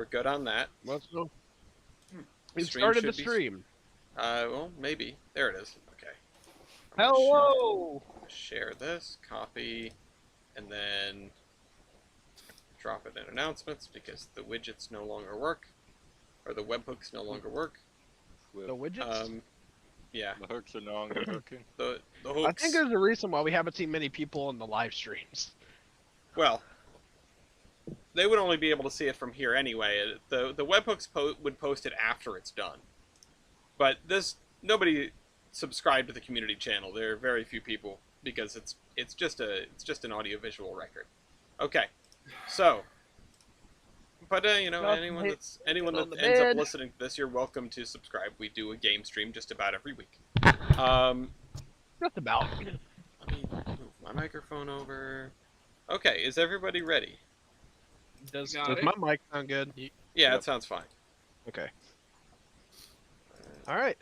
we're good on that. Let's go. We've Stream started the should be- stream. Well, maybe. There it is. Okay. Hello! Share this, copy, and then drop it in announcements because the widgets no longer work, or the webhooks no longer work. The widgets? Yeah, the hooks are no longer hooking. The I hooks. think there's a reason why we haven't seen many people on the live streams. Well, they would only be able to see it from here anyway. The webhooks would post it after it's done. But nobody subscribed to the community channel. There are very few people because it's just an audiovisual record. Okay, so. But anyone that ends up listening to this, you're welcome to subscribe. We do a game stream just about every week. Just about. Let me move my microphone over. Okay, is everybody ready? Does my mic sound good? Yeah, Yep. it sounds fine. Okay. All right.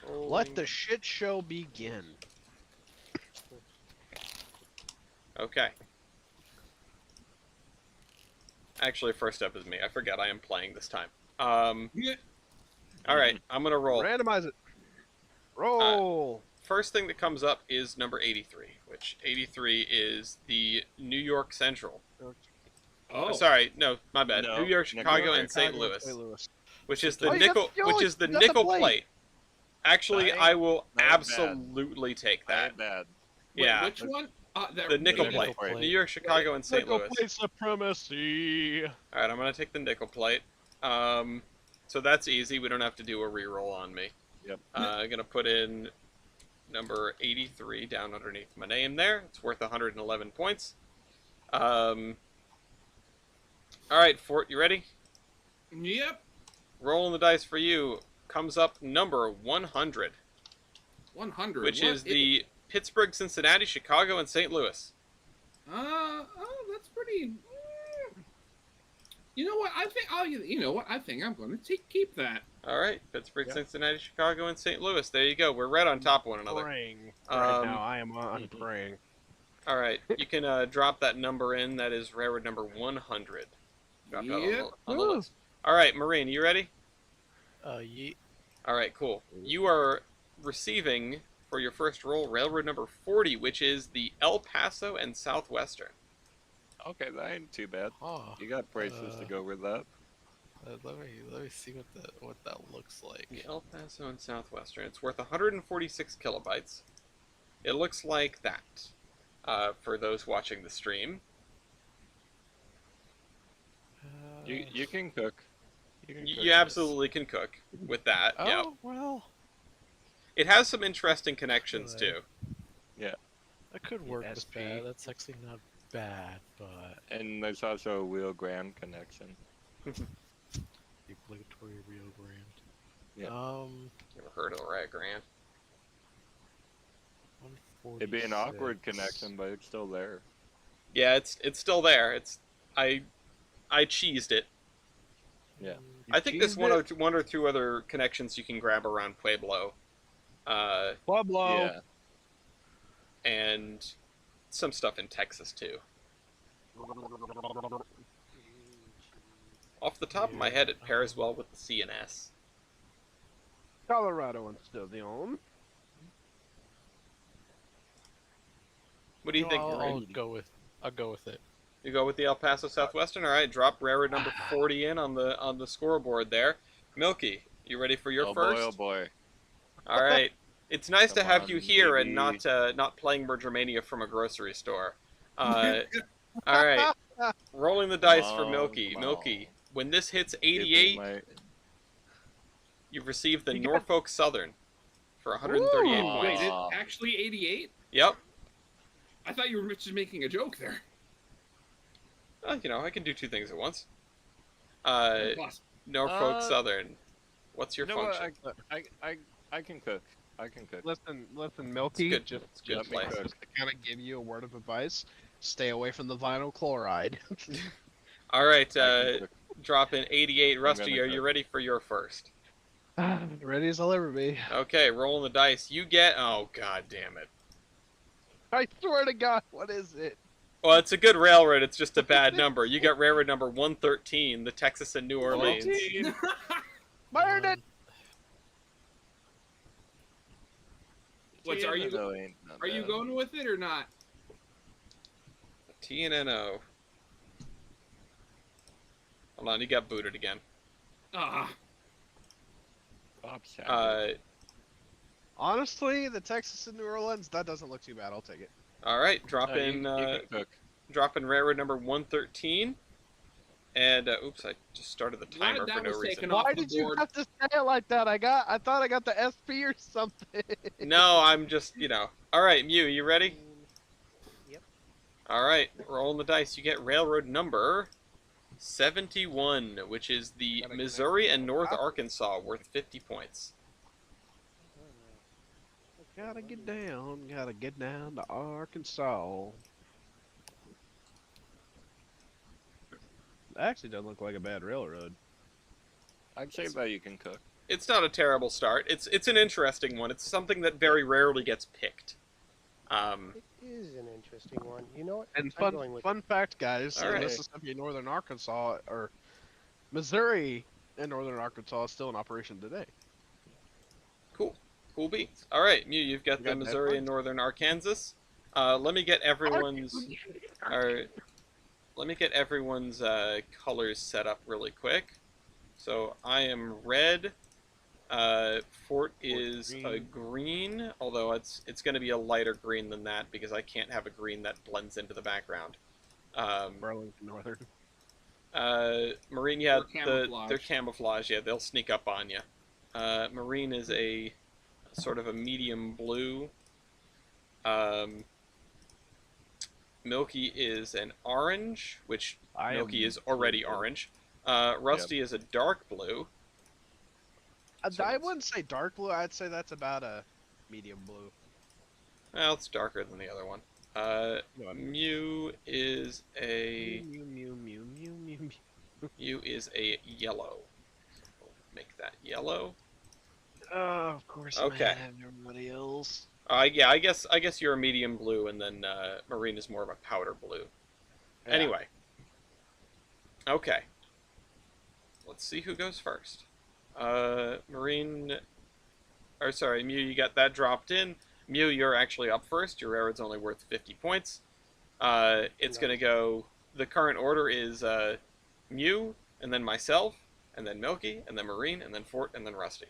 Rolling. Let the shit show begin. Okay. Actually, first up is me. I forget I am playing this time. All right, I'm gonna roll. Randomize it. Roll. First thing that comes up is number 83, which 83 is the New York Central. Oh, Sorry, no, my bad. No, New York, Chicago, Chicago, and St. Louis, which is the Oh, you got- nickel, you which only- is the you got the nickel plate. plate. Actually, I will Not bad. absolutely take Not that. bad. wait, Yeah, which one? the nickel the plate. nickel plate. New York, Chicago, and St. Louis. plate supremacy. All right, I'm gonna take the nickel plate. So that's easy. We don't have to do a reroll on me. Yep. I'm gonna put in number 83 down underneath my name there. It's worth 111 points. All right, Fort, you ready? Yep, Rolling the dice for you comes up number 100, 100. which What is the Pittsburgh, Cincinnati, Chicago, and St. Louis. That's pretty. You know what? I think. Oh, you know what? I think I'm going to keep that. All right, Pittsburgh, Yep. Cincinnati, Chicago, and St. Louis. There you go. We're right on top of one another. Praying. Right Um, now, I am on praying. All right, you can drop that number in. That is railroad number 100. Drop that Yep. on the Woo. list. All right, Marine, you ready? Yeah. All right, cool. You are receiving for your first roll railroad number 40, which is the El Paso and Southwestern. Okay, that ain't too bad. Oh, You got braces to go with that. let me see what that looks like. The El Paso and Southwestern. It's worth 146 kilobytes. It looks like that. For those watching the stream. You can cook. You can cook You this. absolutely can cook with that. Oh Yeah. well, It has some interesting connections too. that could work with SP. that. That's actually not bad, but And there's also a wheel grand connection. the obligatory Rio Grande. Yeah. Never heard of Rat Grant. 146. It'd be an awkward connection, but it's still there. Yeah, it's still there. I cheesed it. Yeah. You I think there's cheesed one or two other connections you can grab around Pueblo. Pueblo. Yeah. And some stuff in Texas too. Off the top of my head, it pairs well with the CNS. Colorado and Stadium. What do you think, I'll Marie? go with it. You go with the El Paso Southwestern. All right, drop railroad number 40 in on the scoreboard there. Milky, you ready for your Oh first? boy, oh boy. All right. It's nice to Come have on, you here and baby. not playing Merger Mania from a grocery store. All right. Rolling the dice for Come Milky. on. Milky, when this hits Give me 88, my- you've received the You got- Norfolk Southern for 138 Ooh, points. Wait, Aw. it's actually 88? Yep. I thought you were just making a joke there. I can do two things at once. Plus, Norfolk Southern. What's your You know what? function? I can cook. I can cook. Listen, Milky. It's good. Just It's good let me play. cook. to kind of give you a word of advice: stay away from the vinyl chloride. All right. I can cook. Drop in 88. Rusty, gonna are you cook. ready for your first? Ready as I'll ever be. Okay, rolling the dice. You get. Oh, god damn it. I swear to God, what is it? Well, it's a good railroad. It's just a bad number. You got railroad number 113, the Texas and New Orleans. 14. Burned it! What's are you TNNO ain't not are you bad. going with it or not? TNNO. Hold on, you got booted again. Ah, Bob Saget. Honestly, the Texas and New Orleans, that doesn't look too bad. I'll take it. All right, drop You in can cook. railroad number 113. And oops, I just started the Glad timer that for no was reason. taken off Why the did you board. have to say it like that? I thought I got the SP or something. No, I'm just, All right, Mew, you ready? Yep. All right, rolling the dice. You get railroad number 71, which is the Gotta Missouri connect and North property. Arkansas, worth 50 points. Gotta get down to Arkansas. Actually, doesn't look like a bad railroad. I'd say that you can cook. It's not a terrible start. It's an interesting one. It's something that very rarely gets picked. It is an interesting one. You know what? And I'm going with fun fact, guys, All right. Mississippi and Northern Arkansas, or Missouri and Northern Arkansas is still in operation today. Cool beats. All right, Mew, you've got You the got Missouri and Northern Arkansas. Let me get everyone's colors set up really quick. So I am red. Fort is a green, although it's going to be a lighter green than that because I can't have a green that blends into the background. Burlington Northern. Marine, yeah, Or they're camouflage. Yeah, they'll sneak up on you. Marine is a sort of a medium blue. Milky is an orange, which Milky is already orange. Rusty is a dark blue. I wouldn't say dark blue. I'd say that's about a medium blue. Well, it's darker than the other one. Mew is a Mew is a yellow. We'll make that yellow. Of course. Okay. Man, everybody else. Yeah, I guess you're a medium blue, and then Marine is more of a powder blue. Yeah. Anyway. Okay. Let's see who goes first. Marine. Or sorry, Mew, you got that dropped in. Mew, you're actually up first. Your railroad's only worth 50 points. It's gonna go. The current order is Mew, and then myself, and then Milky, and then Marine, and then Fort, and then Rusty.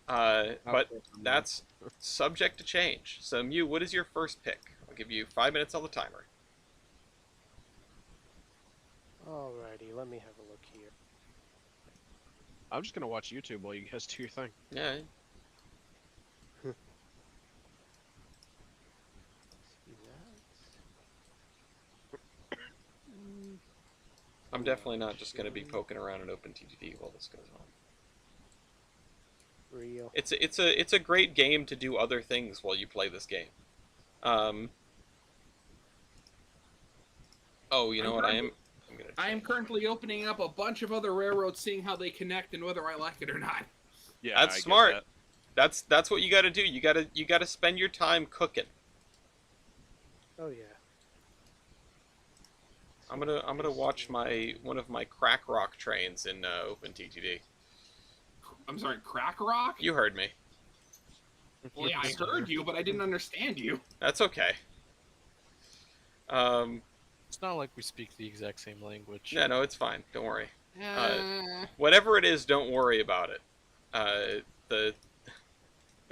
But that's subject to change. So, Mew, what is your first pick? I'll give you 5 minutes on the timer. Alrighty, let me have a look here. I'm just gonna watch YouTube while you guys do your thing. Yeah. See that? I'm definitely not just going to be poking around in OpenTTD while this goes on. Real. It's a great game to do other things while you play this game. Oh, you know what? I'm gonna. I am currently opening up a bunch of other railroads, seeing how they connect and whether I like it or not. Yeah, That's I get smart. that. That's what you got to do. You got to spend your time cooking. Oh yeah. I'm gonna watch one of my crack rock trains in OpenTTD. I'm sorry, crack rock? You heard me. Well, yeah, I heard you, but I didn't understand you. That's okay. It's not like we speak the exact same language. No, it's fine. Don't worry. Uh, Whatever it is, don't worry about it. The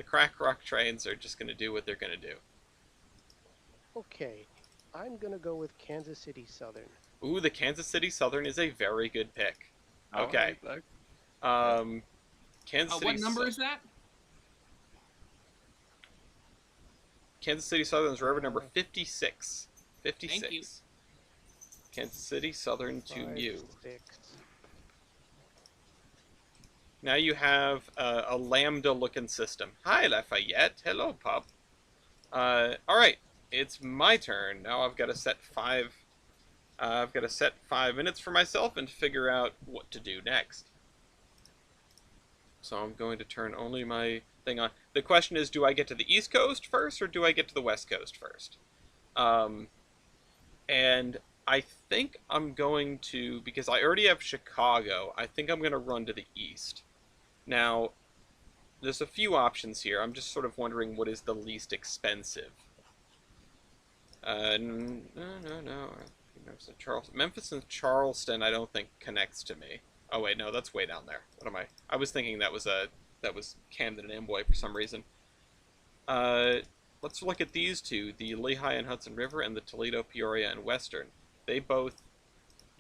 crack rock trains are just gonna do what they're gonna do. Okay, I'm gonna go with Kansas City Southern. Ooh, the Kansas City Southern is a very good pick. I Okay. like Kansas City. what number is that? Kansas City Southern's railroad number 56. 56. Thank you. Kansas City Southern to 5, Mew. 6. Now you have a lambda-looking system. Hi, Lafayette. Hello, pup. All right, it's my turn. Now I've got to set 5. I've got to set 5 minutes for myself and figure out what to do next. So I'm going to turn only my thing on. The question is, do I get to the East Coast first or do I get to the West Coast first? And I think I'm going to, because I already have Chicago, I think I'm going to run to the east. Now, there's a few options here. I'm just sort of wondering what is the least expensive. No. Memphis and Charleston, I don't think connects to me. Oh wait, no, that's way down there. What am I? I was thinking that was Camden and Amboy for some reason. Uh, let's look at these two: the Lehigh and Hudson River and the Toledo, Peoria, and Western. They both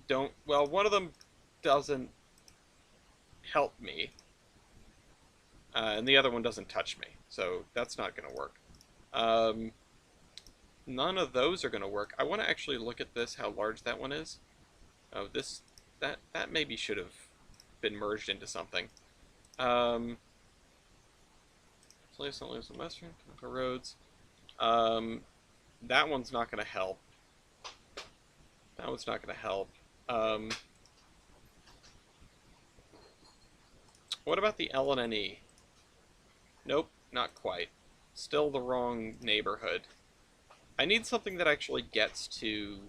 don't. Well, one of them doesn't help me, and the other one doesn't touch me. So that's not going to work. Um, None of those are going to work. I want to actually look at this, how large that one is. Oh, that maybe should have been merged into something. St. Louis and Western, Conoco Roads. That one's not going to help. That one's not going to help. What about the LNE? Nope, not quite. Still the wrong neighborhood. I need something that actually gets to...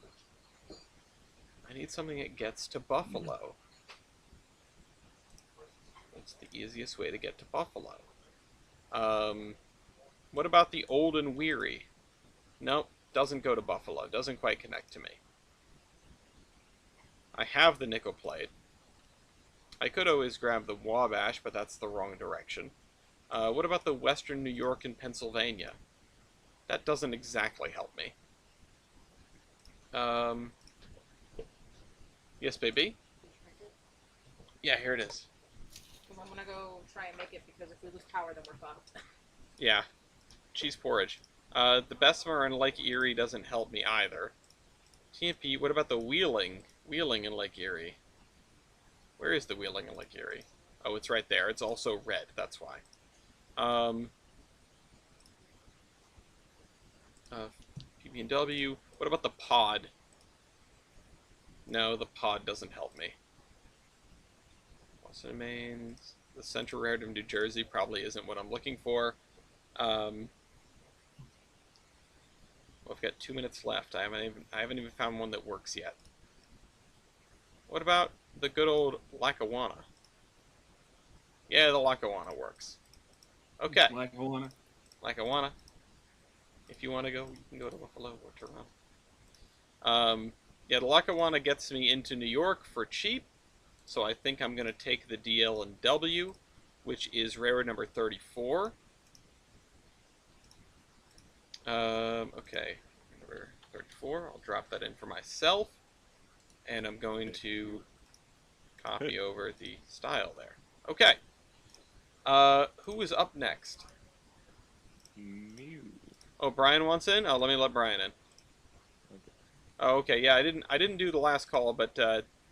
I need something that gets to Buffalo. That's the easiest way to get to Buffalo. What about the Old and Weary? Nope, doesn't go to Buffalo. Doesn't quite connect to me. I have the nickel plate. I could always grab the Wabash, but that's the wrong direction. What about the Western New York and Pennsylvania? That doesn't exactly help me. Yes, baby? Yeah, here it is. I'm gonna go try and make it because if we lose power, then we're fucked. Yeah. Cheese porridge. The Bessemer in Lake Erie doesn't help me either. TMP, what about the Wheeling? Wheeling in Lake Erie. Where is the Wheeling in Lake Erie? Oh, it's right there. It's also red, that's why. PB&W. What about the Pod? No, the Pod doesn't help me. Boston, Maine. The Central Railroad of New Jersey probably isn't what I'm looking for. Well, I've got 2 minutes left. I haven't even found one that works yet. What about the good old Lackawanna? Yeah, the Lackawanna works. Okay. Lackawanna. If you want to go, you can go to Buffalo or Toronto. Yeah, the Lackawanna gets me into New York for cheap, so I think I'm going to take the DL and W, which is railroad number 34. Okay, number 34. I'll drop that in for myself, and I'm going to copy over the style there. Okay. Who is up next? Mew. Oh, Brian wants in? Oh, let me let Brian in. Okay. Oh, okay. Yeah, I didn't do the last call, but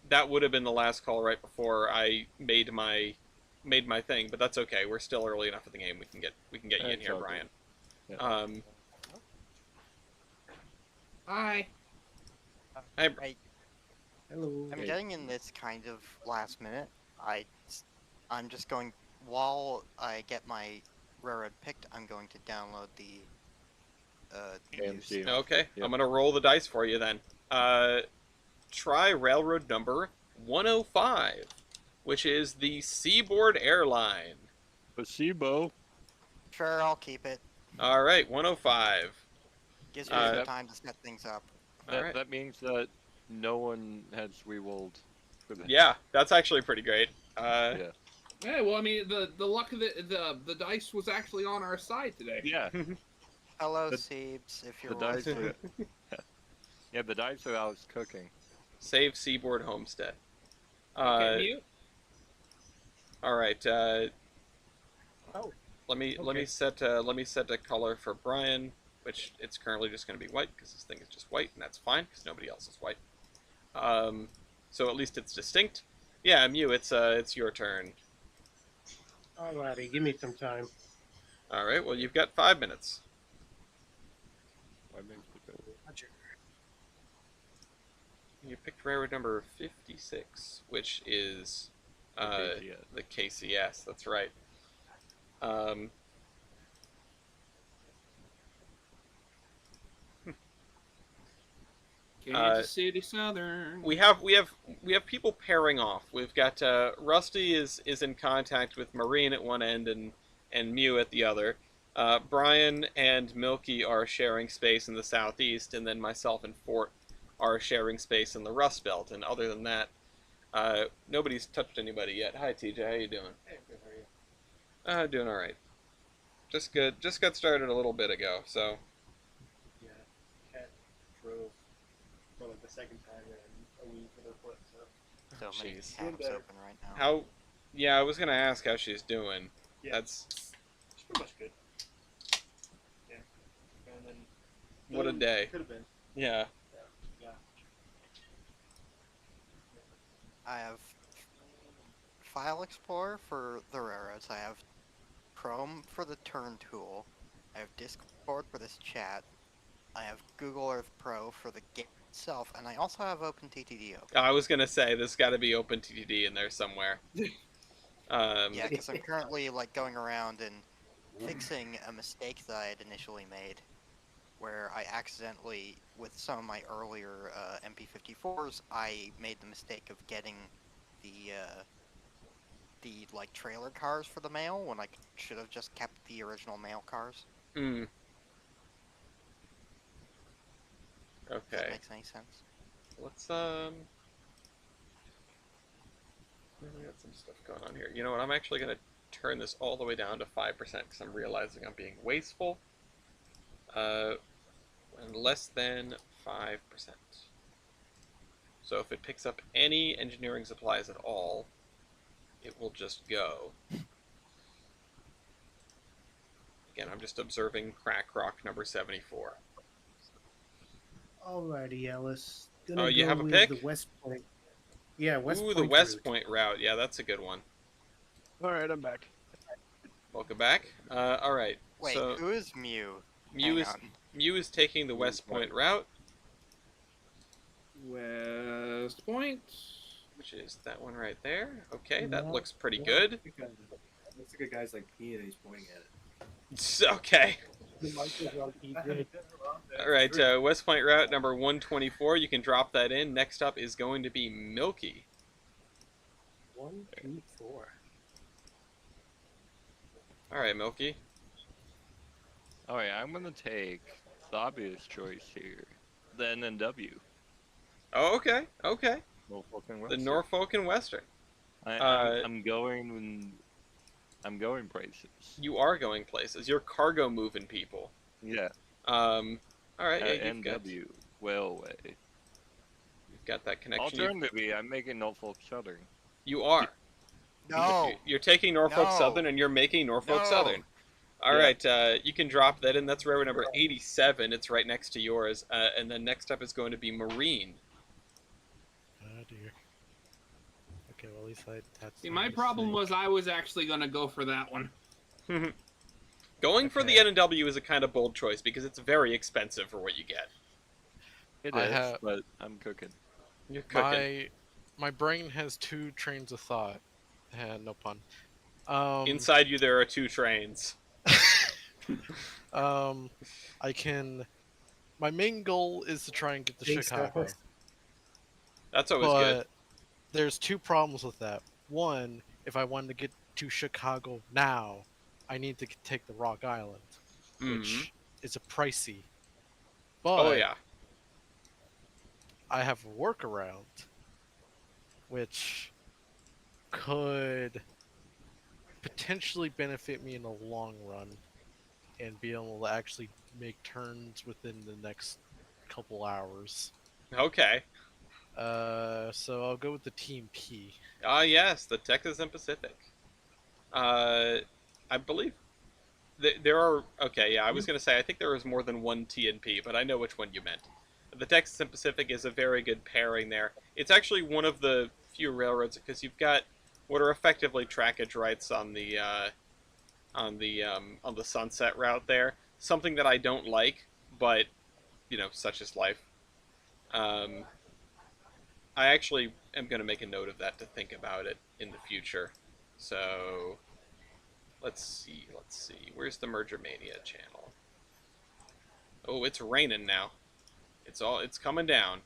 that would have been the last call right before I made my thing. But that's okay. We're still early enough in the game. We can get you in It's here, all good. Brian. Yeah. Hi. Hi. Hello. I'm Hey. getting in this kind of last minute. I'm just going while I get my railroad picked. I'm going to download the news. AMC. Okay. Yep. I'm gonna roll the dice for you then. Try railroad number 105, which is the Seaboard Airline. Placebo. Sure, I'll keep it. All right, 105. Gives me Uh, some time to set things up. All right. That means that no one has rerolled for this. Yeah, that's actually pretty great. Yeah. Yeah, well, I mean, the luck of the dice was actually on our side today. Yeah. Hello, The- Siebes, if The you're dice watching. are. Yeah, the dice are out cooking. Save Seaboard Homestead. Okay, mute. All right. Oh, Let me okay. set a color for Brian, which it's currently just going to be white because this thing is just white, and that's fine because nobody else is white. So at least it's distinct. Yeah, Mew, it's your turn. alrighty, give me some time. All right. Well, you've got 5 minutes. Why makes it good? Roger. You picked railroad number 56, which is KCS. the KCS. That's right. Um, Kansas City Southern. We have people pairing off. We've got Rusty is in contact with Marine at one end and Mew at the other. Brian and Milky are sharing space in the southeast, and then myself and Fort are sharing space in the Rust Belt. And other than that, nobody's touched anybody yet. Hi TJ, how you doing? Hey, good, how are you? Doing all right. Just good. Just got started a little bit ago, so. Yeah, Cat drove for like the second time in a week with her foot, so. So many Jeez. tabs Better. open right now. How? Yeah, I was gonna ask how she's doing. Yeah, That's it's pretty much good. Yeah. And then. what a day. Could have been. Yeah. Yeah. I have File Explorer for the railroads. I have Chrome for the turn tool. I have Discord for this chat. I have Google Earth Pro for the game itself, and I also have OpenTTD open. I was gonna say there's got to be OpenTTD in there somewhere. Yeah, because I'm currently like going around and fixing a mistake that I had initially made, where I accidentally, with some of my earlier MP54s, I made the mistake of getting the like trailer cars for the mail when I should have just kept the original mail cars. Mm. If that Okay. makes any sense. Let's we got some stuff going on here. You know what? I'm actually gonna turn this all the way down to 5% because I'm realizing I'm being wasteful. And less than 5%. So if it picks up any engineering supplies at all, it will just go. Again, I'm just observing crack rock number 74. Alrighty, Ellis. Oh, you go have a with pick? The West Point. Yeah, West Ooh, Point. the West route. Point route. Yeah, that's a good one. Alright, I'm back. Welcome back. All right. Wait, So who is Mew? Mew Hang is on. Mew is taking the West Point route, West Point. which is that one right there. Okay, that Yeah, looks pretty yeah. good. Looks like a guy's like peeing and he's pointing at it. Okay. The markers are PJ. All right. West Point route number 124. You can drop that in. Next up is going to be Milky. 1, 2, 4. All right, Milky. Alright, I'm gonna take the obvious choice here. The NNW. Oh, okay. Okay. Norfolk and The Western. Norfolk and Western. I'm going places. You are going places. You're cargo moving people. Yeah. All right. Yeah, you've got, NW. Railway. you've got that connection. Alternatively, I'm making Norfolk Southern. You are. No! You're taking Norfolk No. Southern and you're making Norfolk No. Southern. All Yeah. right, you can drop that in. That's railway number 87. It's right next to yours. And then next up is going to be Marine. Oh dear. Okay, well at least I had. See, my problem was I was actually gonna go for that one. Going for the Okay. NW is a kind of bold choice because it's very expensive for what you get. It I is, have- but I'm cooking. You're cooking. My brain has two trains of thought. No pun. Inside you, there are two trains. I can. My main goal is to try and get to Thanks, Chicago, Ellis. That's always but good. there's two problems with that. One, if I wanted to get to Chicago now, I need to take the Rock Island, Mhm. which is a pricey. But Oh yeah. I have a workaround, which could potentially benefit me in the long run and be able to actually make turns within the next couple hours. Okay. So I'll go with the Team P. Ah yes, the Texas and Pacific. I believe there are. Okay, yeah. I was gonna say I think there is more than one TNP, but I know which one you meant. The Texas and Pacific is a very good pairing there. It's actually one of the few railroads because you've got what are effectively trackage rights on the Sunset route there. Something that I don't like, but you know, such is life. I actually am going to make a note of that to think about it in the future. So let's see. Where's the Merger Mania channel? Oh, it's raining now. It's coming down.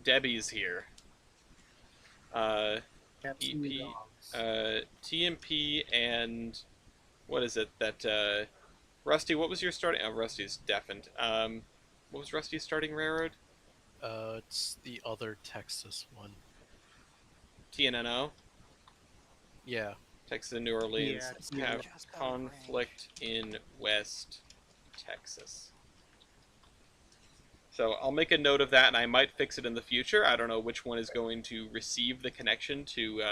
Debbie's here. Cats EP, and dogs. TMP and what is it that Rusty? What was your starting? Oh, Rusty's deafened. What was Rusty's starting railroad? It's the other Texas one. TNNO. Yeah. Texas and New Orleans Yeah, have just got conflict in West Texas. So I'll make a note of that, and I might fix it in the future. I don't know which one is going to receive the connection to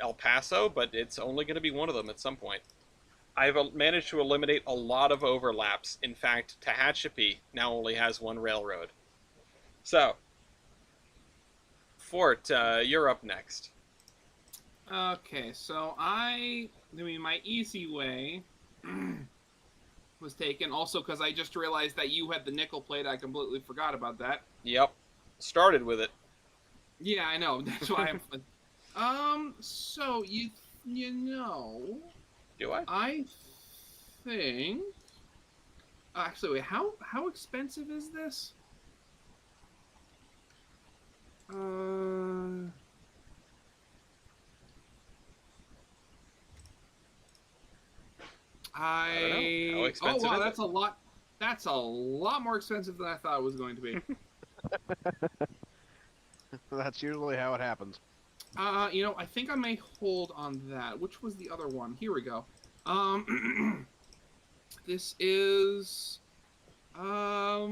El Paso, but it's only going to be one of them at some point. I've managed to eliminate a lot of overlaps. In fact, Tehachapi now only has one railroad. So, Fort, you're up next. Okay, so I mean, my easy way was taken. Also, because I just realized that you had the nickel plate, I completely forgot about that. Yep, started with it. Yeah, I know. That's why I'm. So you know, Do I? I think. Actually, wait. How expensive is this? I don't know. How Oh expensive wow, is that's a lot. That's a lot more expensive than I thought it was going to be. That's usually how it happens. You know, I think I may hold on that. Which was the other one? Here we go. This is, I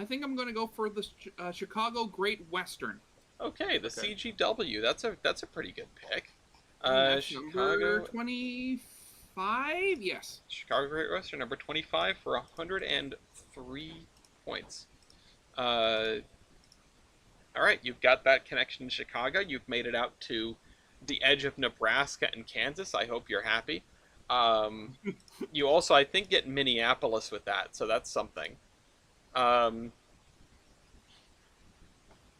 think I'm gonna go for the Chicago Great Western. Okay, the Okay. CGW. That's a pretty good pick. That's number Chicago 25. Yes. Chicago Great Western number 25 for 103 points. All right, you've got that connection to Chicago. You've made it out to the edge of Nebraska and Kansas. I hope you're happy. You also, I think, get Minneapolis with that, so that's something. All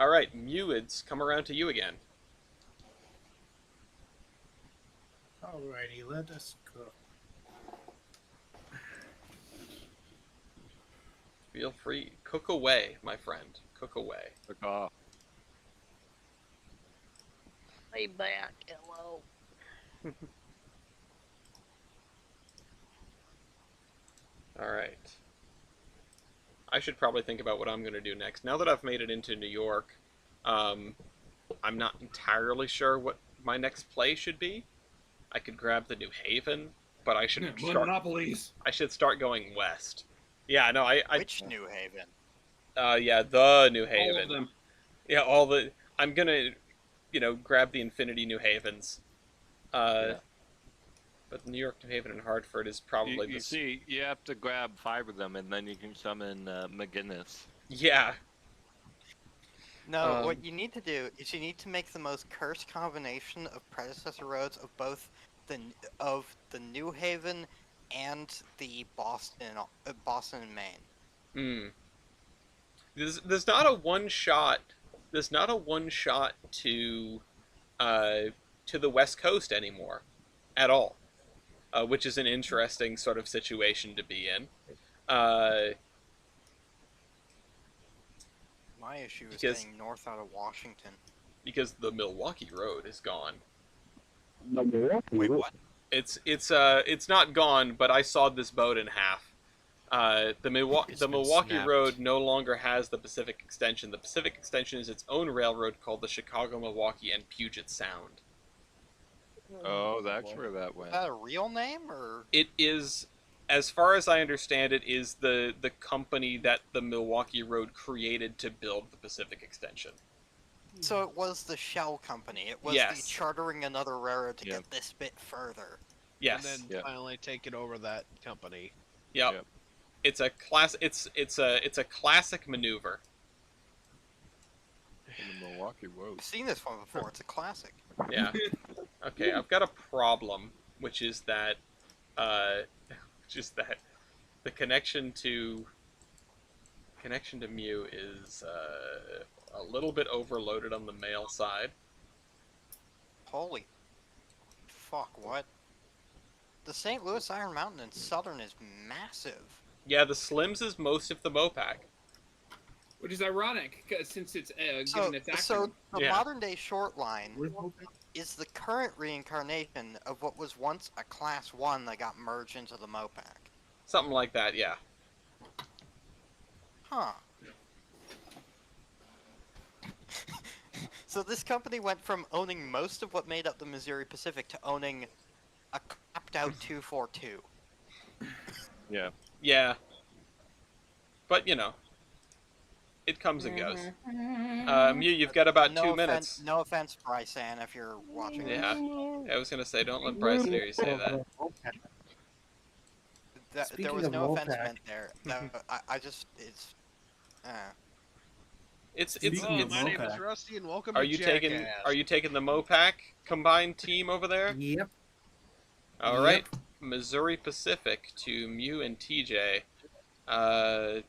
right, Mew, it's come around to you again. Alrighty, let us go. Feel free. Cook away, my friend. Cook away. Look off. Lay back, hello. All right. I should probably think about what I'm going to do next. Now that I've made it into New York, I'm not entirely sure what my next play should be. I could grab the New Haven, but I should start. Monopolies. I should start going west. Yeah, no, I Which New Haven? yeah, the New All of Haven. them. Yeah, all the. I'm gonna, grab the Infinity New Havens. Yeah. But New York, New Haven, and Hartford is probably You see, you have to grab 5 of them, and then you can summon McGinnis. Yeah. No, what you need to do is you need to make the most cursed combination of predecessor roads of both the New Haven and the Boston and Maine. There's not a one shot. There's not a one shot to the West Coast anymore, at all. Which is an interesting sort of situation to be in. My issue is Because- getting north out of Washington. Because the Milwaukee Road is gone. Wait, what? It's not gone, but I sawed this boat in half. The Milwaukee It's been snapped. Road no longer has the Pacific Extension. The Pacific Extension is its own railroad called the Chicago, Milwaukee, and Puget Sound. Oh, that's where that Is went. that a real name or? It is, as far as I understand it, is the company that the Milwaukee Road created to build the Pacific Extension. So it was the Shell Company. It was Yes. the chartering another railroad to Yeah. get this bit further. Yes. And then Yeah. finally taking over that company. Yep. Yep. It's a class. It's a classic maneuver. In the Milwaukee Road. I've seen this one before. It's a classic. Yeah. Okay, I've got a problem, which is that the connection to Mew is a little bit overloaded on the male side. Holy fuck! What? The St. Louis Iron Mountain in Southern is massive. Yeah, the Slims is most of the Mopac. Which is ironic, 'cause since it's So, given its so acronym. the Yeah. modern day short line Where's Moped? is the current reincarnation of what was once a Class 1 that got merged into the Mopac. Something like that, yeah. Huh. So this company went from owning most of what made up the Missouri Pacific to owning a crapped out 242. Yeah. Yeah. But, it comes and goes. Mew, you've got about no 2 offense, minutes. No offense, Brysan, if you're watching Yeah. this. I was going to say, don't let Bryson hear you say that. There Speaking was of no offense Mopac. meant there. I just, it's... It's Speaking of My name is Mopac. Rusty, and welcome Are to you Jackass. taking the Mopac combined team over there? Yep. All right, Missouri Pacific to Mew and TJ. That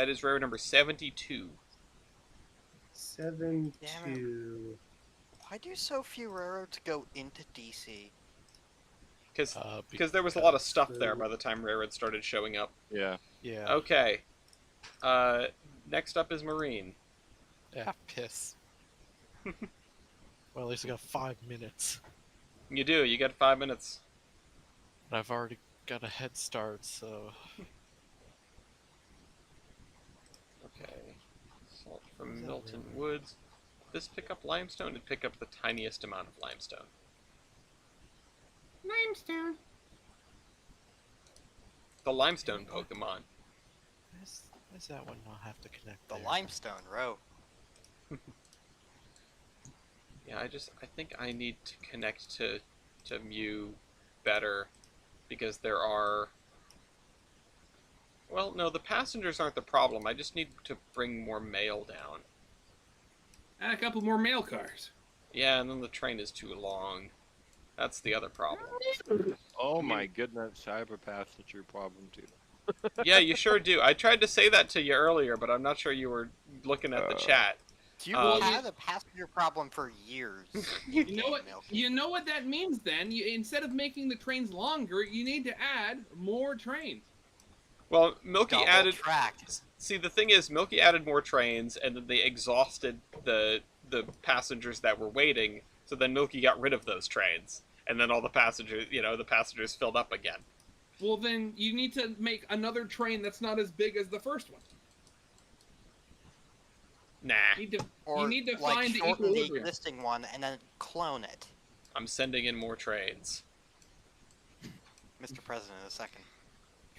is rare number 72. 7-2. Why do so few railroads go into DC? Because there was a lot of stuff there by the time Railroad started showing up. Yeah. Yeah. Okay. Next up is Marine. Yeah, piss. Well, at least I got 5 minutes. You do. You get 5 minutes. And I've already got a head start, so... Okay. Salt from Milton Woods. This pick up limestone? It'd pick up the tiniest amount of limestone. Limestone. The limestone Pokemon. Why does that one not have to connect The there? limestone row. Yeah, I think I need to connect to Mew better because there are... Well, no, the passengers aren't the problem. I just need to bring more mail down. And a couple more mail cars. Yeah, and then the train is too long. That's the other problem. Oh my goodness, I have a passenger problem too. Yeah, you sure do. I tried to say that to you earlier, but I'm not sure you were looking at the chat. You've had a passenger problem for years. You know what? You know what that means then? Instead of making the trains longer, you need to add more trains. Well, Milky Double added... track. See, the thing is, Milky added more trains, and then they exhausted the passengers that were waiting, so then Milky got rid of those trains. And then all the passengers filled up again. Well, then you need to make another train that's not as big as the first one. Nah. You need to like find the shorten the equilibrium. existing one and then clone it. I'm sending in more trains. Mr. President, a second.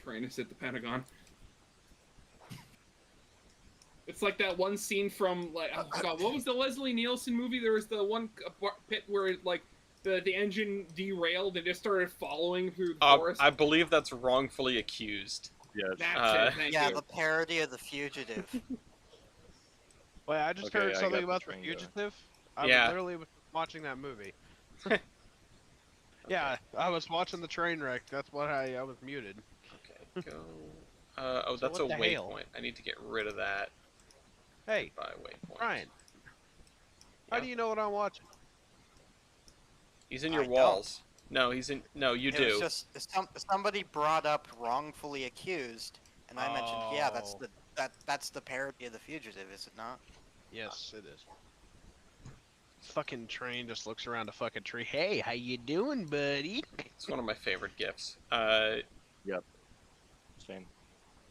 Train is at the Pentagon. It's like that one scene from, like, oh god, what was the Leslie Nielsen movie? There was the one pit where, like, the engine derailed and just started following through the forest. I believe that's wrongfully accused. Yes. That's it, thank Yeah, you. the parody of The Fugitive. Wait, I just Okay, heard I something got the about The train going. Fugitive. I Yeah. was literally watching that movie. Yeah, I was watching the train wreck. That's why I was muted. Okay, go. Oh, So that's a what the hell? waypoint. I need to get rid of that Hey, by waypoint. Brian, how Yeah. do you know what I'm watching? He's in your I walls. No, he's in. No, you It do. was just somebody brought up wrongfully accused, and I mentioned, yeah, that's the parody of The Fugitive, is it not? Yes, it is. Fucking train just looks around a fucking tree. Hey, how you doing, buddy? It's one of my favorite gifts. Same.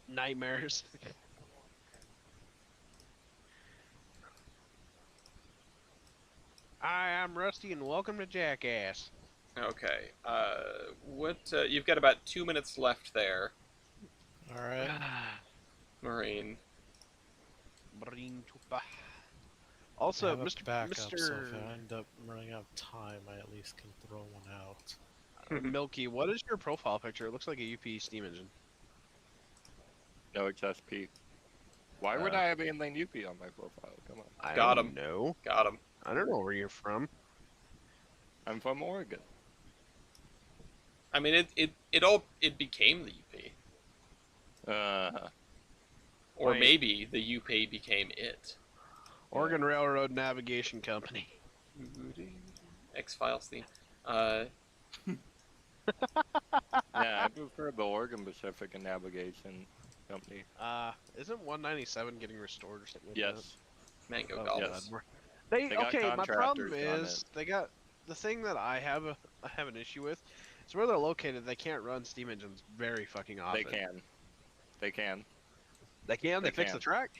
Nightmares. Hi, I'm Rusty, and welcome to Jackass. Okay. You've got about 2 minutes left there, Alright. Marine. Bring to I Also, have a Mr. backup, so Mr. if I end up running out of time, I at least can throw one out. Milky, what is your profile picture? It looks like a UP steam engine. No, it's SP. Why would I have anything UP on my profile? Come on. I Got don't him. know. Got him. I don't know where you're from. I'm from Oregon. I mean, it became the UP, or Wait. maybe the UP became it. Oregon Railroad Navigation Company. X-Files theme. Yeah, I prefer the Oregon Pacific and navigation. company. Isn't 197 getting restored or something like that? Yes. Mango Oh, Golf. Yes. God. They They got okay. My problem contractors on is it. they got the thing that I have an issue with. Is where they're located. They can't run steam engines very fucking often. They can. They can. They can. They They fix the can. track.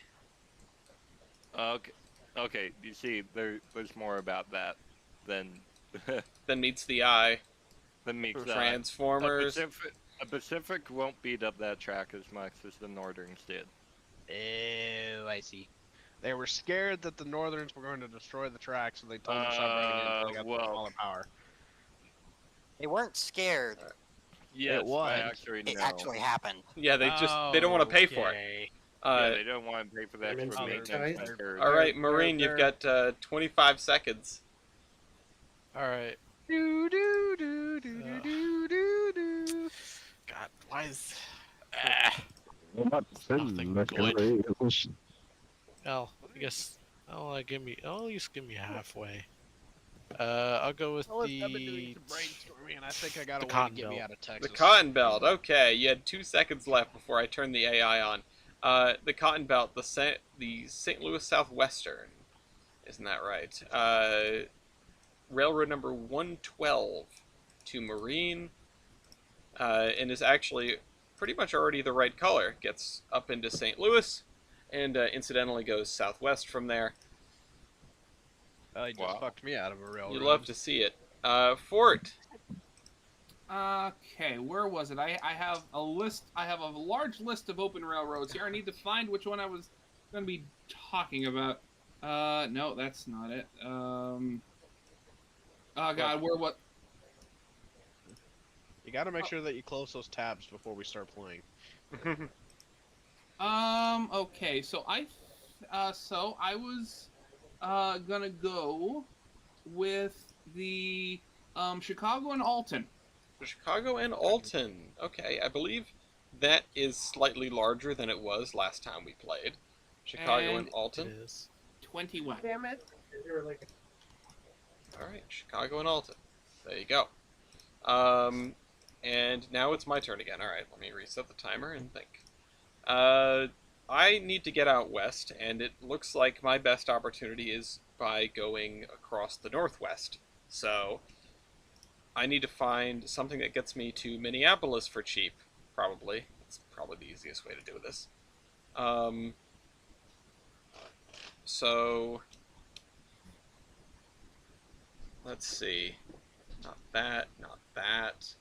Okay. Okay. You see, there's more about that than Then meets the eye. than meets the eye. Transformers. A Pacific won't beat up that track as much as the Northerns did. Oh, I see. They were scared that the Northerns were going to destroy the track, so they told them to stop running it until they got well- smaller power. They weren't scared. Yes, was. I actually know. It actually happened. Yeah, they don't want to pay for it. Okay. Yeah, they don't want to pay for the They're extra meant maintenance. to be and repairs. all right, They're- Marine, you've they're- got 25 seconds. Alright. Do do do do do do do do. God, why is. Nothing good. Well, I guess. At least give me halfway. I'll go with Well, I've been doing the. some brainstorming, and I think I got a the way to Cotton get me Belt. out of The Texas. Cotton Belt. Okay, you had 2 seconds left before I turned the AI on. The Cotton Belt, the St. Louis Southwestern. Isn't that right? Railroad number 112 to Marine, and is actually pretty much already the right color. Gets up into St. Louis, and incidentally goes southwest from there. He just Wow. fucked me out of a railroad. You love to see it. Fort. Okay, where was it? I have a list. I have a large list of open railroads here. I need to find which one I was going to be talking about. No, that's not it. Oh God, where what? You got to make sure that you close those tabs before we start playing. Okay, so I was gonna go with the Chicago and Alton. Chicago and Alton. Okay, I believe that is slightly larger than it was last time we played. Chicago and And- Alton. It is. 21. Damn it! They were like, All right, Chicago and Alton. There you go. And now it's my turn again. All right, let me reset the timer and think. I need to get out west, and it looks like my best opportunity is by going across the northwest. So I need to find something that gets me to Minneapolis for cheap, probably. That's probably the easiest way to do this. So let's see. Not that, not that.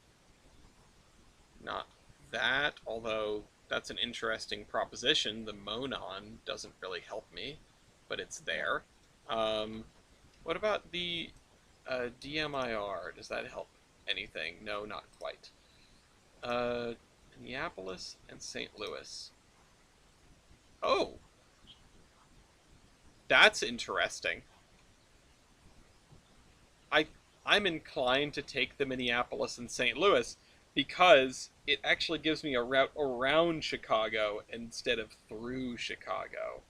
Not that, although that's an interesting proposition. The Monon doesn't really help me, but it's there. What about the DMIR? Does that help anything? No, not quite. Minneapolis and St. Louis. Oh! That's interesting. I'm inclined to take the Minneapolis and St. Louis because it actually gives me a route around Chicago instead of through Chicago.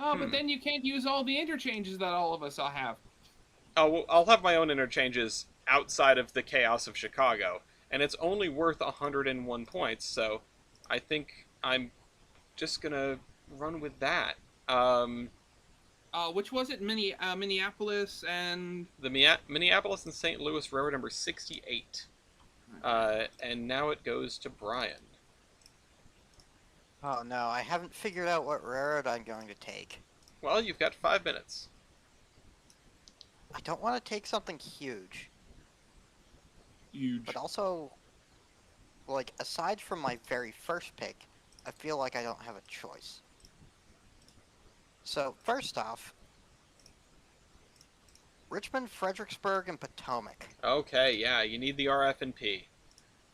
Oh, but then you can't use all the interchanges that all of us all have. Oh, well, I'll have my own interchanges outside of the chaos of Chicago, and it's only worth 101 points, so I think I'm just gonna run with that. Which was it? Minneapolis and The Minneapolis and St. Louis Railroad number 68. And now it goes to Brian. Oh no, I haven't figured out what railroad I'm going to take. Well, you've got 5 minutes. I don't want to take something huge, huge. but also, like, aside from my very first pick, I feel like I don't have a choice. So, first off, Richmond, Fredericksburg, and Potomac. Okay, yeah, you need the RF&P.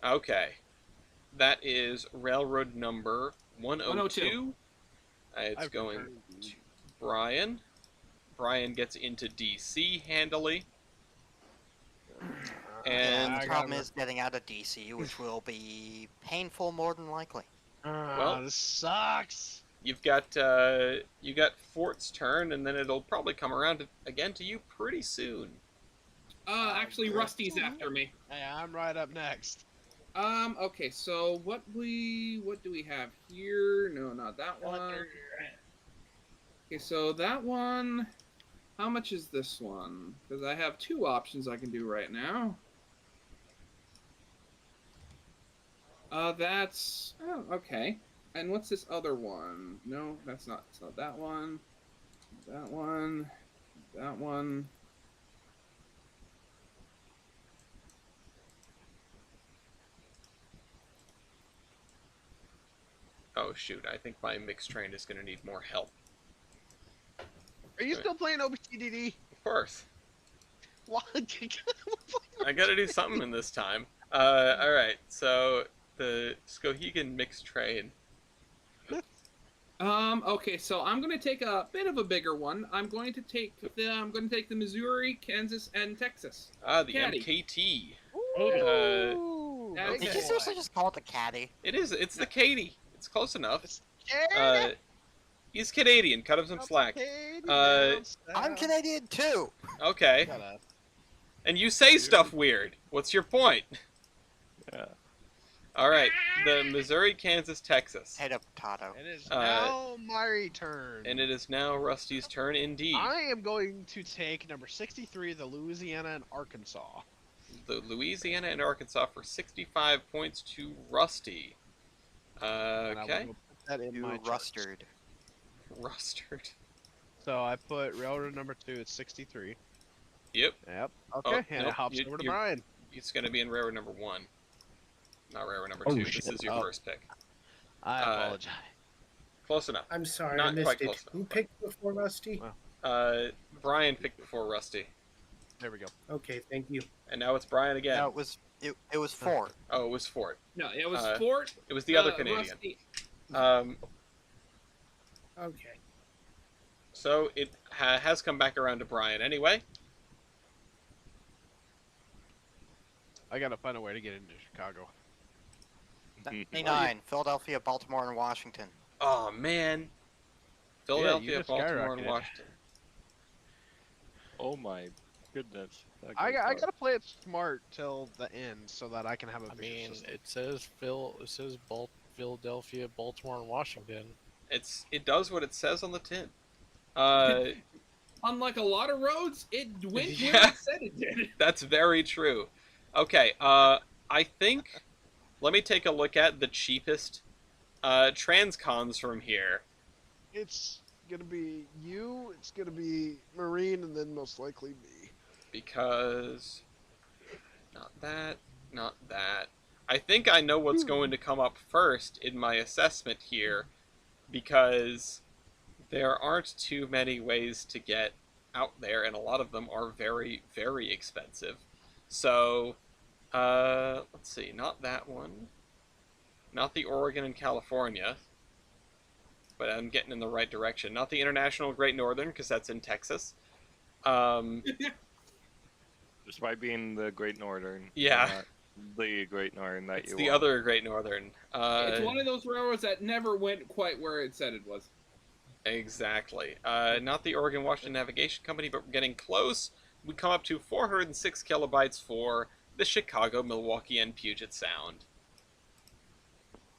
Okay. That is railroad number 102. It's I've going heard- to Brian. Brian gets into DC handily. And the I problem gotta- is getting out of DC, which will be painful more than likely. Well- This sucks. you've got Fort's turn, and then it'll probably come around again to you pretty soon. Actually, Rusty's after me. Hey, I'm right up next. Okay, so what do we have here? No, not that one. Okay, so that one. How much is this one? Because I have two options I can do right now. That's okay. And what's this other one? No, that's not. It's not that one. That one. That one. Oh shoot, I think my mixed train is gonna need more help. Are you still playing OBTDD? Of course. What? I gotta do something in this time. Alright, so the Skohegan mixed train. Okay, so I'm gonna take a bit of a bigger one. I'm going to take the Missouri, Kansas, and Texas. Ah, the Caddy. MKT. Ooh, That's Did it. you seriously just call it the caddy? It is, it's the Katie. It's close enough. Yeah. He's Canadian, cut him some slack. I'm Canadian too. Okay. Shut up. And you say stuff weird. What's your point? Yeah. Alright, the Missouri, Kansas, Texas. Potato, potato. It is now my turn. And it is now Rusty's turn indeed. I am going to take number 63, the Louisiana and Arkansas. The Louisiana and Arkansas for 65 points to Rusty. And I Okay. will put that in You my chart. rusted. Rustard. So I put railroad number 2 at 63. Yep. Yep. Oh, Okay, and nope, it hops you- over to you- Brian. It's going to be in railroad number 1. Not railroad number Oh, 2. shit. This is your Oh. first pick. I apologize. Close enough. I'm sorry, Not I missed quite it. close Who enough. picked before Rusty? Wow. Brian picked before Rusty. There we go. Okay, thank you. And now it's Brian again. No, it was 4. Oh, it was Fort. No, it was Uh, Fort. It was the other Canadian. Rusty. Okay. So it has come back around to Brian anyway. I gotta find a way to get into Chicago. 99. Philadelphia, Baltimore, and Washington. Oh, man. Philadelphia, just Baltimore, and skyrocketed. Washington. Oh my goodness. That I goes up. gotta play it smart till the end so that I can have a I bigger mean, system. it says Philadelphia, Baltimore, and Washington. It does what it says on the tin. Unlike a lot of roads, it went where Yeah. it said it did. That's very true. Okay, I think... Let me take a look at the cheapest transcons from here. It's gonna be you, it's gonna be Marine, and then most likely me. Because... Not that, not that. I think I know what's going to come up first in my assessment here, because there aren't too many ways to get out there, and a lot of them are very, very expensive. So, let's see, not that one. Not the Oregon and California. But I'm getting in the right direction. Not the International Great Northern, because that's in Texas. Despite being the Great Northern. Yeah. not The Great Northern that It's you the want. other Great Northern. It's one of those railroads that never went quite where it said it was. Exactly. Not the Oregon Washington Navigation Company, but we're getting close. We come up to 406 kilobytes for the Chicago, Milwaukee, and Puget Sound.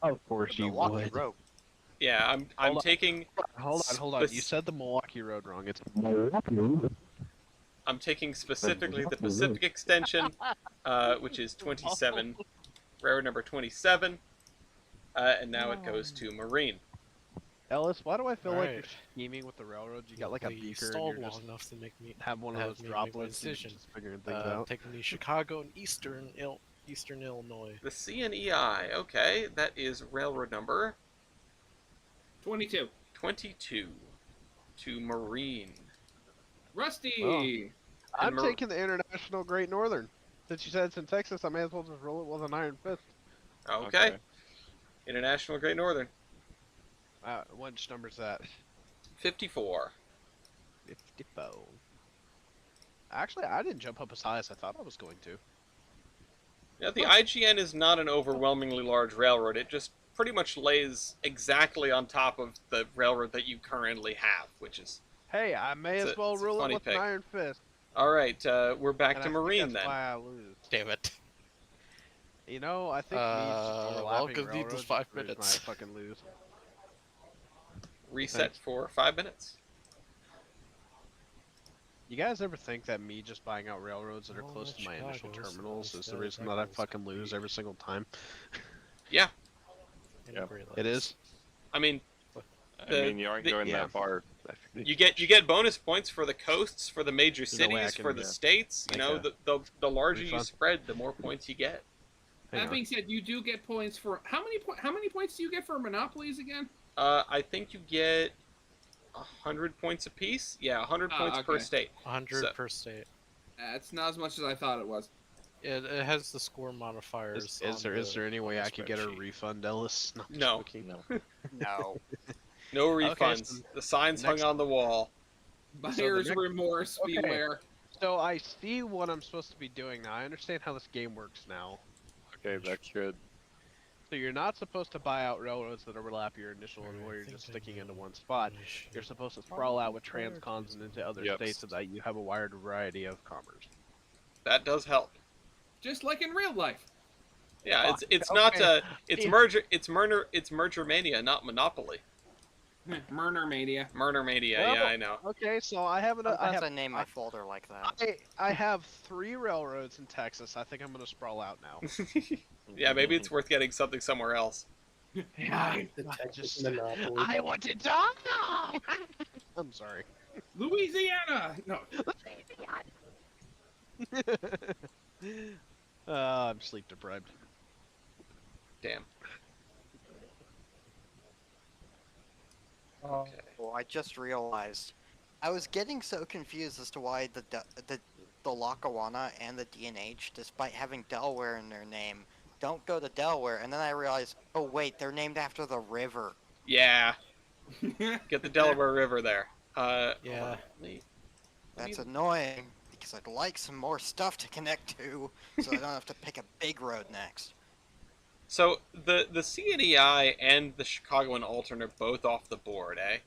Of course The Milwaukee Road. Yeah, I'm Hold on. taking Hold on. You said the Milwaukee Road wrong. It's I'm taking specifically the Pacific Extension, which is 27, railroad number 27, and now it goes to Marine. Ellis. Why do I feel like Alright. you're scheming with the railroads? You got like a You beaker, and stalled you're long just enough to make me have one of have those me make my droplets and decision. just figuring things out. Taking the Chicago and Eastern Illinois. The CNEI, okay, that is railroad number 22. 22 to Marine. Rusty. I'm Mar- taking the International Great Northern. Since you said it's in Texas, I may as well just roll it with an iron fist. Okay. International Great Northern. Which number's that? 54. 54. Actually, I didn't jump up as high as I thought I was going to. Now, the IGN is not an overwhelmingly large railroad. It just pretty much lays exactly on top of the railroad that you currently have, which is... Hey, I may It's as a- well it's a rule it funny with pick. an iron fist. All right, we're back And to I think Marine that's then. why I lose. Damn it. You know, I think me just overlapping welcome to railroads these is 5 the reason minutes. I fucking lose. Reset Thanks. for 5 minutes. You guys ever think that me just buying out railroads that are Well, close to my Chicago initial is the terminals most is the reason that I records fucking company. lose every single time? Yeah, Yeah. It is? I mean, I mean, you aren't going yeah. that far. you get bonus points for the coasts, for the major You know, way I cities, can, for the yeah, states. You make know, a the larger you refund. spread, the more points you get. Hang That on. being said, you do get points for how many points do you get for monopolies again? I think you get 100 points apiece. Yeah, 100 points per okay. state. 100 So- per state. It's not as much as I thought it was. It has the score modifiers. Is there any way I could get a refund, Ellis? No. I'm just No. joking. No. No. No Okay, refunds. so The signs next- hung on the wall. Buyer's next- remorse, Okay. beware. So I see what I'm supposed to be doing now. I understand how this game works now. Okay, that's good. So you're not supposed to buy out railroads that overlap your initial one where you're just sticking into one spot. You're supposed to sprawl out with transcons and into other Yep. states so that you have a wider variety of commerce. That does help. Just like in real life. Yeah, Fuck, it's okay. not it's Yeah. merger mania, not monopoly. Murder Mania. Murder mania. Well, yeah, I know. Okay, so I have Sometimes I name my folder like that. I have 3 railroads in Texas. I think I'm gonna sprawl out now. Yeah, maybe it's worth getting something somewhere else. Yeah, The I Texas just monopoly. I want to die. I'm sorry. Louisiana! No. I'm sleep deprived. Damn. Okay. Well, I just realized I was getting so confused as to why the Lackawanna and the DNH, despite having Delaware in their name, don't go to Delaware, and then I realized, oh wait, they're named after the river. Yeah. Get the Delaware River there. Yeah. Hold on. Let me- That's annoying, because I'd like some more stuff to connect to, so I don't have to pick a big road next. So the CNEI and the Chicagoan Altern are both off the board, eh?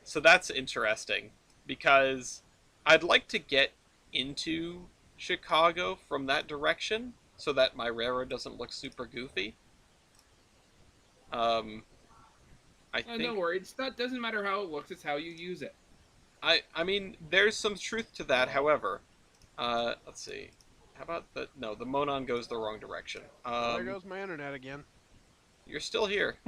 So that's interesting because I'd like to get into Chicago from that direction so that my railroad doesn't look super goofy. I think Don't worry, doesn't matter how it looks, it's how you use it. I mean there's some truth to that. However, let's see. How about the Monon goes the wrong direction. There goes my internet again. You're still here.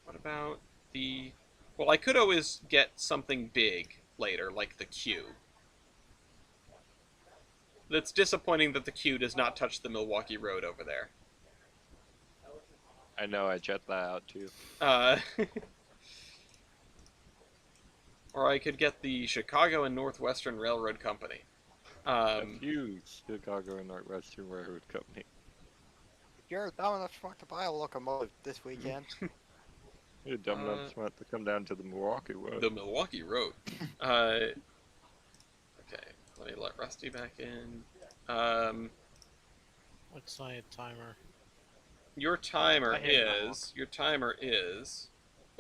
What about the... Well, I could always get something big later, like the Q. It's disappointing that the Q does not touch the Milwaukee Road over there. I know, I jet that out too. Or I could get the Chicago and Northwestern Railroad Company. A huge Chicago and Northwestern Railroad Company. You're dumb enough to buy a locomotive this weekend. You're dumb enough smart to come down to the Milwaukee Road. The Milwaukee Road. Okay, let me let Rusty back in. What's my timer? Your timer is...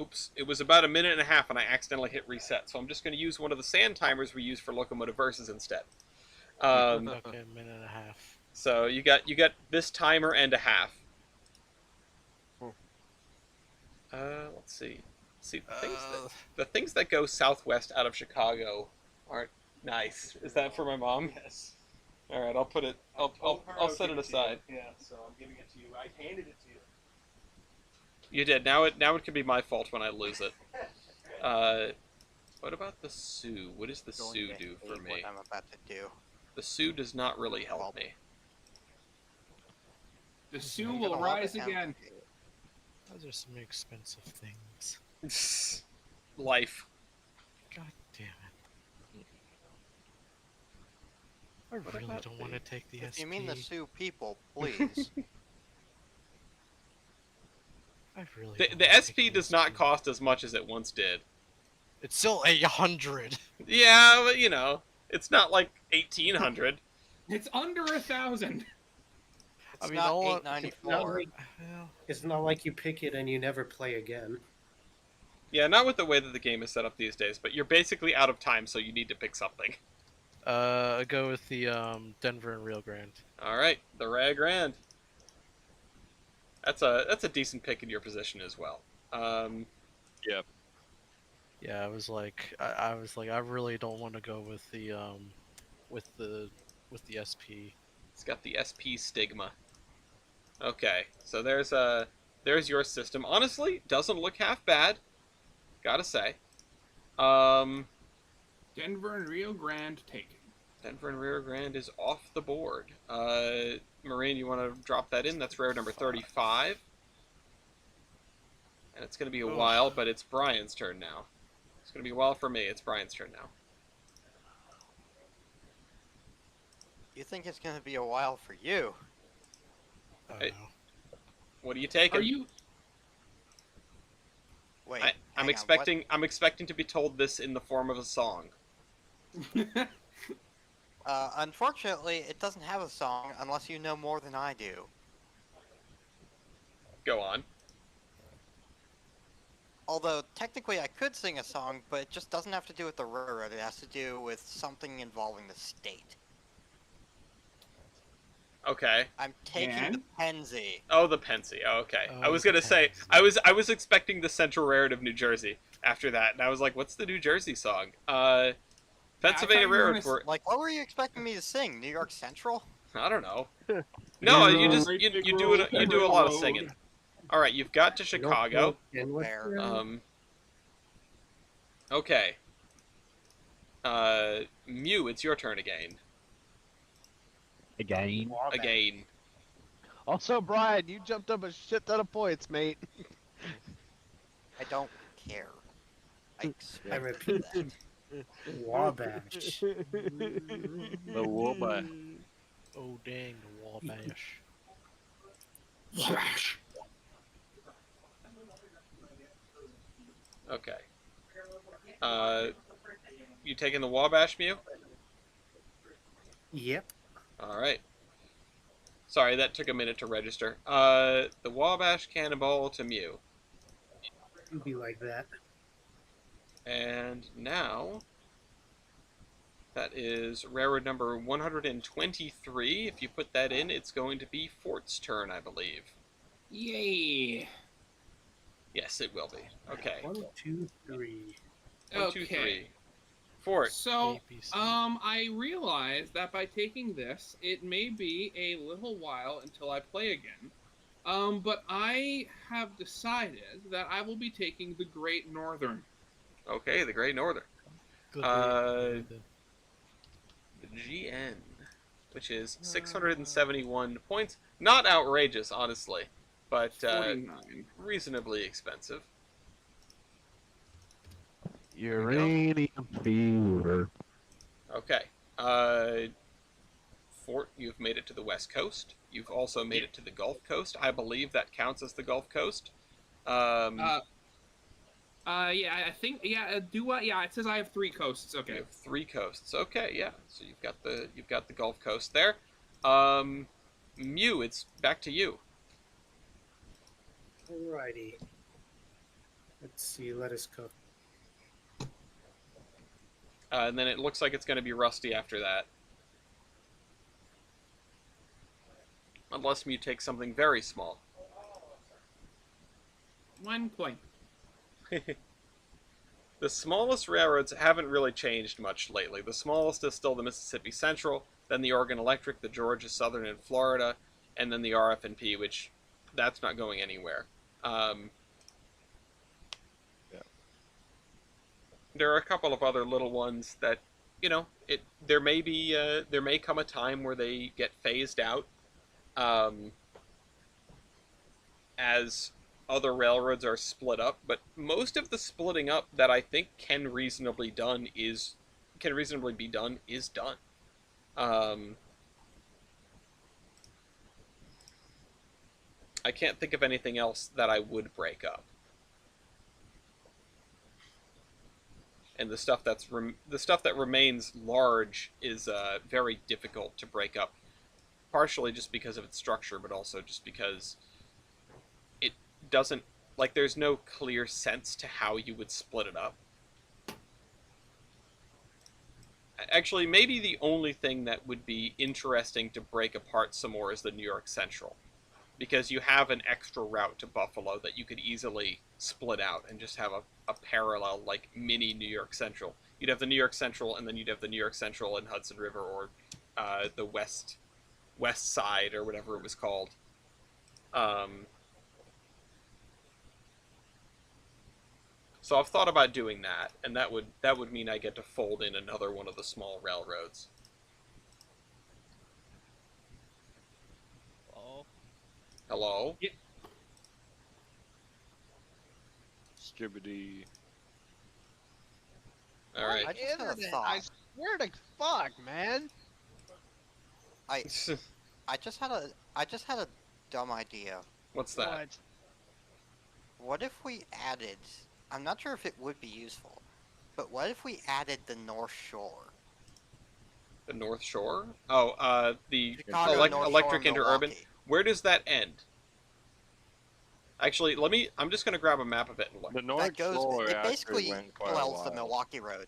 Oops, it was about 1.5 minutes and I accidentally hit reset, so I'm just going to use one of the sand timers we use for locomotive verses instead. Okay, 1.5 minutes. So you got this timer and a half. Let's see. The things that go southwest out of Chicago aren't nice. Is that for my mom? Yes. All right, I'll put it. I'll set it aside. Yeah, so I'm giving it to you. I handed it to you. You did. Now it could be my fault when I lose it. What about the Sioux? What does the Sioux do for me? What I'm about to do. The Sioux does not really help me. The Sioux will rise again. Those are some expensive things. Life. God damn it. I really don't want to take the If SP. you mean the Sioux people, please. I really The don't wanna take SP does not cost as much as it once did. It's still 800. Yeah, but you know, it's not like 1800. It's under 1,000. It's I mean, not all- It's not, 894. like, it's not like you pick it and you never play again. Yeah, not with the way that the game is set up these days, but you're basically out of time, so you need to pick something. I go with the Denver and Rio Grande. All right, the Rio Grande. That's a decent pick in your position as well. Yep. Yeah, I was like, I really don't want to go with the with the SP. It's got the SP stigma. Okay, so there's your system. Honestly, doesn't look half bad. Gotta say. Um, Denver and Rio Grande taken. Denver and Rio Grande is off the board. Marine, you want to drop that in? That's rare number 35. And it's going to be a while, but it's Brian's turn now. It's going to be a while for me. It's Brian's turn now. You think it's gonna be a while for you? Hey, what are you taking? Are you? Wait, I'm expecting to be told this in the form of a song. Unfortunately, it doesn't have a song unless you know more than I do. Go on. Although, technically I could sing a song, but it just doesn't have to do with the railroad, it has to do with something involving the state. Okay. I'm taking the Pennsy. Oh, the Pensy. Oh, okay. Oh, I was the gonna say Pensy. I was expecting the Central Railroad of New Jersey after that, and I was like, what's the New Jersey song? Pennsylvania you were Railroad gonna for Like, what were you expecting me to sing? New York Central? I don't know. No, you just you do a lot of singing. All right, you've got to Chicago. Fair. Okay. Mew, it's your turn again. Again. Also, Brian, you jumped up a shit ton of points, mate. I don't care. I I expect repeat, that. Wabash. The Wabash. Oh dang, the Wabash. Flash. Okay. You taking the Wabash, Mew? Yep. All right. Sorry, that took a minute to register. The Wabash Cannonball to Mew. Be like that. And now, that is railroad number 123. If you put that in, it's going to be Fort's turn, I believe. Yay. Yes, it will be. Okay. 1, 2, 3. One, two, three. Fort. So, ABC. I realized that by taking this, it may be a little while until I play again. But I have decided that I will be taking the Great Northern. Okay, the Great Northern. Good The GN, which is 671 points. Not outrageous, honestly, but 49. reasonably expensive. Uranium fever. Okay. Fort, you've made it to the West Coast. You've also made it to the Gulf Coast. I believe that counts as the Gulf Coast. Yeah, I think, yeah, yeah, it says I have 3 coasts, You okay. have 3 coasts. Okay, yeah. So you've got the Gulf Coast there. Mew, it's back to you. Alrighty. Let's see, let us cook. And then it looks like it's going to be Rusty after that. Unless Mew takes something very small. 1 point. The smallest railroads haven't really changed much lately. The smallest is still the Mississippi Central, then the Oregon Electric, the Georgia Southern and Florida, and then the RF&P, which that's not going anywhere. There are a couple of other little ones that, there may come a time where they get phased out, as other railroads are split up. But most of the splitting up that I think can reasonably be done is done. I can't think of anything else that I would break up. And the stuff that remains large is very difficult to break up, partially just because of its structure, but also just because it doesn't, like, there's no clear sense to how you would split it up. Actually, maybe the only thing that would be interesting to break apart some more is the New York Central, because you have an extra route to Buffalo that you could easily split out and just have a parallel, like, mini New York Central. You'd have the New York Central, and then you'd have the New York Central and Hudson River, or the West Side, or whatever it was called. Um, so I've thought about doing that, and that would mean I get to fold in another one of the small railroads. Oh, Hello? Skibbity. All right. I just had a internet! thought. I swear to fuck, man. I just had a dumb idea. What's that? What? What if we added? I'm not sure if it would be useful, but what if we added the North Shore? The North Shore? Oh, the Chicago, North electric Shore, interurban. Milwaukee. Where does that end? Actually, I'm just gonna grab a map of it and look. The North That goes. Shore It actually basically went quite a parallels the while. Milwaukee Road.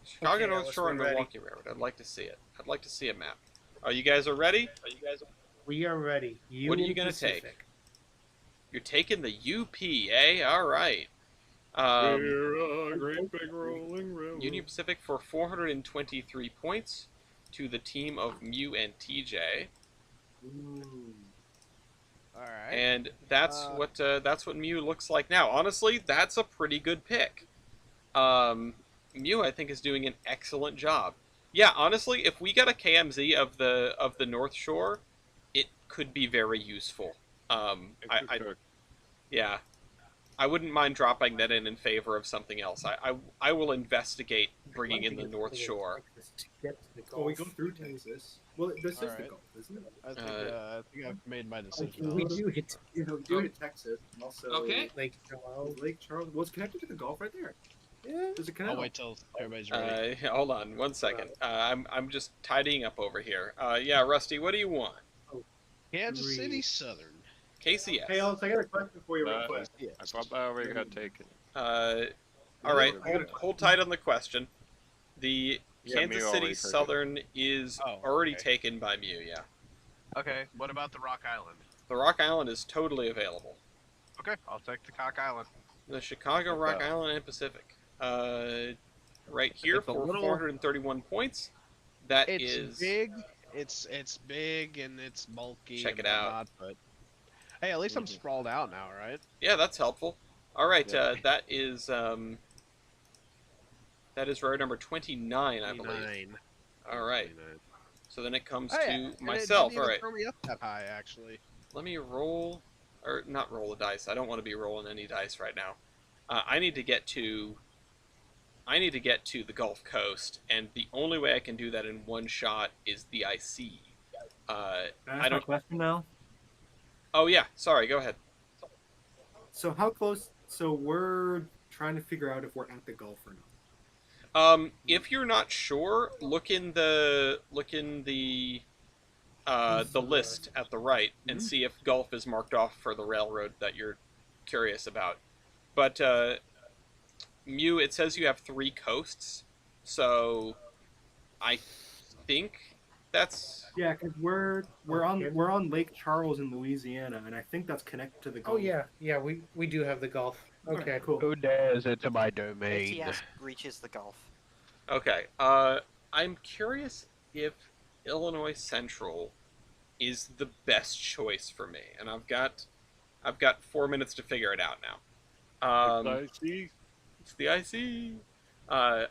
Chicago Okay, North Alice, Shore and we're ready. Milwaukee Railroad. I'd like to see it. I'd like to see a map. Are you guys ready? We are ready. What are you gonna take? You're taking the UP, eh? All right. Great big rolling railroad. Union Pacific for 423 points to the team of Mew and TJ, All right. and that's what Mew looks like now. Honestly, that's a pretty good pick. Mew, I think, is doing an excellent job. Yeah, honestly, if we got a KMZ of the North Shore, it could be very useful. Yeah, I wouldn't mind dropping that in favor of something else. I will investigate bringing in the North Shore. Oh, we go through Texas. Well, this is the Alright. Gulf, isn't it? I think I've made my decision. We on this. do hit Yeah, we do hit Texas. And also, Okay. Lake Charles. Lake Charles. Well, it's connected to the Gulf right there. Yeah. There's a canal. I'll wait till everybody's ready. Hold on one second. I'm just tidying up over here. Yeah, Rusty, what do you want? Kansas City Three. Southern. KCS. Hey, Alex, I got a question for you real Uh, quick. I thought that already got taken. All right, hold tight on the question. The Yeah, Kansas Mew City already took it. Southern is Oh, already okay. taken by Mew. Yeah, Okay, what about the Rock Island? the Rock Island is totally available. Okay, I'll take the Cock Island. The Chicago, Okay. Rock Island, and Pacific. Right here It's a for little- 431 points. That It's is big. It's big and it's bulky. Check and it out. whatnot, but hey, at least I'm Mhm. sprawled out now, right? Yeah, that's helpful. All right, Yeah. that is road number 29, I believe. 29. All right, 29. so then it comes Oh, yeah, to and it myself. didn't All even right, throw me up that high, actually. let me roll, or not roll the dice. I don't want to be rolling any dice right now. I need to get to the Gulf Coast, and the only way I can do that in one shot is the IC. Can I I ask don't- a question now? Oh yeah, sorry. Go ahead. So how close? So we're trying to figure out if we're at the Gulf or not. If you're not sure, look in the list at the right and see if Gulf is marked off for the railroad that you're curious about. But Mew, it says you have 3 coasts, so I think that's Yeah, because we're on Lake Charles in Louisiana, and I think that's connected to the Gulf. Oh yeah, we do have the Gulf. Okay, Alright, cool. Who dares into my domain? ATS reaches the Gulf. okay. I'm curious if Illinois Central is the best choice for me, and I've got 4 minutes to figure it out now. I see. It's the IC.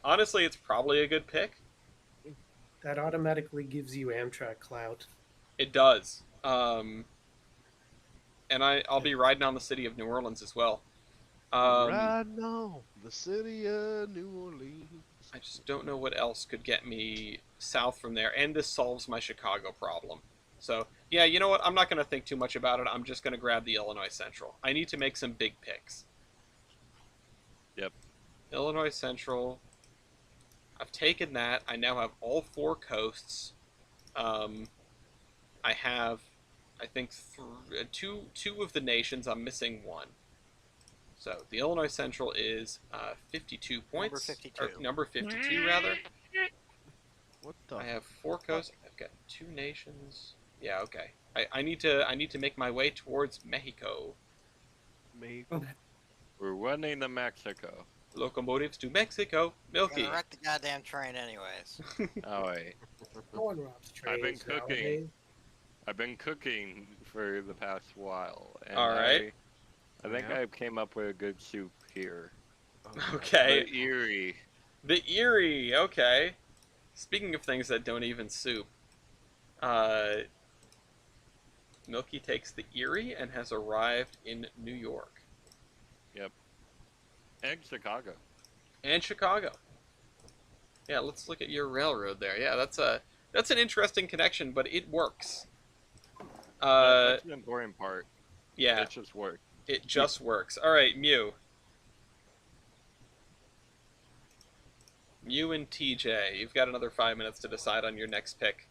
Honestly, it's probably a good pick. that automatically gives you Amtrak clout. It does. And I'll be riding on the city of New Orleans as well. Right now, the city of New Orleans. I just don't know what else could get me south from there, and this solves my Chicago problem. So, yeah, you know what? I'm not going to think too much about it. I'm just going to grab the Illinois Central. I need to make some big picks. Yep. Illinois Central. I've taken that. I now have all 4 coasts. I have, I think, two of the nations. I'm missing one. So the Illinois Central is 52 points. Number 52. Or number 52, rather. What the? I have 4 coasts. I've got 2 nations. Yeah, okay. I need to make my way towards Mexico. We're running to Mexico. Locomotives to Mexico. You're Milky. gonna wreck the goddamn train anyways. Oh wait, No one robs I've been trains cooking. nowadays. I've been cooking for the past while, and All right. I think Yeah. I came up with a good soup here. Okay. The Erie. The Erie. Okay. Speaking of things that don't even soup, Milky takes the Erie and has arrived in New York And Chicago. and Chicago. Yeah, let's look at your railroad there. Yeah, that's an interesting connection, but it works. That's the important part. Yeah, It just worked. it just works. All right, Mew. Mew and TJ, you've got another 5 minutes to decide on your next pick.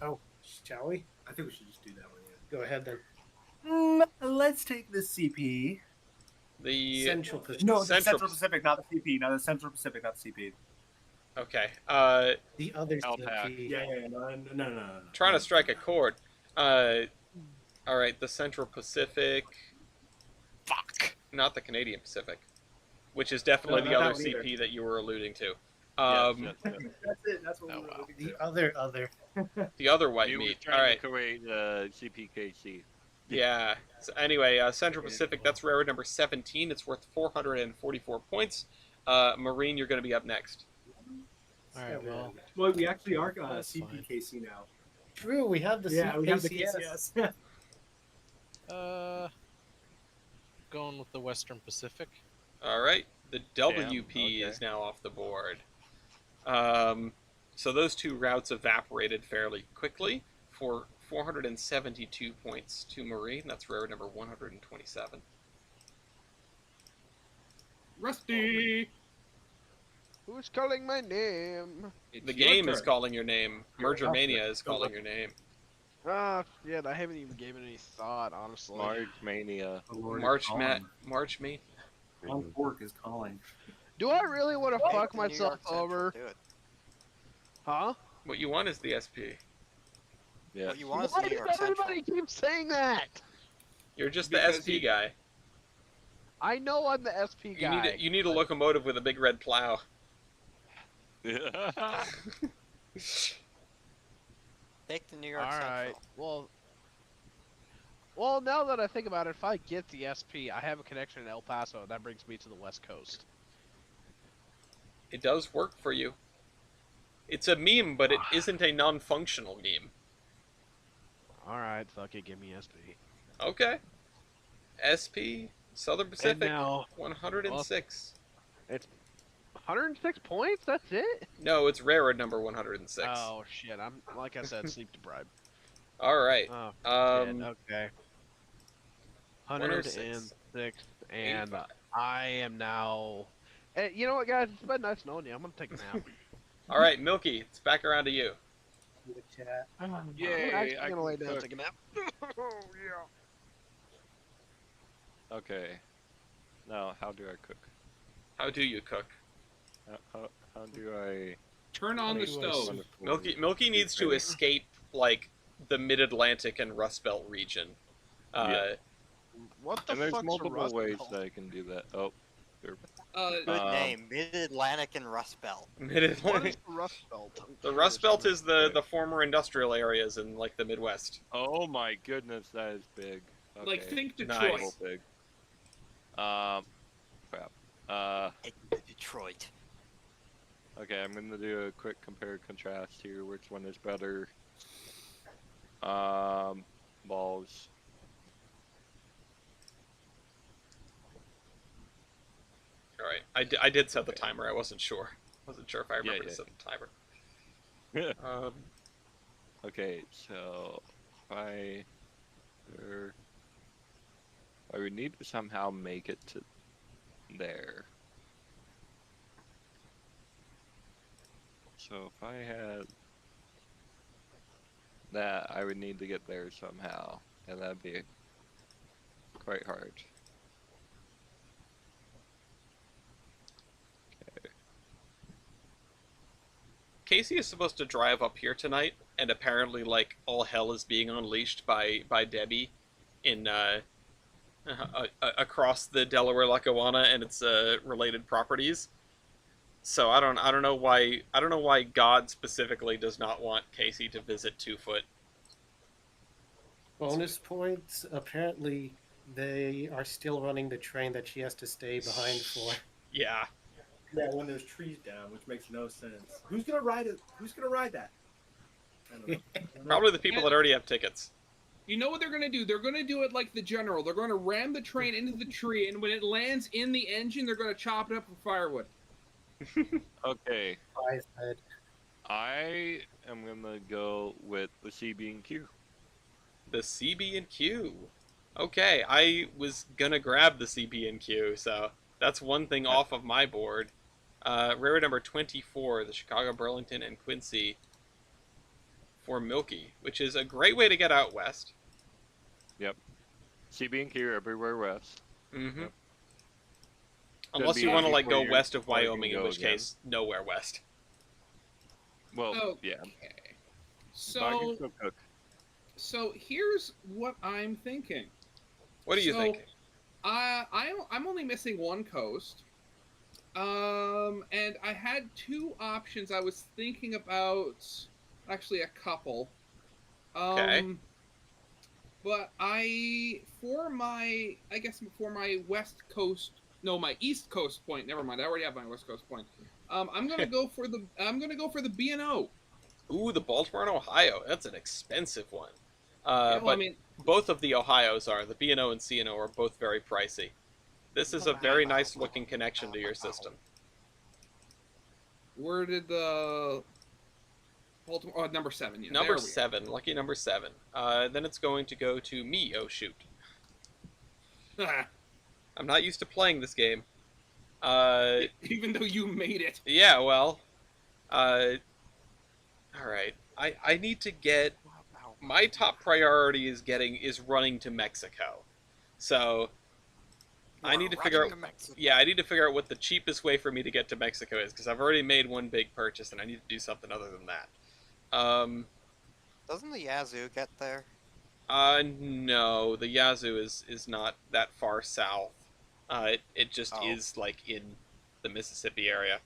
Oh, shall we? I think we should just do that one. Go ahead then. Let's take the CP. The Central Pacific. No, the Central- Central Pacific, not the CP. No, the Central Pacific, not the CP. okay. The other Alpac. CP. Yeah. No. Trying to strike a chord. All right, the Central Pacific. Fuck. Not the Canadian Pacific, which is definitely No, the not other that one CP that you were alluding to. Yes. That's it. That's what Oh, we're wow. looking The for. other. The other white You were meat. trying All right. to create CPKC. Yeah. So anyway, Central Pacific. That's railroad number 17. It's worth 444 points. Marine, you're going to be up next. All right, well, Well, we actually are That's CPKC now. True, we have the Yeah, we have the KCS. KCS. going with the Western Pacific. All right. The WP okay. is now off the board. So those two routes evaporated fairly quickly for 472 points to Marine. That's railroad number 127. Rusty. Who's calling my name? The game is calling your name. Merger Mania is calling your name. Ah, shit, I haven't even given any thought, honestly. March Mania. March Mania. Long Fork is calling. Do I really want to Take fuck the New myself York Central, over? do it. Huh? What you want is the SP. Yeah. What you want is Why New does York Central. everybody keep saying that? You're just Because the SP guy. I know I'm the SP guy. You need a locomotive with a big red plow. Take the New York All right. Central. Well, now that I think about it, if I get the SP, I have a connection in El Paso, and that brings me to the West Coast. It does work for you. It's a meme, but it isn't a non-functional meme. All right, fuck it, give me SP. Okay. SP, Southern Pacific, And now, 106. 106 points? That's it? No, it's railroad number 106. Oh shit! I'm like I said, sleep deprived. All right. Oh, Um, shit. Okay. 106. 106, and 85. I am now. Hey, you know what, guys? It's been nice knowing you. I'm gonna take a nap. All right, Milky, it's back around to you. The chat. Yay, I'm actually I gonna can lay down and cook. take a nap. Oh yeah. Okay. Now, how do I cook? How do you cook? How do I... Turn on the How do I stove. Milky needs to escape like the Mid-Atlantic and Rust Belt region. Yeah. What the And there's fuck's a multiple Rust ways Belt? that I can do that. Oh. Good name. Mid-Atlantic and Rust Belt. What Mid-Atlantic. is the Rust Belt? I'm The curious Rust Belt now. is the former industrial areas in like the Midwest. Oh my goodness, that is big. Okay. Like, think Nice. Detroit. Double big. Crap. Detroit. Okay, I'm gonna do a quick compare contrast here. Which one is better? Balls. All right, I did set the timer. I wasn't sure. Wasn't sure if I remember yeah. to set the timer. Okay, so I would need to somehow make it to there. So if I had that, I would need to get there somehow, and that'd be quite hard. Casey is supposed to drive up here tonight, and apparently, like, all hell is being unleashed by Debbie in across the Delaware Lackawanna and its related properties. So I don't know why God specifically does not want Casey to visit Two Foot. Bonus points. Apparently, they are still running the train that she has to stay behind for. Yeah. Yeah, when there's trees down, which makes no sense. Who's gonna ride it? Who's gonna ride that? I don't know. I don't know. Probably the people that already have tickets. You know what they're gonna do? They're gonna do it like the general. They're gonna ram the train into the tree, and when it lands in the engine, they're gonna chop it up for firewood. Okay, Eyes head. I am gonna go with the CB and Q. The CB and Q. Okay, I was gonna grab the CB and Q, so that's one thing off of my board. Railroad number 24, the Chicago, Burlington, and Quincy for Milky, which is a great way to get out west. Yep. CB and Q everywhere west. Mm-hmm. Yep. Unless be you want to easy like for go you west of before you Wyoming, can in go which again. case nowhere west. Well, Okay. yeah. Dog So, can still cook. so here's what I'm thinking. What are you So, thinking? I'm only missing one coast. And I had two options. I was thinking about actually a couple. Okay. But for my west coast, no, my east coast point. Never mind. I already have my west coast point. I'm gonna go for the B&O. Ooh, the Baltimore and Ohio. That's an expensive one. Yeah, well, But I mean, both of the Ohio's are. The B&O and C&O are both very pricey. This is a very nice looking connection to your system. where did the Baltimore? Oh, number 7. Yeah, Number there we 7, lucky number 7. Then it's going to go to me. Oh shoot, are. I'm not used to playing this game. Even though you made it. Yeah, well, all right. I need to get my top priority is running to Mexico. So I need to figure out. Yeah, I need to figure out what the cheapest way for me to get to Mexico is because I've already made one big purchase and I need to do something other than that. Doesn't the Yazoo get there? No, the Yazoo is not that far south. It just Oh. is like in the Mississippi area.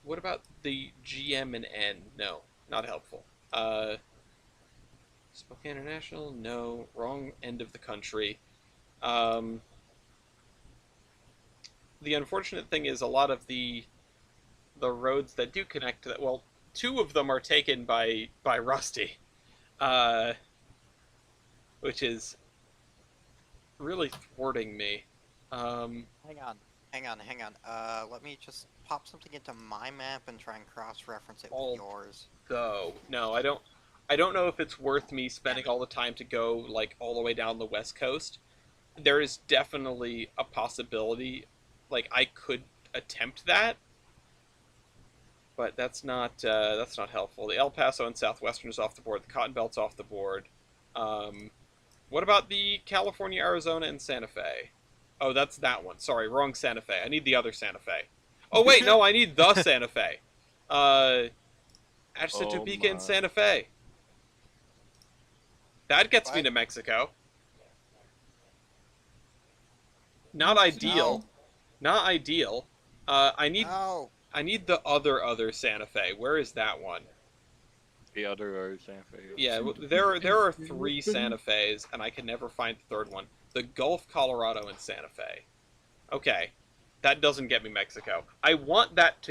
What about the GM and N? No, not helpful. Spokane International? No, wrong end of the country. The unfortunate thing is a lot of the roads that do connect to that. Well, two of them are taken by Rusty, which is really thwarting me. Hang on. Let me just pop something into my map and try and cross-reference it All- with yours. Though, no, I don't know if it's worth me spending all the time to go like all the way down the west coast. There is definitely a possibility, like I could attempt that, but that's not helpful. The El Paso and Southwestern is off the board. The Cotton Belt's off the board. What about the California, Arizona, and Santa Fe? Oh, that's that one. Sorry, wrong Santa Fe. I need the other Santa Fe. Oh wait, no, I need the Santa Fe. Atchison, Oh Topeka, and my. Santa Fe. That gets me What? to Mexico. Not ideal. Not ideal. I need No! the other Santa Fe. Where is that one? The other Santa Fe. Yeah, there are 3 Santa Fe's, and I can never find the third one. The Gulf, Colorado, and Santa Fe. Okay, that doesn't get me Mexico. I want that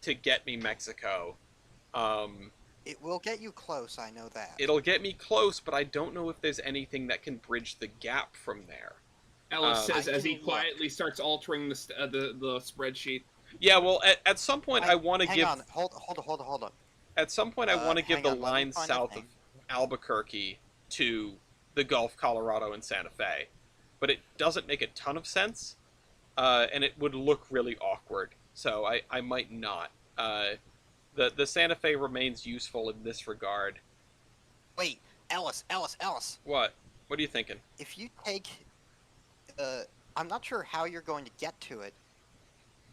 to get me Mexico. It will get you close, I know that. It'll get me close, but I don't know if there's anything that can bridge the gap from there. Ellis says I as he can quietly starts altering the spreadsheet. Yeah, well, at some point I want to Hang give. on, hold on. At some point, I want to give hang the on, let me line find a south of thing. Albuquerque to the Gulf, Colorado, and Santa Fe, but it doesn't make a ton of sense, and it would look really awkward. So I might not. The Santa Fe remains useful in this regard. Wait, Ellis. What? What are you thinking? If you take, I'm not sure how you're going to get to it,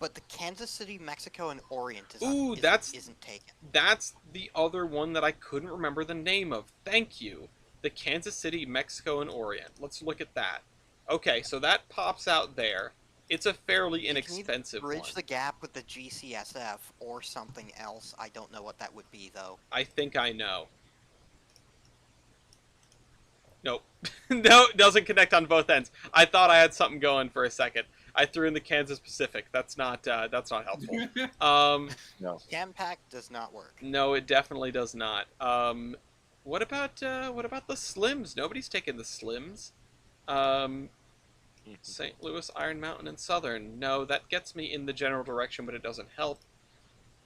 But the Kansas City, Mexico, and Orient isn't taken. That's the other one that I couldn't remember the name of. Thank you. The Kansas City, Mexico, and Orient. Let's look at that. Okay, so that pops out there. It's a fairly inexpensive bridge one. the gap with the GCSF or something else. I don't know what that would be, though. I think I know. Nope. No, it doesn't connect on both ends. I thought I had something going for a second. I threw in the Kansas Pacific. That's not helpful. No. Campact does not work. No, it definitely does not. What about the Slims? Nobody's taken the Slims. St. Louis, Iron Mountain, and Southern. No, that gets me in the general direction, but it doesn't help.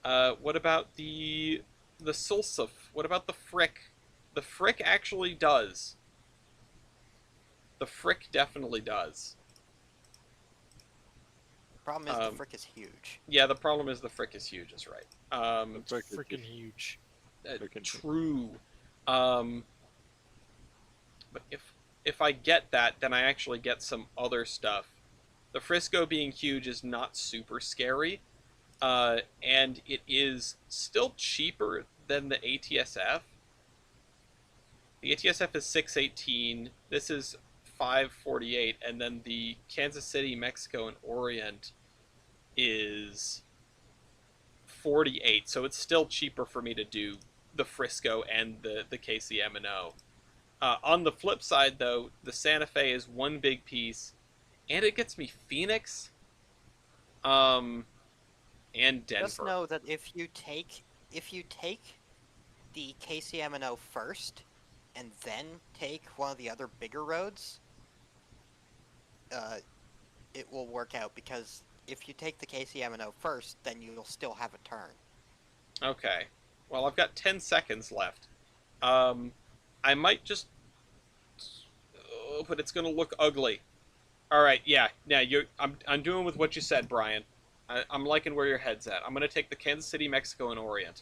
What about the Sulsuf? What about the Frick? The Frick actually does. The Frick definitely does. Problem is the Frick is huge. Yeah, the problem is the Frick is huge, is right. It's freaking huge. True. But if I get that, then I actually get some other stuff. The Frisco being huge is not super scary, and it is still cheaper than the ATSF. The ATSF is $618. This is $548, and then the Kansas City, Mexico, and Orient is $48. So it's still cheaper for me to do the Frisco and the KCM&O. On the flip side, though, the Santa Fe is one big piece, and it gets me Phoenix, and Denver. Just know that if you take the KCM&O first, and then take one of the other bigger roads, it will work out, because if you take the KCM&O first, then you'll still have a turn. Okay. Well, I've got 10 seconds left. I might just... but it's going to look ugly. Alright, yeah. I'm doing with what you said, Brian. I'm liking where your head's at. I'm going to take the Kansas City, Mexico, and Orient.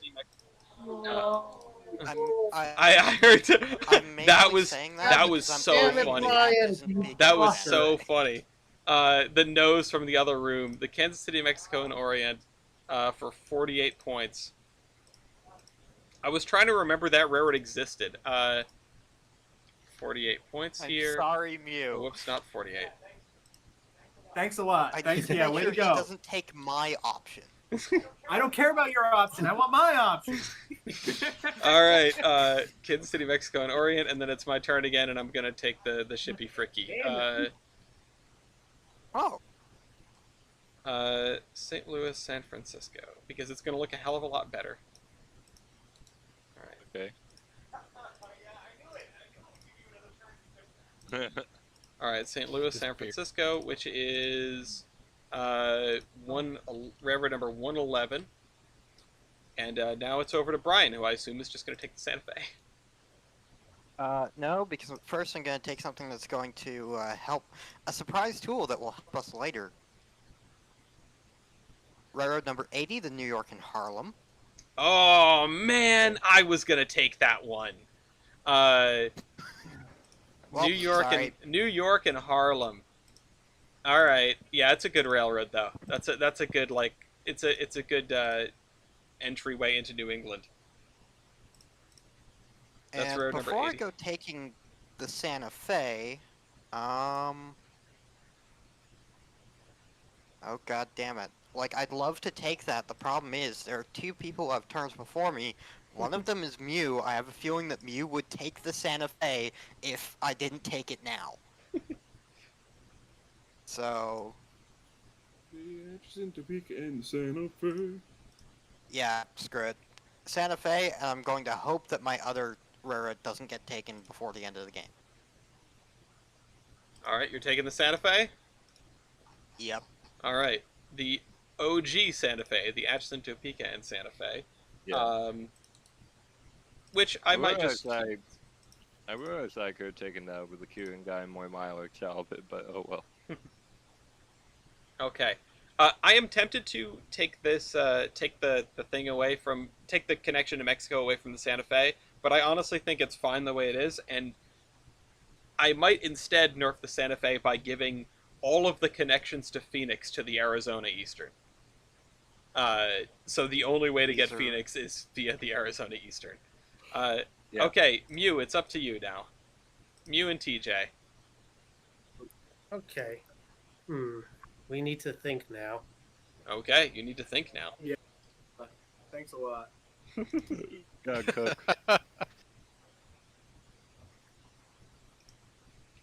I heard that was so funny. That was so funny. The nose from the other room. The Kansas City, Mexico, and Orient for 48 points. I was trying to remember that railroad existed. 48 points here. I'm sorry, Mew. Oh, whoops, not 48. Thanks a lot. Thanks, yeah, way to go. He doesn't take my option. I don't care about your option. I want my option. All right, Kansas City, Mexico, and Orient, and then it's my turn again, and I'm gonna take the Shippy Fricky. St. Louis, San Francisco, because it's gonna look a hell of a lot better. All right. Okay. All right, St. Louis, San Francisco, which is railroad number 111. And now it's over to Brian, who I assume is just going to take the Santa Fe. No, because first I'm going to take something that's going to help, a surprise tool that will help us later. Railroad number 80, the New York and Harlem. Oh, man, I was going to take that one. Well, New York and Harlem. All right, yeah, it's a good railroad though. That's a good it's a good entryway into New England. That's and road before number I 80. go taking the Santa Fe, oh god damn it! Like, I'd love to take that. The problem is there are two people who have turns before me. One of them is Mew. I have a feeling that Mew would take the Santa Fe if I didn't take it now. So... yeah, screw it. Santa Fe, and I'm going to hope that my other railroad doesn't get taken before the end of the game. All right, you're taking the Santa Fe? Yep. All right, the OG Santa Fe, the Atchison, Topeka, and Santa Fe. Yeah. Which I might just... I realized I could have taken that with the Cuban guy more mileage Albert, but oh well. Okay. I am tempted to take this, take the thing away from, take the connection to Mexico away from the Santa Fe, but I honestly think it's fine the way it is, and I might instead nerf the Santa Fe by giving all of the connections to Phoenix to the Arizona Eastern. So the only way to get These are- Phoenix is via the Arizona Eastern. Yeah. Okay, Mew, it's up to you now. Mew and TJ. Okay. We need to think now. Okay, you need to think now. Yeah. Thanks a lot. Gotta cook.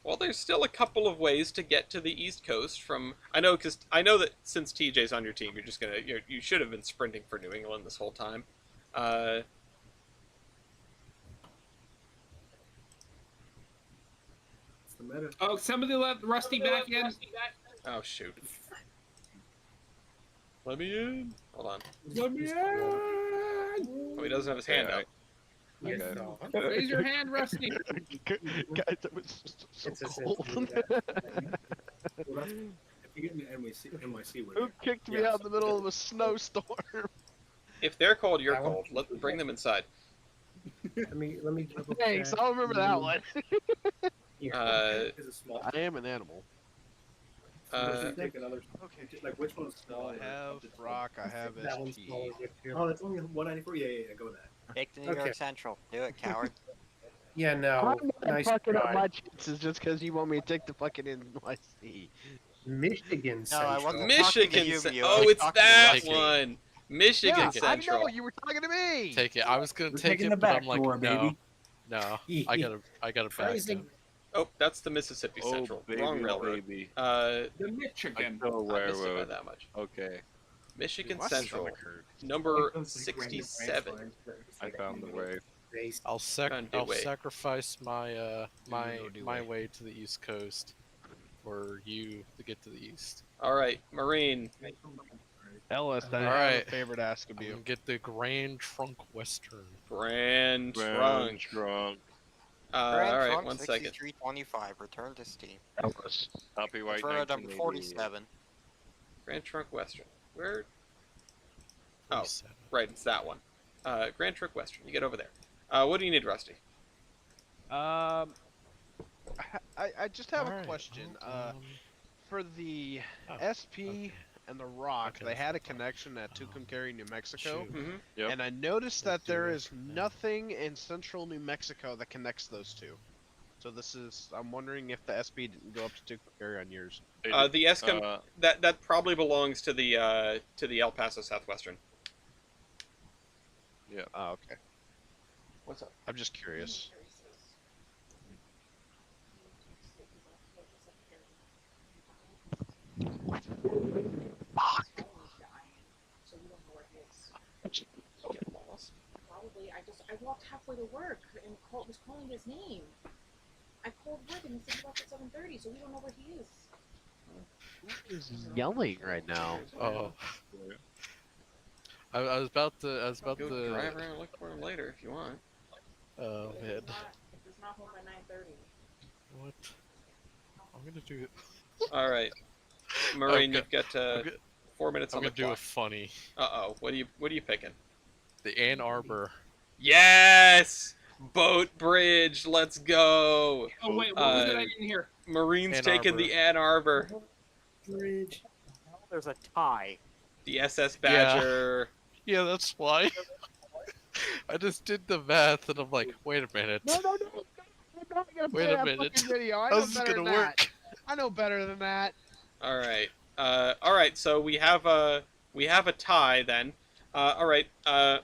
Well, there's still a couple of ways to get to the East Coast from. I know that since TJ's on your team, you should have been sprinting for New England this whole time. It's the meta. Oh, somebody let Rusty back in. Oh shoot. Let me in. Hold on. Let me in. Oh, he doesn't have his hand up. Yes, Okay. no. Raise your hand, Rusty. Guys, it was so It's a cold. Well, that's, if you get into NYC with Who it, kicked me out in the middle of a snowstorm? If they're cold, you're That one? cold. Bring them inside. Let me double Thanks, check. I'll remember that one. it's a small. I am an animal. Take another. Okay. Like which one's So smaller? I have rock, I have That one's SP. smaller with you. Oh, that's only 194. Yeah, go with that. Take the New Okay. York Central. Do it, coward. Yeah, no. I'm not Nice fucking up try. my chances just because you want me to take the fucking NYC. Michigan No, I Central. wasn't talking to Michigan. you, Mew. I Oh, was it's talking to that Rusty. one. Michigan Yeah, Central. I know you were talking to me. Take it. I was gonna We're take taking it, the but back I'm like, door, no, baby. no. I gotta back Phrasing. down. Oh, that's the Mississippi Oh, Central. baby, Wrong railroad. baby. The I Michigan. know I missed it by railroad. that much. Okay, Michigan My Central, stomach hurt. number Those, like, random 67. branch lines, but it's I like- found the way. Based. I'll Undo way. sacrifice my do my way. way to the East Coast for you to get to the East. All right, Marine. Ellis, I have Alright. a favor to ask of I'm you. gonna get the Grand Trunk Western. Grand Trunk. Trunk. Grand All right, Trunk 1 second. 6325. Return to Steam. Ellis. Copyright Return number 1988. 47. Grand Trunk Western. Where? Oh, 47. right, it's that one. Grand Trunk Western. You get over there. What do you need, Rusty? I just have a Alright, question. well, For the oh, SP okay. and the Rock, Okay, they that's had a fine. connection at Tucumcari, New Mexico, Shoot. Mm-hmm. Yep. and I noticed Let's that there do is this now. nothing in central New Mexico that connects those two. So I'm wondering if the SP didn't go up to Tucumcari on yours. The Escom that probably belongs to the El Paso Southwestern. Oh, okay. What's up? I'm just curious. So we don't know where it is. Get lost. Probably. I walked halfway to work and was calling his name. I called work and he said he left at 7:30, so we don't know where he is. Who's yelling right now? Oh. I was about to. Go drive around and look for him later if you want. Oh If man. he's not home by 9:30. What? I'm gonna do it. All right, Marine, Okay. you've got I'm gonna, 4 minutes I'm on the gonna do a clock. funny. Uh-oh, what are you picking? The Ann Arbor. Yes, boat bridge. Let's go. Oh wait, what was it I didn't hear? Marine's Ann taking Arbor. the Ann Arbor. Bridge. There's a tie. The SS Badger. Yeah, that's why. I just did the math and I'm like, wait a minute. No, I'm not gonna Wait play a that minute. fucking video. I know How's this better gonna than that. work? I know better than that. All right. So we have a tie then. All right.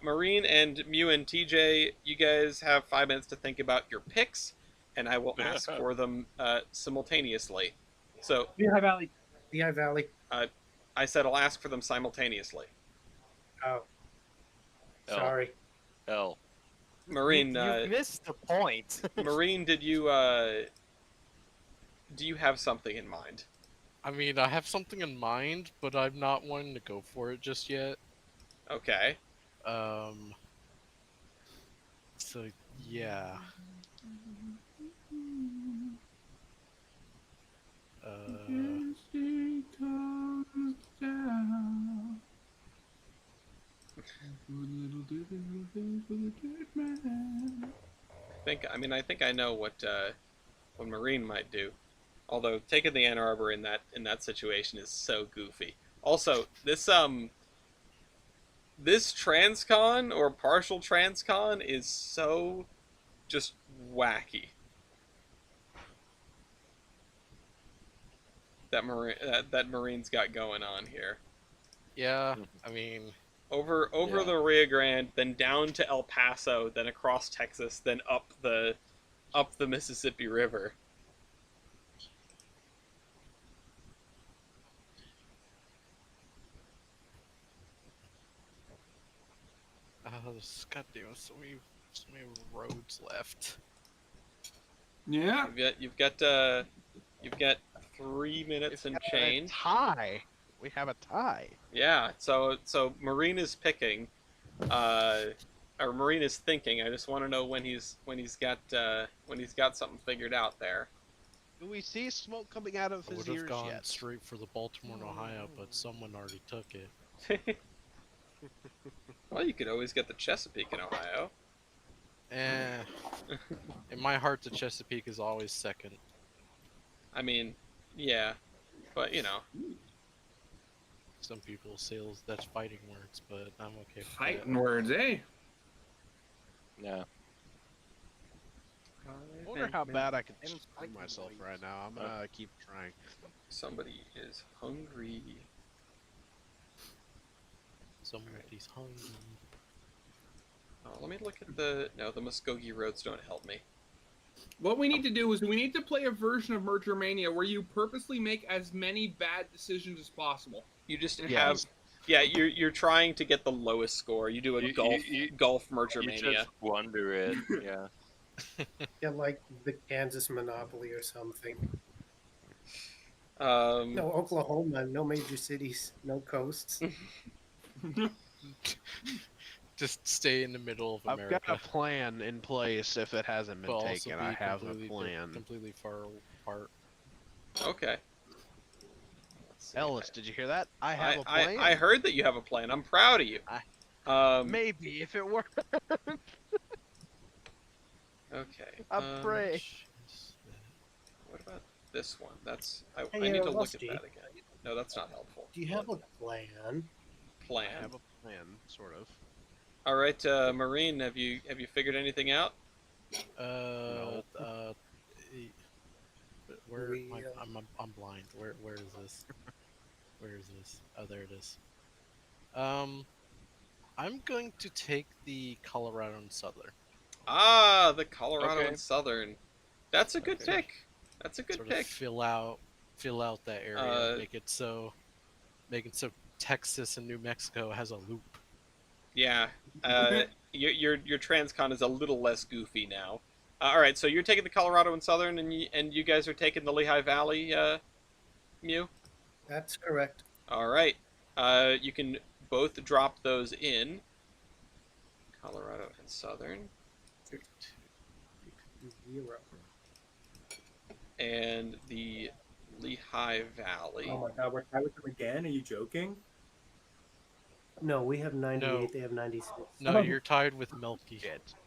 Marine and Mew and TJ, you guys have 5 minutes to think about your picks, and I will ask for them simultaneously. So Lehigh Valley. Lehigh Valley. I said I'll ask for them simultaneously. Oh, L. sorry. L. Marine, You missed the point. Marine, do you have something in mind? I mean, I have something in mind, but I'm not wanting to go for it just yet. Okay. So yeah. I think I know what Marine might do. Although taking the Ann Arbor in that situation is so goofy. Also, this This transcon or partial transcon is so just wacky. That Marine's got going on here. Yeah, I mean, Over Yeah. the Rio Grande, then down to El Paso, then across Texas, then up the Mississippi River. there's goddamn so many roads left. Yeah. You've got 3 minutes and Got a change. tie. We have a tie. Yeah, so Marine is picking, or Marine is thinking. I just want to know when he's got something figured out there. Do we see smoke coming out of I his would have ears gone yet? straight for the Baltimore and Ohio, but someone already took it. Well, you could always get the Chesapeake in Ohio. In my heart, the Chesapeake is always second. I mean, yeah, but you know. Some people say that's fighting words, but I'm okay with Fighting words, eh? Yeah. I wonder how bad I can screw myself right now. I'm gonna keep trying. Somebody is hungry. Somebody's hungry. Oh, let me look at the Muskogee roads don't help me. What we need to do is we need to play a version of Merger Mania where you purposely make as many bad decisions as possible. You just Yeah. you're trying to get the lowest score. You do a golf Merger You Mania. just wonder it. Yeah. Yeah, like the Kansas Monopoly or something. Um, No Oklahoma, no major cities, no coasts. Just stay in the middle of I've America. got a plan in place if it hasn't been but also taken. be I have a completely plan. completely far apart. okay. Let's see. Ellis, did you hear that? I have a plan. I heard that you have a plan. I'm proud of you. Maybe if it works. Okay. I pray. What about this one? I Hey, need to look Rusty. at that again. No, that's not helpful. Do you have a plan? I Plan? have a plan, sort of. All right, Marine, have you figured anything out? Where We, I'm blind. Where is this? Where is this? Oh, there it is. I'm going to take the Colorado and Southern. Ah, the Colorado Okay. and Southern. That's a good Okay. pick. That's a good Sort pick. of fill out that area. Make it so Texas and New Mexico has a loop. Yeah. Your transcon is a little less goofy now. All right, so you're taking the Colorado and Southern, and you guys are taking the Lehigh Valley, Mew. That's correct. All right. You can both drop those in. Colorado and Southern. 0. And the Lehigh Valley. Oh my god, we're tied with them again? Are you joking? No, we have 98. No. They have 96. No, you're tied with Milky.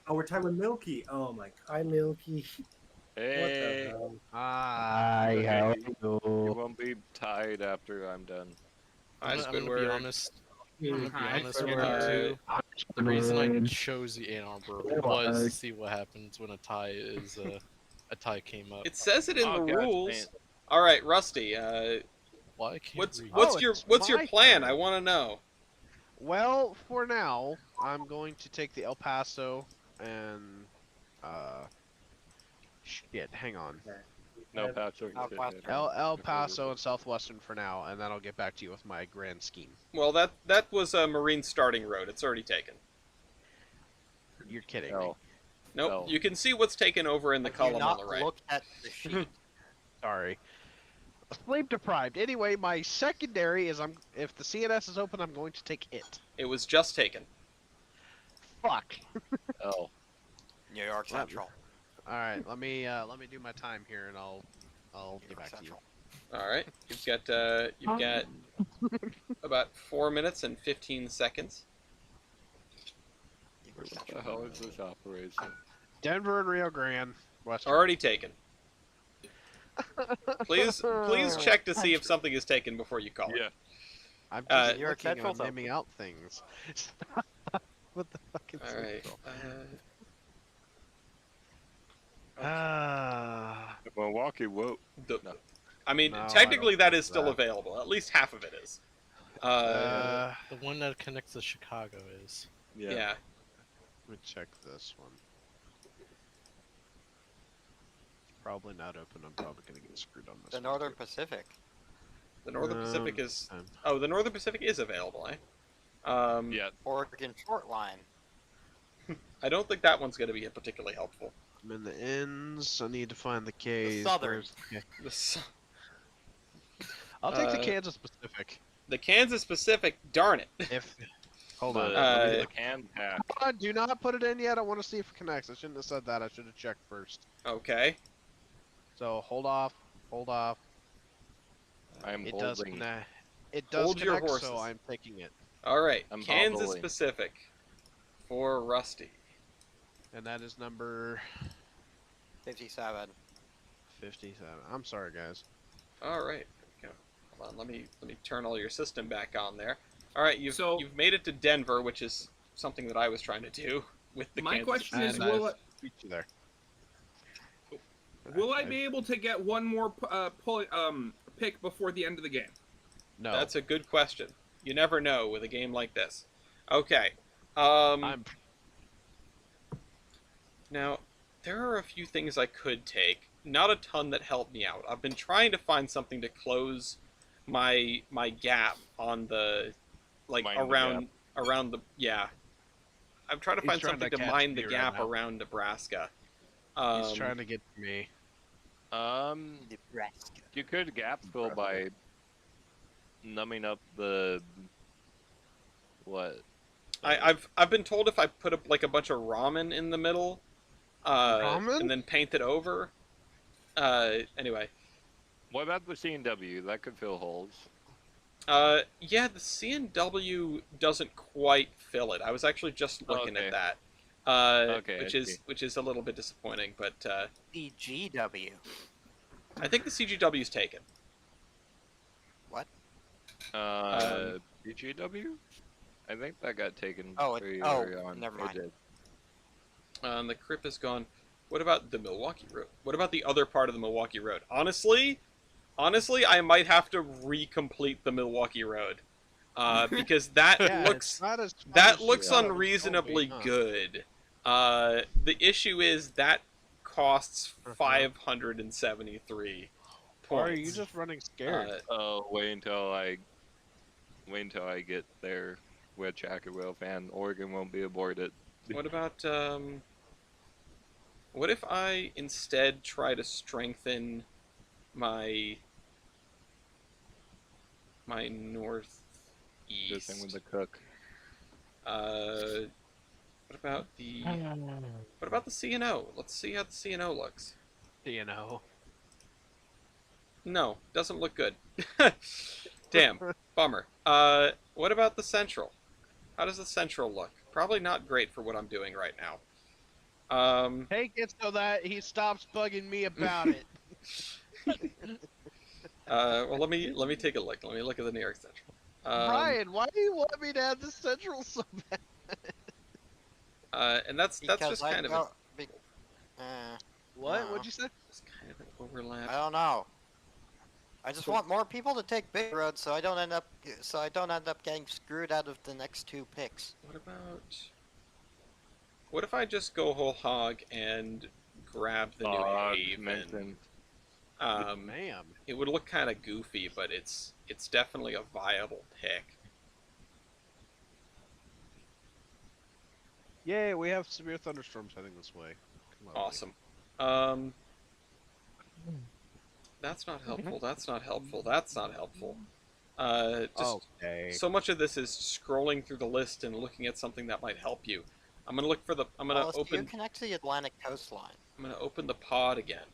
Oh, we're tied with Milky. Oh my god. Hi, Milky. Hey. What Okay, you won't be tied after I'm done. I'm Nice, gonna good be word. honest. I'm gonna be Hi, honest with you Squidward. too. The reason I chose the Ann Arbor was to see what happens when a tie came up. It says it in Oh, the gosh, rules. man. All right, Rusty. Well, I can't What's read. what's Oh, your it's what's your my plan? turn. I want to know. Well, for now, I'm going to take the El Paso and shit. Hang on. No, Patrick. Southwestern. El Paso and Southwestern for now, and then I'll get back to you with my grand scheme. Well, that was a Marine starting road. It's already taken. You're kidding me. No. Nope. No. You can see what's taken over in the Have you column on not the right. looked at the sheet? Sorry. Sleep deprived. Anyway, my secondary is if the CNS is open, I'm going to take it. It was just taken. Fuck. Oh. New York Well, Central. All right, let me do my time here, and I'll New get York back to you. Central. All right. You've got about 4 minutes and 15 seconds. New York What Central. the hell is this operation? Denver and Rio Grande. Western. Already taken. Please check to see if something is taken before you call it. Yeah. I'm Uh, just New York looking on Central's naming out things. What the fucking all right. Central? Milwaukee, whoa. The, No. I mean, No, I technically don't that think is still that. available. At least half of it is. The one that connects to Chicago is. Yeah. Let me check this one. It's probably not open. I'm probably gonna get screwed on this. The one, Northern too. Pacific. The Northern Pacific Um, is. um, Oh, the Northern Pacific is available, eh? Yeah. Oregon Short Line. I don't think that one's going to be particularly helpful. I'm in the ends. I need to find the K's. Southern. Where's the K? The, I'll take the Uh, Kansas Pacific. the Kansas Pacific, darn it. If hold on. The can pack. Hold on, do not put it in yet. I want to see if it connects. I shouldn't have said that. I should have checked first. Okay. So hold off. Hold off. I'm It does holding. connect. It does Hold your connect, horses. so I'm taking it. All right. I'm Kansas hobbling. Pacific for Rusty. And that is number 57. 57. I'm sorry, guys. All right. Go. Hold on. Let me turn all your system back on there. All right. You've made it to Denver, which is something that I was trying to do with the My Kansas question is, Pacific. Beat you there. will I be able to get one more pick before the end of the game? No. That's a good question. You never know with a game like this. Okay. Now, there are a few things I could take. Not a ton that help me out. I've been trying to find something to close my gap on the around the I'm trying to He's find trying something to to catch mine the me right gap now. around Nebraska. He's trying to get to me. Nebraska. You could gap fill by numbing up the what? I've been told if I put a bunch of ramen in the middle, Ramen? and then paint it over. Anyway. What about the C&W? That could fill holes. Yeah, the C&W doesn't quite fill it. I was actually just looking at that. Okay, which is a little bit disappointing, but CGW. I think the CGW's taken. What? BGW? I think that got taken Oh, pretty early on. never It mind. did. The Crip is gone. What about the Milwaukee Road? What about the other part of the Milwaukee Road? Honestly, I might have to recomplete the Milwaukee Road, because that looks unreasonably good. The issue is that costs 573 points. Or are you just running scared? Wait until I get there with Chackerwell fan. Oregon won't be aboard it. What about what if I instead try to strengthen my northeast? Good thing with the cook. What about the C&O? Let's see how the C&O looks. C&O. No, doesn't look good. Damn, bummer. What about the Central? How does the Central look? Probably not great for what I'm doing right now. Take it so that he stops bugging me about it. Well, let me take a look. Let me look at the New York Central. Brian, why do you want me to have the Central so bad? And that's just kind of what? no. What'd you say? just kind of an overlap. I don't know. I just want more people to take big roads, so I don't end up getting screwed out of the next two picks. What if I just go whole hog and grab the New Haven? Man. It would look kind of goofy, but it's definitely a viable pick. Yay, we have severe thunderstorms heading this way. Awesome. That's not helpful. That's not helpful. That's not helpful. Okay. So much of this is scrolling through the list and looking at something that might help you. I'm gonna look for the. I'm gonna open. You connect to the Atlantic coastline. I'm gonna open the pod again.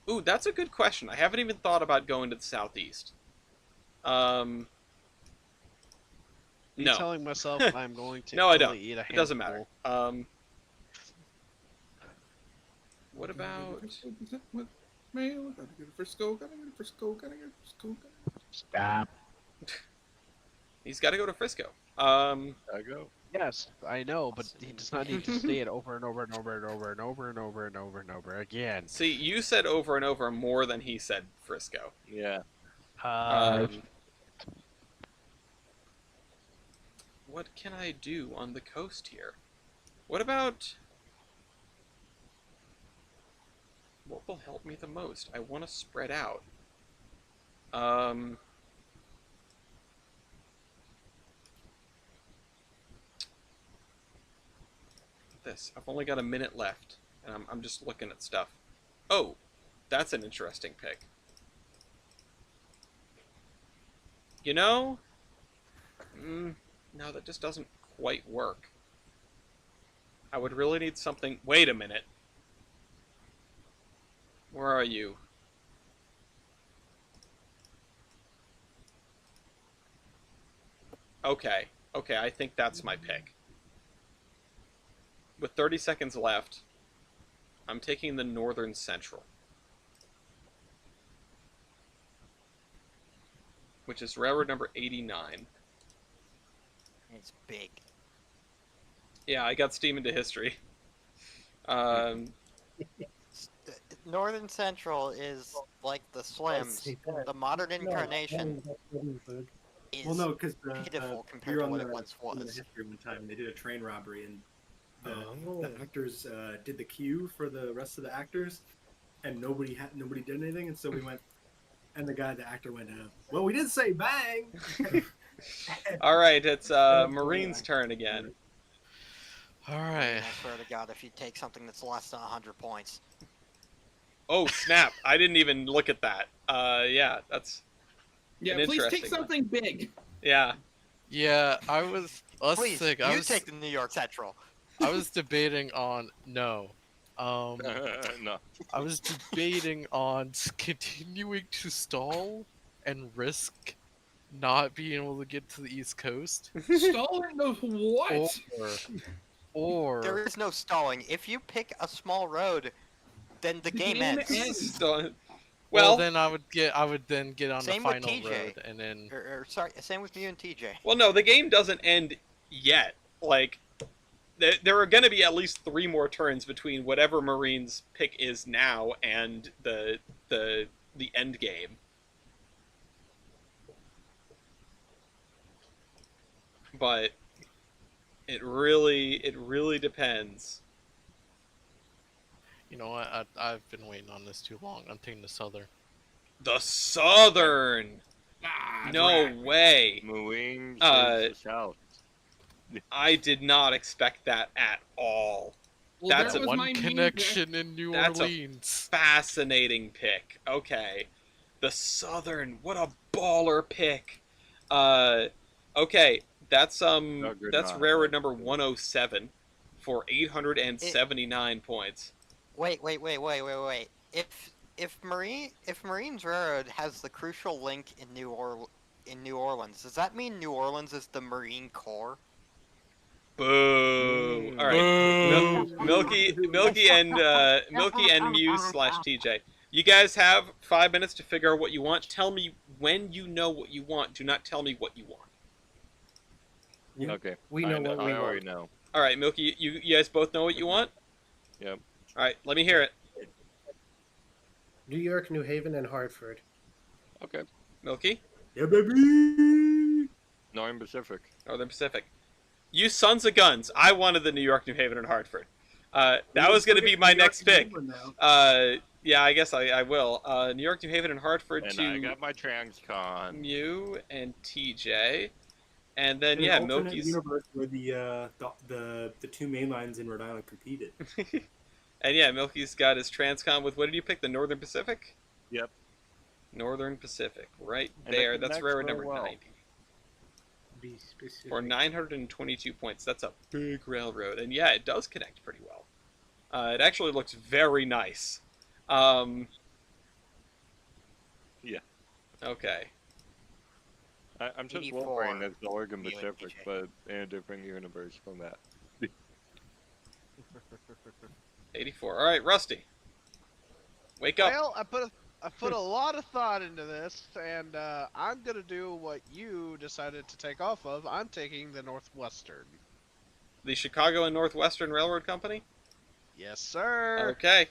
Ooh, that's a good question. I haven't even thought about going to the southeast. Me No. telling myself I'm going to No, I don't. eat a It doesn't matter. handful. What about? Mail, gotta go to Frisco, gotta go to Frisco, gotta go to Frisco. Stop. He's got to go to Frisco. I go. Yes, I know, but he does not need to say it over and over and over and over and over and over and over and over again. See, you said over and over more than he said Frisco. Yeah. What can I do on the coast here? What about... What will help me the most? I want to spread out. This. I've only got a minute left, and I'm just looking at stuff. Oh, that's an interesting pick. You know? No, that just doesn't quite work. I would really need something... Wait a minute. Where are you? Okay. Okay, I think that's my pick. With 30 seconds left, I'm taking the Northern Central. Which is railroad number 89. It's big. Yeah, I got steam into history. Northern Central is like the Slims. The modern incarnation is Well, no, because pitiful we compared were to on what the, it once on the was. history one time. They did a train robbery, and the actors did the cue for the rest of the actors, and nobody did anything, and so we went, and the actor went, well, we did say bang. All right, it's Marine's turn again. All I right. mean, I swear to God, if you take something that's less than 100 points, Oh, snap. I didn't even look at that. Yeah, that's Yeah, an please take interesting one. something big. Yeah. Yeah, I was. Let's please, think. you take the New York Central. I was debating on no. No. I was debating on continuing to stall and risk not being able to get to the East Coast, Stalling the what? or There is no stalling. If you pick a small road, then the game ends. well, then I would then get on Same the with final TJ. road, and then Or sorry, same with you and TJ. Well, no, the game doesn't end yet. Like, there are going to be at least 3 more turns between whatever Marine's pick is now and the end game. But it really depends. you know what? I've been waiting on this too long. I'm taking the Southern. The Southern. No way. Moving to the south. I did not expect that at all. Well, That's that a was my One main connection in New That's a Orleans. fascinating pick. Okay. The Southern. What a baller pick. Okay, that's railroad number 107 for 879 points. Wait. If Marine's Railroad has the crucial link in New Orleans, does that mean New Orleans is the Marine Corps? Boo! All right, Milky and Muse/TJ. You guys have 5 minutes to figure out what you want. Tell me when you know what you want. Do not tell me what you want. Okay. We know what we I already want. know. All right, Milky, you guys both know what you want? Yep. All right, let me hear it. New York, New Haven, and Hartford. Okay. Milky? Yeah, baby. Northern Pacific. Northern Pacific. You sons of guns. I wanted the New York, New Haven, and Hartford. That was going to be my next pick. Yeah, I guess I will. New York, New Haven, and Hartford And to I got my Transcon. Mew and TJ. And then, In yeah, an alternate Milky's... universe where the 2 main lines in Rhode Island competed. And yeah, Milky's got his Transcon with, what did you pick, the Northern Pacific? Yep. Northern Pacific, right And it there. That's connects railroad real number well. 90. Be specific. For 922 points. That's a big railroad. And yeah, it does connect pretty well. It actually looks very nice. Yeah. Okay. I'm just 84. Wolverine as the Oregon You and Pacific, TJ. but in a different universe from that. 84. All right, Rusty. Wake up. Well, I put a lot of thought into this, and I'm gonna do what you decided to take off of. I'm taking the Northwestern. The Chicago and Northwestern Railroad Company? Yes, sir. Okay.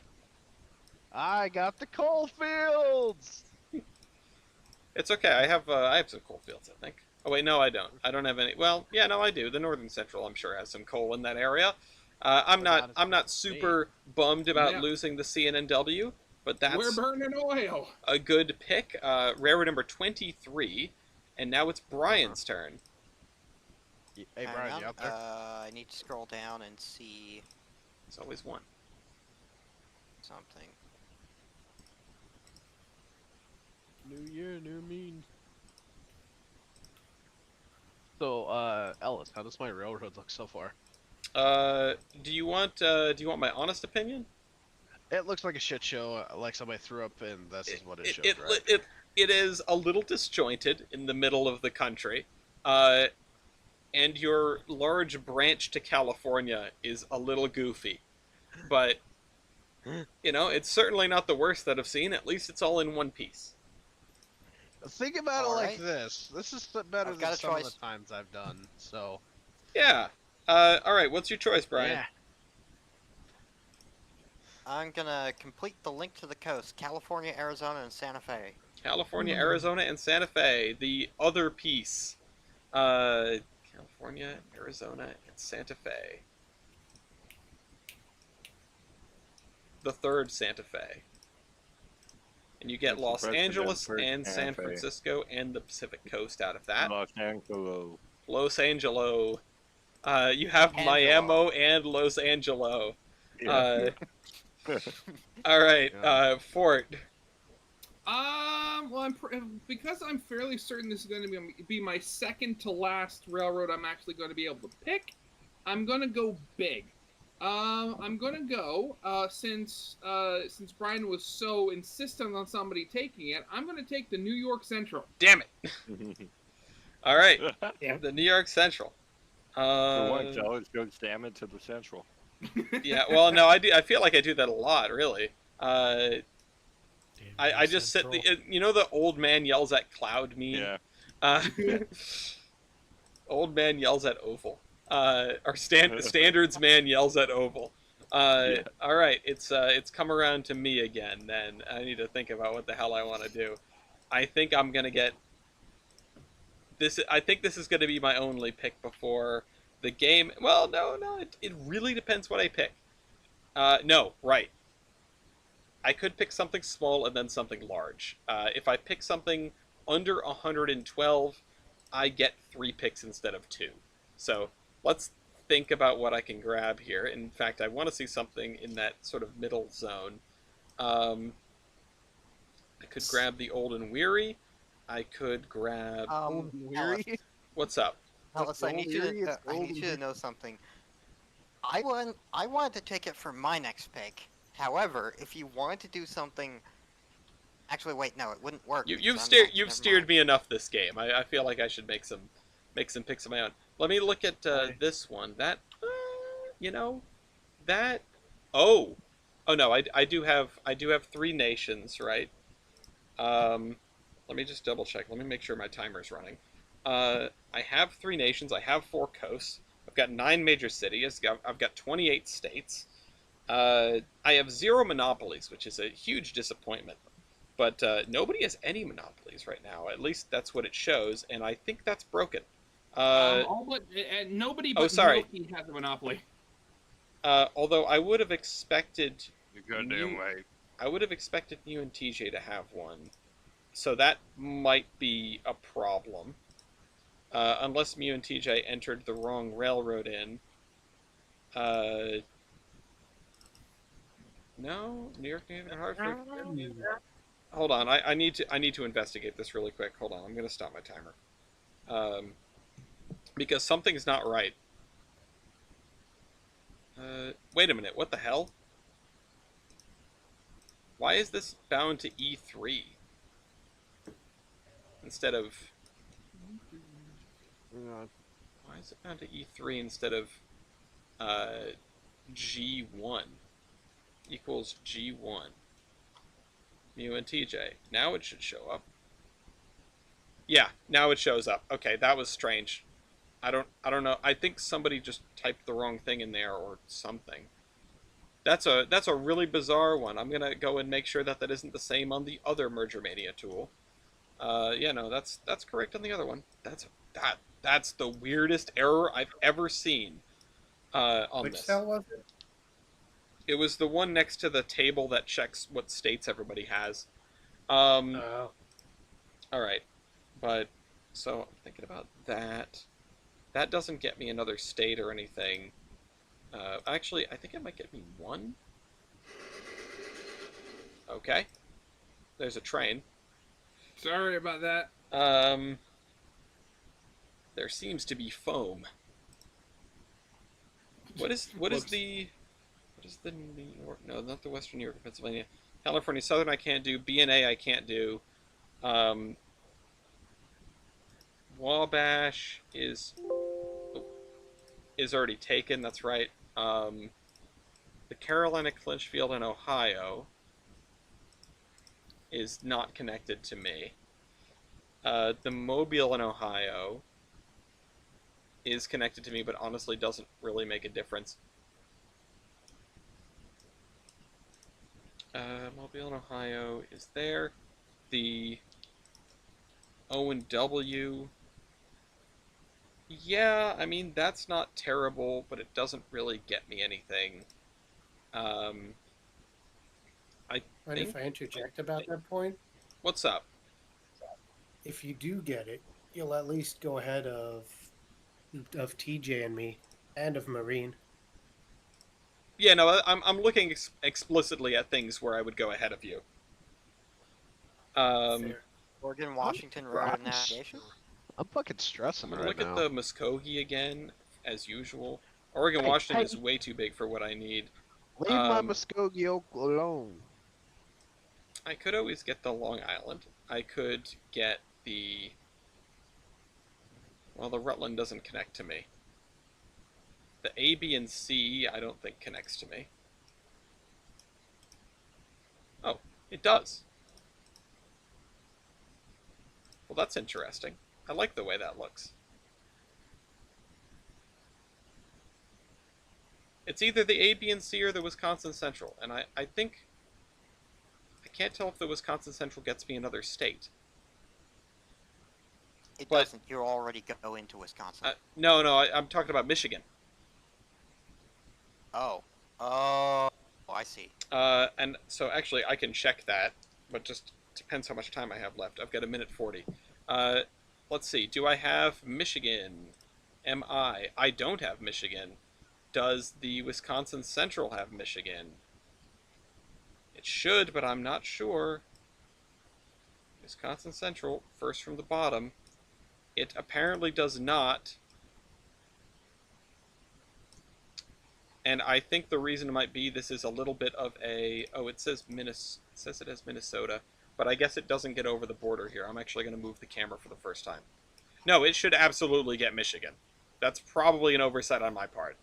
I got the coal fields. It's okay. I have some coal fields, I think. Oh wait, no, I don't. I don't have any. Well, yeah, no, I do. The Northern Central, I'm sure, has some coal in that area. I'm But not. not as I'm much not as super bummed about Yeah. losing the CNNW, but We're that's burning oil. a good pick. Railroad number 23, and now it's Brian's turn. Hey, Hang Brian, on, you out there? I need to scroll down and see It's always one. something. New year, new me. So, Ellis, how does my railroad look so far? Do you want my honest opinion? It looks like a shit show, like somebody threw up, and this is what it showed, It, right? it is a little disjointed in the middle of the country. And your large branch to California is a little goofy. But, it's certainly not the worst that I've seen. At least it's all in one piece. Think about it All like right. this. This is better I've than got a some of the choice. times I've done, so... Yeah. All right, what's your choice, Brian? Yeah. I'm gonna complete the link to the coast: California, Arizona, and Santa Fe. California, Arizona, and Santa Fe. The other piece. California, Arizona, and Santa Fe. The third Santa Fe. And you get Mr. Los President, Angeles first and Santa San Fe. Francisco and the Pacific Coast out of that. Los Angeles. Los Angeles. You have Angelo. Miami and Los Angeles. Yeah. All right, Yeah. Fort. Well, because I'm fairly certain this is going to be my second to last railroad I'm actually going to be able to pick. I'm going to go big. I'm going to go since Brian was so insistent on somebody taking it. I'm going to take the New York Central. Damn it! All right, Yeah. the New York Central. For once, I always goes damn it to the Central. Yeah, well, no, I do. I feel like I do that a lot, really. I just set the. The old man yells at cloud meme. Yeah. Uh, old man yells at oval. Or standards man yells at oval. Yeah. All right, it's come around to me again. Then I need to think about what the hell I want to do. I think I'm gonna get this. I think this is gonna be my only pick before the game. Well, no. It really depends what I pick. No, right. I could pick something small and then something large. If I pick something under 112, I get 3 picks instead of 2. So let's think about what I can grab here. In fact, I want to see something in that sort of middle zone. I could grab the old and weary. I could grab. Alice, Weary? What's up? Alice, I need you to know something. I wanted to take it for my next pick. However, if you wanted to do something, actually, wait, no, it wouldn't work. You've because I'm steered next, you've never steered mind. me enough this game. I feel like I should make some picks of my own. Let me look at this one. That that oh no, I do have 3 nations, right? Let me just double check. Let me make sure my timer's running. I have 3 nations. I have 4 coasts. I've got 9 major cities. I've got 28 states. I have 0 monopolies, which is a huge disappointment. But nobody has any monopolies right now. At least that's what it shows, and I think that's broken. Nobody Oh, but sorry. Milky has a monopoly. Although I would have expected You're goddamn right. I would have expected you and TJ to have one. So that might be a problem. Unless Mew and TJ entered the wrong railroad in. No? New York, New Haven, and Hartford? Hold on, I need to investigate this really quick. Hold on, I'm gonna stop my timer. Because something's not right. Wait a minute, what the hell? Why is this bound to E3? Instead of... Why is it bound to E3 instead of G1? Equals G1. Mew and TJ. Now it should show up. Yeah, now it shows up. Okay, that was strange. I don't know. I think somebody just typed the wrong thing in there or something. That's a really bizarre one. I'm gonna go and make sure that that isn't the same on the other Merger Mania tool. Yeah, no, that's correct on the other one. That's the weirdest error I've ever seen on Which this. cell was it? It was the one next to the table that checks what states everybody has. Oh. All right, but so I'm thinking about that. That doesn't get me another state or anything. Actually, I think it might get me one. Okay. There's a train. Sorry about that. There seems to be foam. What is the New York? No, not the Western New York, Pennsylvania. California Southern I can't do. B&A I can't do. Wabash is already taken. That's right. The Carolina Clinchfield in Ohio is not connected to me. The Mobile in Ohio is connected to me, but honestly doesn't really make a difference. Mobile in Ohio is there. The O&W, yeah, I mean, that's not terrible, but it doesn't really get me anything. I Mind think... if I interject about that point? What's up? If you do get it, you'll at least go ahead of TJ and me, and of Marine. Yeah, no, I'm looking explicitly at things where I would go ahead of you. Fair. Oregon, Washington Road of Navigation. I'm fucking stressing I'm gonna right look now. at the Muskogee again, as usual. Oregon, Washington is way too big for what I need. Leave my Muskogee Oak alone. I could always get the Long Island. I could get the... Well, the Rutland doesn't connect to me. The A, B, and C I don't think connects to me. Oh, it does. Well, that's interesting. I like the way that looks. It's either the A, B, and C or the Wisconsin Central, and I think... I can't tell if the Wisconsin Central gets me another state. It doesn't. You already go into Wisconsin. No, I'm talking about Michigan. Oh, I see. And so actually I can check that, but just depends how much time I have left. I've got 1:40. Let's see. Do I have Michigan? Am I? I don't have Michigan. Does the Wisconsin Central have Michigan? It should, but I'm not sure. Wisconsin Central, first from the bottom. It apparently does not. And I think the reason might be this is a little bit of a... Oh, it says it has Minnesota, but I guess it doesn't get over the border here. I'm actually going to move the camera for the first time. No, it should absolutely get Michigan. That's probably an oversight on my part.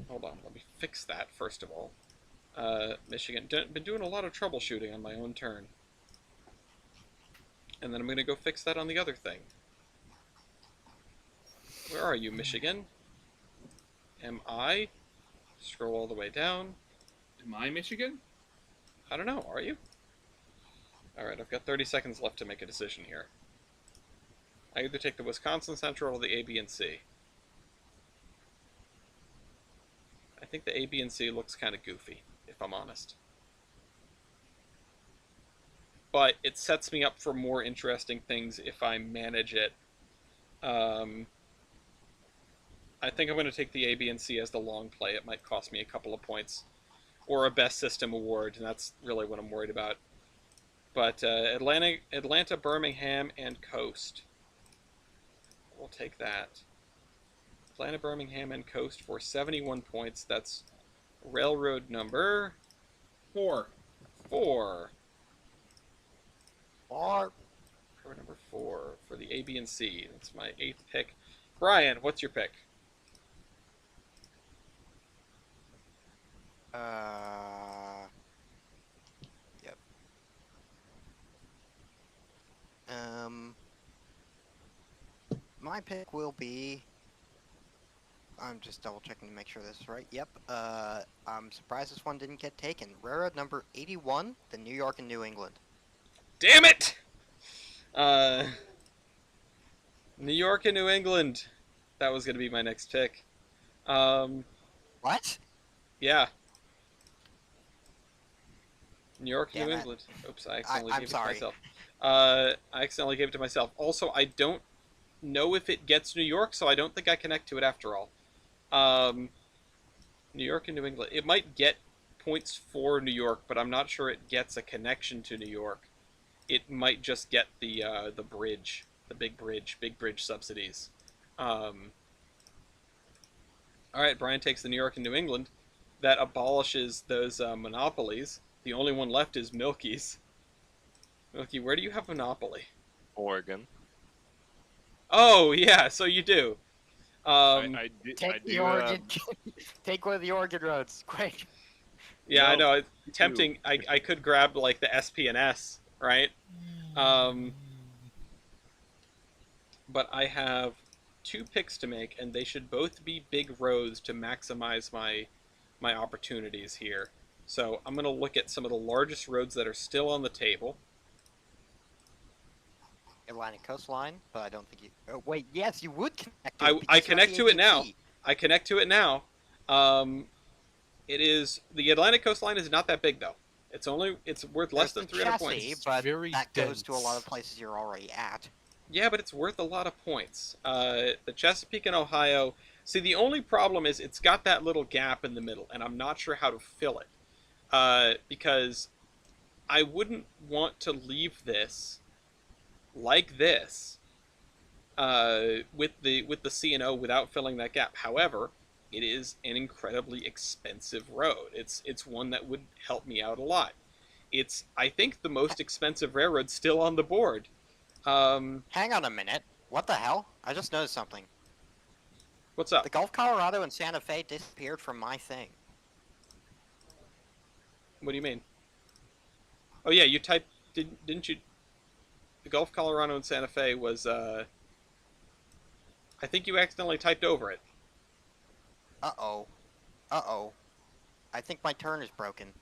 Hold on, let me fix that first of all. Michigan. Been doing a lot of troubleshooting on my own turn. And then I'm going to go fix that on the other thing. Where are you, Michigan? Am I? Scroll all the way down. Am I Michigan? I don't know, are you? Alright, I've got 30 seconds left to make a decision here. I either take the Wisconsin Central or the A, B, and C. I think the A, B, and C looks kind of goofy, if I'm honest. But it sets me up for more interesting things if I manage it. I think I'm going to take the A, B, and C as the long play. It might cost me a couple of points. Or a Best System award, and that's really what I'm worried about. But Atlanta, Birmingham, and Coast. We'll take that. Atlanta, Birmingham, and Coast for 71 points. That's railroad number... 4. 4. Railroad number 4 for the A, B, and C. That's my 8th pick. Brian, what's your pick? Yep. My pick will be. I'm just double checking to make sure this is right. Yep. I'm surprised this one didn't get taken. Railroad number 81, the New York and New England. Damn it! New York and New England. That was going to be my next pick. What? Yeah. New York, Damn New it. England. Oops, I accidentally I'm gave it sorry. to myself. I accidentally gave it to myself. Also, I don't know if it gets New York, so I don't think I connect to it after all. New York and New England. It might get points for New York, but I'm not sure it gets a connection to New York. It might just get the bridge, the big bridge subsidies. All right, Brian takes the New York and New England. That abolishes those monopolies. The only one left is Milky's. Milky, where do you have monopoly? Oregon. Oh yeah, so you do. I Take the do, Oregon. Take one of the Oregon roads, quick. Yeah, I No, know. It's tempting. I could grab like the SP&S, right? But I have 2 picks to make, and they should both be big roads to maximize my opportunities here. So I'm gonna look at some of the largest roads that are still on the table. Atlantic coastline, but I don't think you. Oh, wait, yes, you would connect to it. I because you're connect the to it now. APT. I connect to it now. It is the Atlantic coastline is not that big though. It's worth less than There's the 300 chassis, points. but very that goes to a lot dense. of places you're already at. Yeah, but it's worth a lot of points. The Chesapeake and Ohio. See, the only problem is it's got that little gap in the middle, and I'm not sure how to fill it. Because I wouldn't want to leave this like this with the C&O without filling that gap. However, it is an incredibly expensive road. It's one that would help me out a lot. It's, I think, the most expensive railroad still on the board. Hang on a minute. What the hell? I just noticed something. What's up? The Gulf Colorado and Santa Fe disappeared from my thing. What do you mean? Oh yeah, you typed, didn't you? The Gulf Colorado and Santa Fe was, I think you accidentally typed over it. Uh-oh. Uh-oh. I think my turn is broken.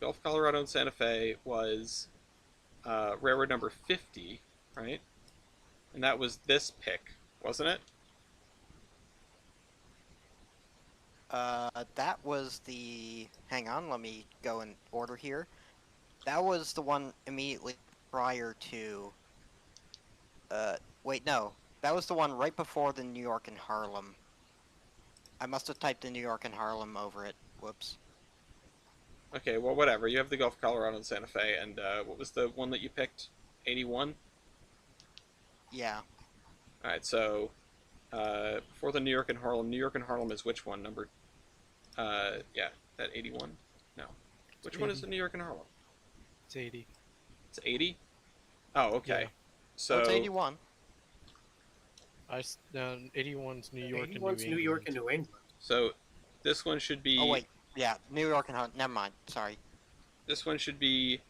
Gulf Colorado and Santa Fe was railroad number 50, right? And that was this pick, wasn't it? That was the... Hang on, let me go in order here. That was the one immediately prior to... wait, no. That was the one right before the New York and Harlem. I must have typed the New York and Harlem over it. Whoops. Okay, well, whatever. You have the Gulf Colorado and Santa Fe, and what was the one that you picked? 81? Yeah. Alright, so for the New York and Harlem is which one? Number, yeah, that 81? No. Which one is the New York and Harlem? It's 80. It's 80? Oh, okay. Yeah. So It's 81. 81's New York and 81's New York and New England. So this one should be... Oh, wait. Yeah, New York and Harlem. Never mind. Sorry. This one should be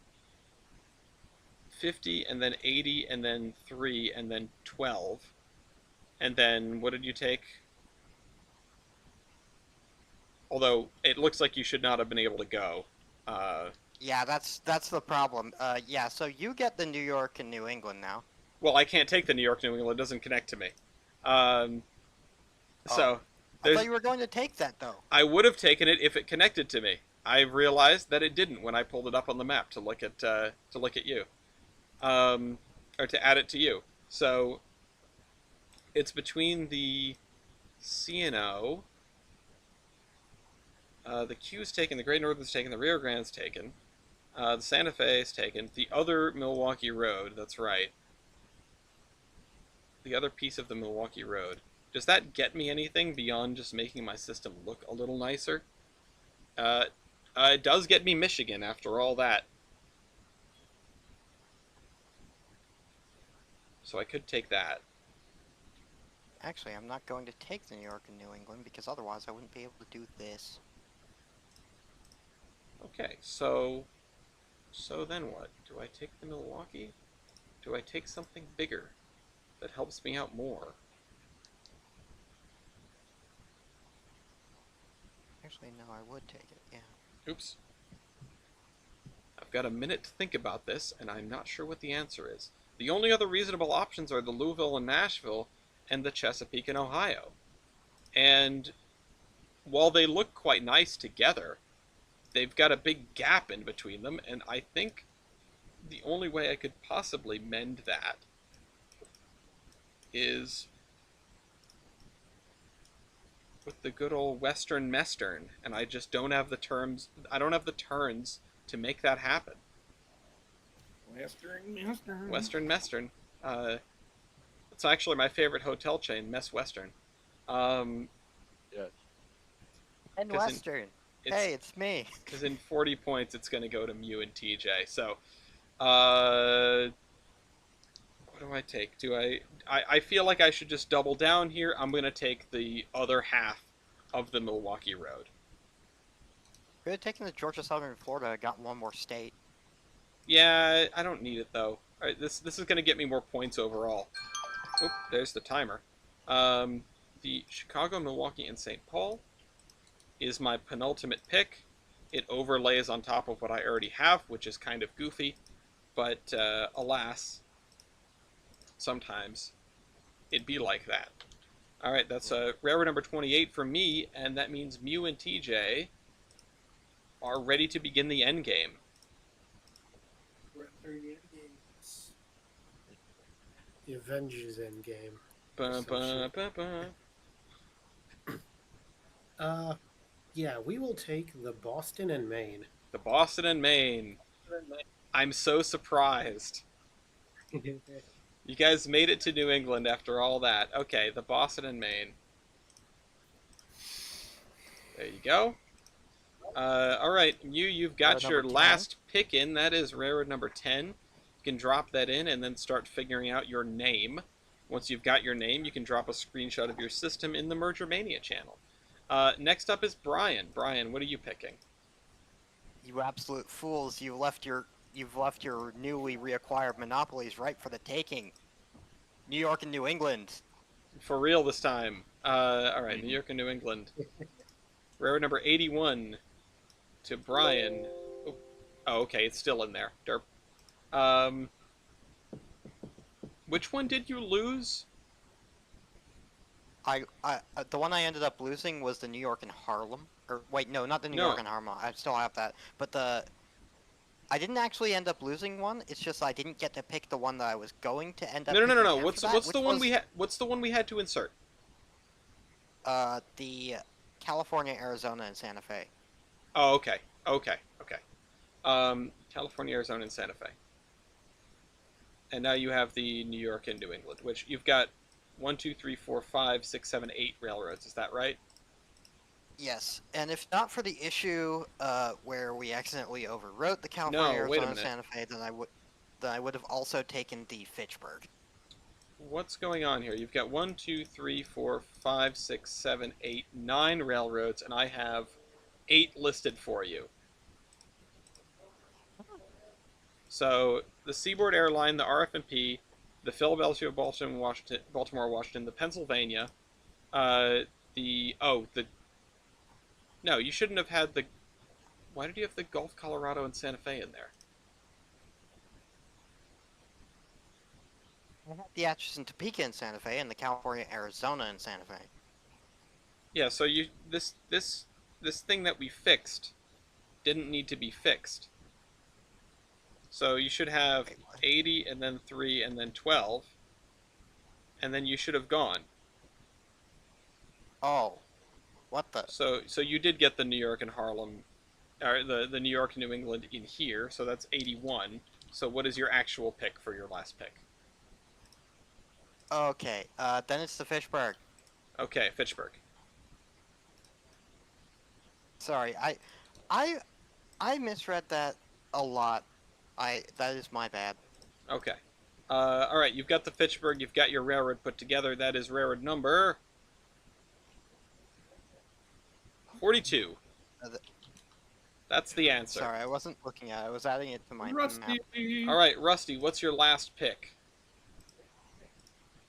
50, and then 80, and then 3, and then 12. And then, what did you take? Although, it looks like you should not have been able to go. Yeah, that's the problem. Yeah, so you get the New York and New England now. Well, I can't take the New York, New England. It doesn't connect to me. So, I thought you were going to take that, though. I would have taken it if it connected to me. I realized that it didn't when I pulled it up on the map to look at you, or to add it to you. So it's between the C&O, the Q is taken, the Great Northern's taken, the Rio Grande's taken, the Santa Fe is taken, the other Milwaukee Road. That's right. The other piece of the Milwaukee Road. Does that get me anything beyond just making my system look a little nicer? It does get me Michigan after all that. So I could take that. Actually, I'm not going to take the New York and New England because otherwise I wouldn't be able to do this. Okay, so then what? Do I take the Milwaukee? Do I take something bigger that helps me out more? Actually, no, I would take it, yeah. Oops. I've got a minute to think about this, and I'm not sure what the answer is. The only other reasonable options are the Louisville and Nashville and the Chesapeake and Ohio. And while they look quite nice together, they've got a big gap in between them, and I think the only way I could possibly mend that is with the good old Western Mestern, and I just don't have the terms. I don't have the turns to make that happen. Western Mestern. It's actually my favorite hotel chain, Mess Western. Um, Yeah. And 'Cause Western. Hey, it's me. Because in 40 points, it's going to go to Mew and TJ. So, what do I take? I feel like I should just double down here. I'm going to take the other half of the Milwaukee Road. Could have taken the Georgia Southern Florida, got one more state. Yeah, I don't need it though. All right, this is going to get me more points overall. Oop, there's the timer. The Chicago, Milwaukee, and St. Paul is my penultimate pick. It overlays on top of what I already have, which is kind of goofy, but alas, sometimes it'd be like that. All right, that's railroad number 28 for me, and that means Mew and TJ are ready to begin the end game. We're entering the end games. The Avengers Endgame. Bum, bum, bum, bum. Yeah, we will take the Boston and Maine. The Boston and Maine. I'm so surprised. You guys made it to New England after all that. Okay, the Boston and Maine. There you go. All right, you've got Railroad your number 10. last pick in. That is railroad number 10. You can drop that in and then start figuring out your name. Once you've got your name, you can drop a screenshot of your system in the Merger Mania channel. Next up is Brian. Brian, what are you picking? You absolute fools! You've left your newly reacquired monopolies ripe for the taking. New York and New England. For real this time. All right, New York and New England. Railroad number 81 to Brian. Oh, okay, it's still in there. Derp. Which one did you lose? The one I ended up losing was the New York and Harlem. Or wait, no, not the New No. York and Harlem. I still have that. But I didn't actually end up losing one. It's just I didn't get to pick the one that I was going to end up. No. picking What's after the one we had? What's the one we had to insert? The California, Arizona, and Santa Fe. Oh, okay. California, Arizona, and Santa Fe. And now you have the New York and New England, which you've got 1, 2, 3, 4, 5, 6, 7, 8 railroads. Is that right? Yes, and if not for the issue where we accidentally overwrote the California, No, wait a Arizona, and minute. Santa Fe, then I would have also taken the Fitchburg. What's going on here? You've got 1, 2, 3, 4, 5, 6, 7, 8, 9 railroads, and I have 8 listed for you. So the Seaboard Airline, the RF&P, the Philadelphia, Baltimore, Washington, the Pennsylvania, no, you shouldn't have had the. Why did you have the Gulf, Colorado, and Santa Fe in there? The Atchison, Topeka, and Santa Fe, and the California, Arizona, and Santa Fe. Yeah, so this thing that we fixed didn't need to be fixed. So you should have 80 and then 3 and then 12. And then you should have gone. Oh. What the? So you did get the New York and Harlem, or the New York and New England in here, so that's 81. So what is your actual pick for your last pick? Okay, then it's the Fitchburg. Okay, Fitchburg. Sorry, I misread that a lot. That is my bad. Okay. All right, you've got the Fitchburg, you've got your railroad put together. That is railroad number 42. That's the answer. Sorry, I wasn't looking at it. I was adding it to my map. Rusty. All right, Rusty, what's your last pick?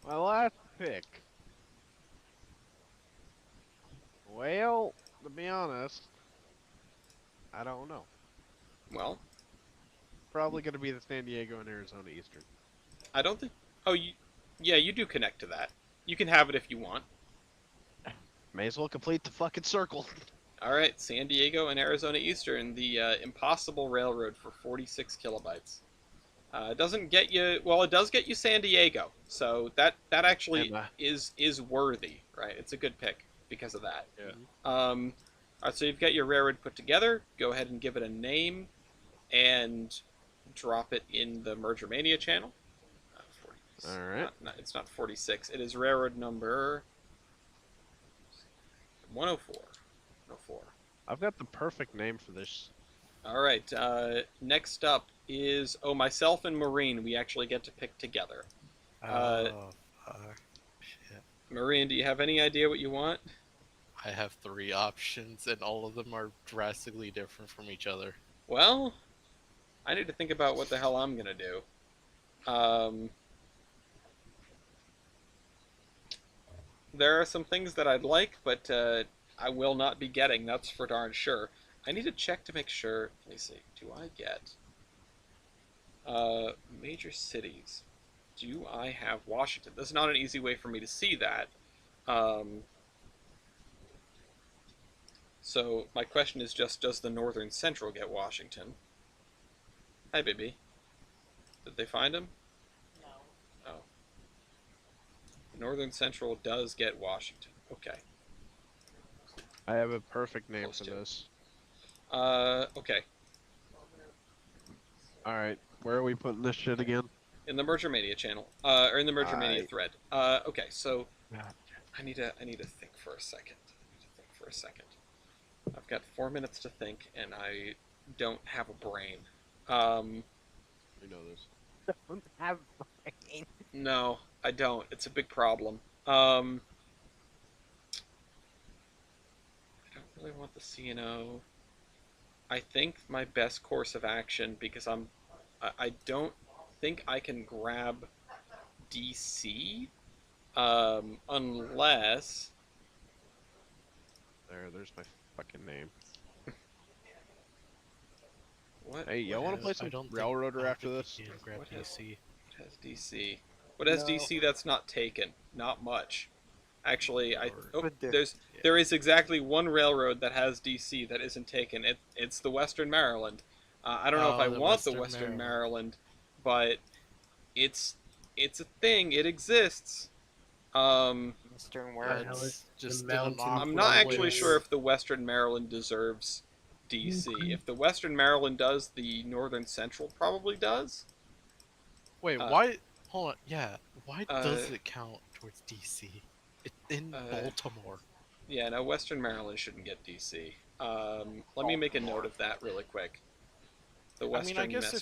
My last pick. Well, to be honest, I don't know. Well, Probably going to be the San Diego and Arizona Eastern. I don't think. Oh, yeah, you do connect to that. You can have it if you want. May as well complete the fucking circle. All right, San Diego and Arizona Eastern, the Impossible Railroad for 46 kilobytes. It doesn't get you. Well, it does get you San Diego, so that actually is worthy, right? It's a good pick because of that. Yeah. All right, so you've got your railroad put together. Go ahead and give it a name, and drop it in the Merger Mania channel. All right. It's not 46. It is railroad number 104. 104. I've got the perfect name for this. All right. Next up is myself and Maureen. We actually get to pick together. Shit. Maureen, do you have any idea what you want? I have 3 options, and all of them are drastically different from each other. Well, I need to think about what the hell I'm gonna do. There are some things that I'd like, but I will not be getting. That's for darn sure. I need to check to make sure. Let me see. Do I get major cities? Do I have Washington? There's not an easy way for me to see that. So my question is just, does the Northern Central get Washington? Hi, baby. Did they find him? No. Oh. Northern Central does get Washington. Okay. I have a perfect name Close for to. this. Okay. Alright, where are we putting this shit again? In the Merger Mania channel, or in the Merger Mania Alright. thread. Okay, so I need to think for a second. I've got 4 minutes to think, and I don't have a brain. We know this. Don't have brain. No, I don't. It's a big problem. I don't really want the CNO. I think my best course of action, because I don't think I can grab DC, unless. There's my fucking name. What? Hey, y'all want to play some Railroader after this? Grab What DC. has DC? What has DC that's not taken? Not much. Actually, there is exactly one railroad that has DC that isn't taken. It's the Western Maryland. I don't know if I want the Western Maryland, but it's a thing. It exists. Western Words. Just I'm not actually sure if the Western Maryland deserves DC. If the Western Maryland does, the Northern Central probably does. Wait, why? Hold on. Yeah, why does it count towards DC? It's in Baltimore. Yeah, no, Western Maryland shouldn't get DC. Let me make a note of that really quick. The Western. I guess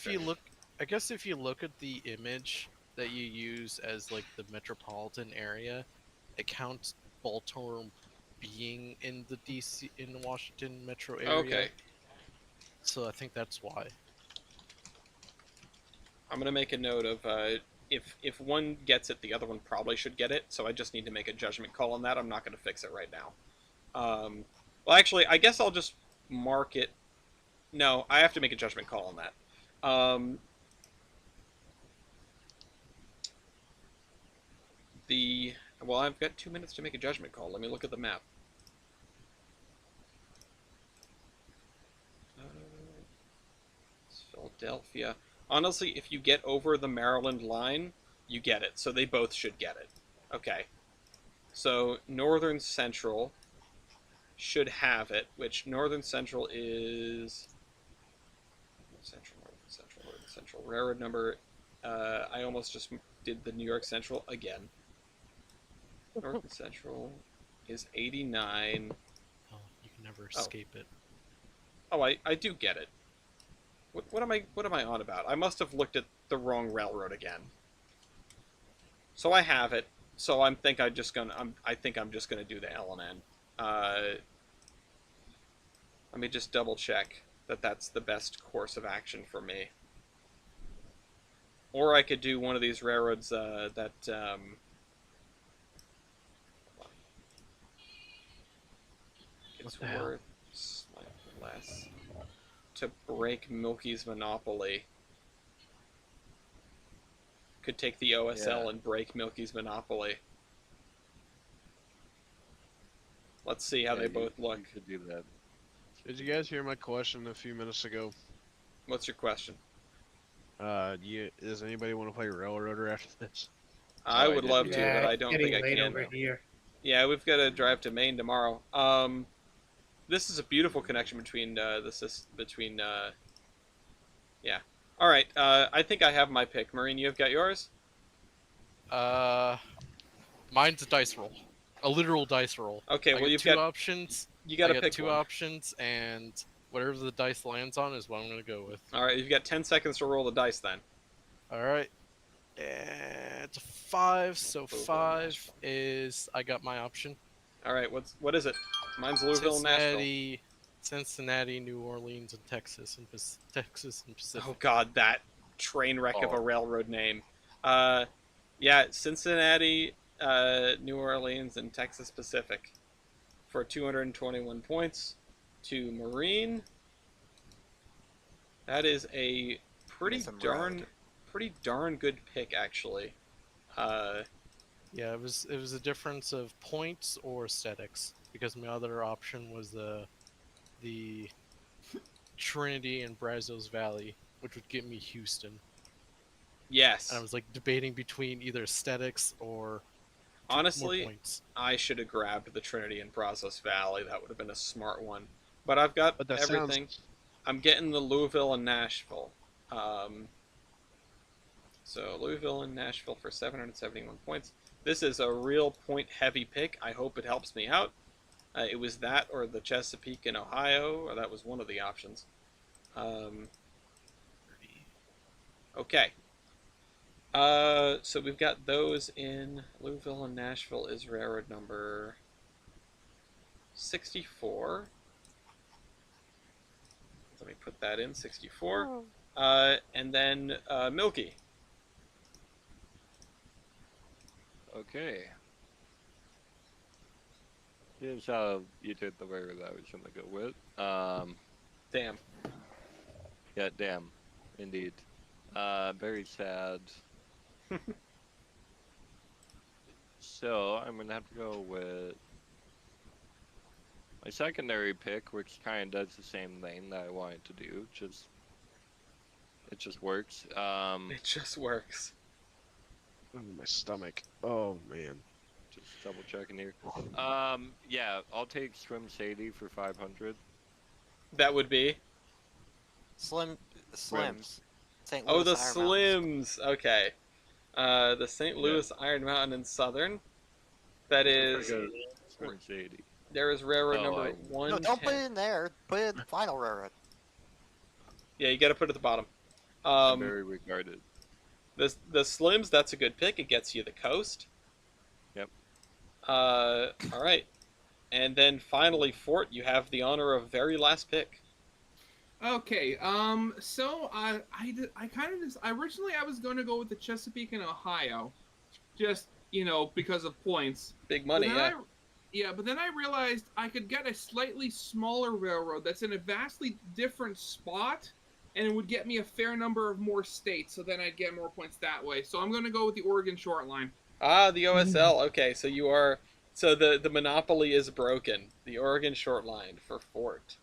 if you look at the image that you use as like the metropolitan area, it counts Baltimore being in the Washington metro area. Okay. So I think that's why. I'm gonna make a note of if one gets it, the other one probably should get it. So I just need to make a judgment call on that. I'm not gonna fix it right now. Well, actually, I guess I'll just mark it. No, I have to make a judgment call on that. Well, I've got 2 minutes to make a judgment call. Let me look at the map. It's Philadelphia. Honestly, if you get over the Maryland line, you get it. So they both should get it. Okay. So Northern Central should have it, which Northern Central is... Northern Central. Railroad number... I almost just did the New York Central again. Northern Central is 89. Oh, you can never escape it. Oh, I do get it. What am I on about? I must have looked at the wrong railroad again. So I have it. So I think I think I'm just gonna do the L and N. Let me just double check that that's the best course of action for me. Or I could do one of these railroads that it's worth slightly less to break Milky's monopoly. Could take the OSL and break Milky's monopoly. Let's see how they both look. You could do that. Did you guys hear my question a few minutes ago? What's your question? Does anybody want to play Railroader after this? I would love to, Yeah, but I don't getting think I late can. over here. Yeah, we've got to drive to Maine tomorrow. This is a beautiful connection between yeah. All right. I think I have my pick. Marine, you've got yours. Mine's a dice roll, a literal dice roll. Okay. I Well, got you've two got options. you got I to got pick two one. options, and whatever the dice lands on is what I'm gonna go with. All right. You've got 10 seconds to roll the dice then. All right. And it's a 5, so 5 is I got my option. All right. What is it? Mine's Louisville and Nashville. Cincinnati, New Orleans, and Texas and Pacific. Oh God, that train wreck of a railroad name. Yeah, Cincinnati, New Orleans, and Texas Pacific for 221 points to Marine. That is a pretty darn good pick, actually. Yeah, it was a difference of points or aesthetics because my other option was the Trinity and Brazos Valley, which would get me Houston. Yes. And I was like debating between either aesthetics or honestly, more points. I should have grabbed the Trinity and Brazos Valley. That would have been a smart one. But I've got everything. I'm getting the Louisville and Nashville. So Louisville and Nashville for 771 points. This is a real point-heavy pick. I hope it helps me out. It was that or the Chesapeake in Ohio, or that was one of the options. Okay. So we've got those in Louisville and Nashville is railroad number 64. Let me put that in, 64. And then Milky. Okay. Here's how you did the railroad I was gonna go with. Damn. Yeah, damn. Indeed. Very sad. So I'm gonna have to go with my secondary pick, which kind of does the same thing that I wanted to do. It just works. It just works. Oh, my stomach. Oh man. Just double checking here. Yeah, I'll take Swim Sadie for 500. That would be Slims. St. Louis oh, the Iron Slims. Okay. The St. Louis Iron Mountain in Southern. That is. Swim Sadie. There is railroad number 1. No, don't put it in there. Put it in the final railroad. Yeah, you got to put it at the bottom. Very regarded. The Slims, that's a good pick. It gets you the coast. Yep. All right. And then finally, Fort, you have the honor of very last pick. Okay, so I kind of just originally I was going to go with the Chesapeake and Ohio, just because of points. Big money, yeah. But then I realized I could get a slightly smaller railroad that's in a vastly different spot, and it would get me a fair number of more states. So then I'd get more points that way. So I'm going to go with the Oregon Short Line. Ah, the OSL. Okay, so you are. So the monopoly is broken. The Oregon Short Line for Fort.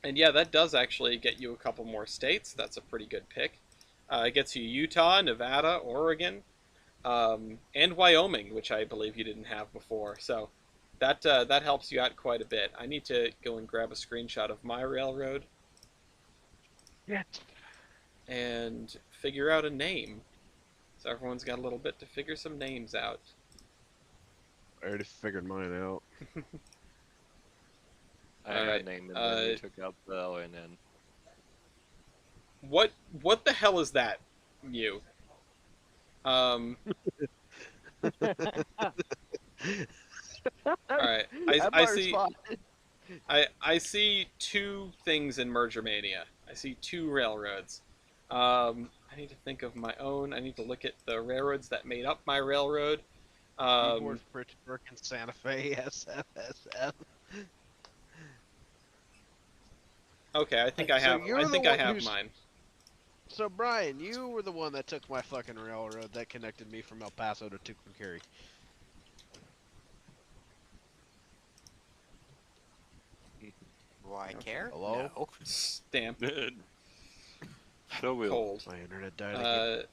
And yeah, that does actually get you a couple more states. That's a pretty good pick. It gets you Utah, Nevada, Oregon, and Wyoming, which I believe you didn't have before. So that helps you out quite a bit. I need to go and grab a screenshot of my railroad. And figure out a name. So everyone's got a little bit to figure some names out. I already figured mine out. I had a name and then we took out the L and N. What the hell is that, Mew? All right. I Empire see. spot. I see two things in Merger Mania. I see two railroads. I need to think of my own. I need to look at the railroads that made up my railroad. Seaboard, Fitchburg, and Santa Fe, SFSF. Okay, I think So I you're the I one have who's. mine. So Brian, you were the one that took my fucking railroad that connected me from El Paso to Tucumcari. Do I care? Hello? No. Damn. So we'll. Cold. My internet died again.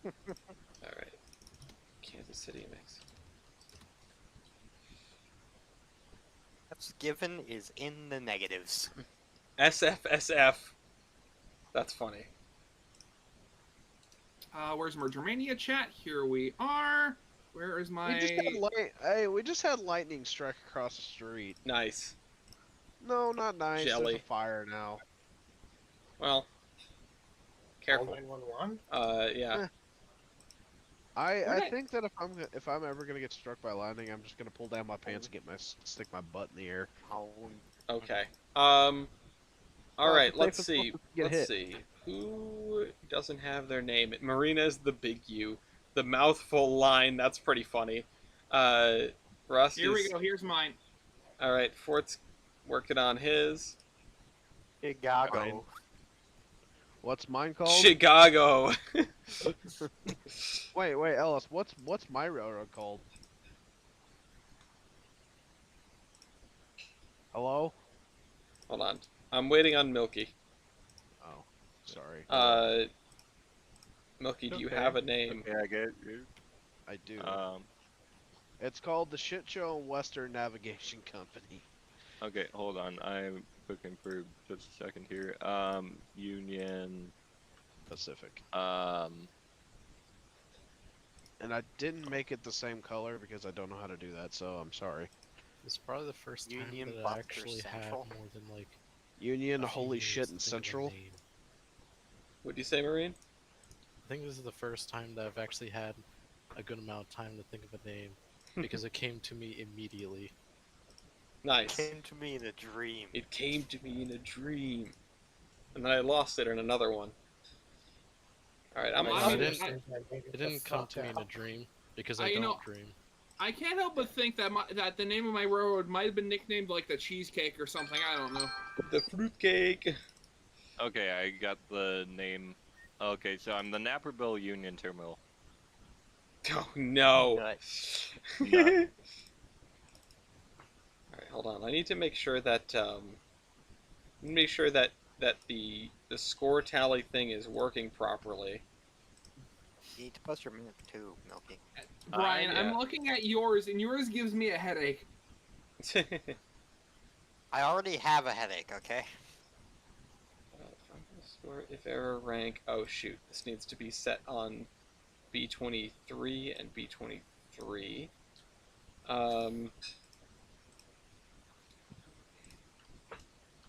All right. Kansas City, Mexico. That's given is in the negatives. SFSF. That's funny. Where's Merger Mania chat? Here we are. Where is my? We just had lightning strike across the street. Nice. No, not nice. Jelly. There's a fire now. Well, careful. 911? Yeah. I think that if I'm ever gonna get struck by lightning, I'm just gonna pull down my pants and stick my butt in the air. Okay. Well, All right. it's Let's safe see. to get Let's hit. see. Who doesn't have their name? Marina's the big U. The mouthful line. That's pretty funny. Rust. Here we go. Here's mine. All right. Fort's working on his. Chicago. What's mine called? Chicago. Wait, Ellis. What's my railroad called? Hello? Hold on. I'm waiting on Milky. Oh, sorry. Milky, do you Okay. have a name? Okay, I get you. I do. Um, It's called the Shit Show and Western Navigation Company. okay, hold on. I'm looking for just a second here. Union. Pacific. Um, And I didn't make it the same color because I don't know how to do that, so I'm sorry. It's probably the first time Union that I Buster actually Central. had more than like Union, a few holy minutes shit, to and think of a Central. name. What'd you say, Marine? I think this is the first time that I've actually had a good amount of time to think of a name because it came to me immediately. Nice. Came to me in a dream. It came to me in a dream. And then I lost it in another one. Alright, I'm Well, gonna I It mean, copy- didn't come to me in a dream because I you don't know- dream. I can't help but think that that the name of my railroad might have been nicknamed like the cheesecake or something. I don't know. the fruitcake. okay, I got the name. Okay, so I'm the Naperville Union Terminal. Oh no. Nice. Alright, hold on. I need to make sure that that the score tally thing is working properly. You need to post your minute too, Milky. Brian, yeah. I'm looking at yours, and yours gives me a headache. I already have a headache, okay? Score if error rank. Oh shoot, this needs to be set on B23 and B23.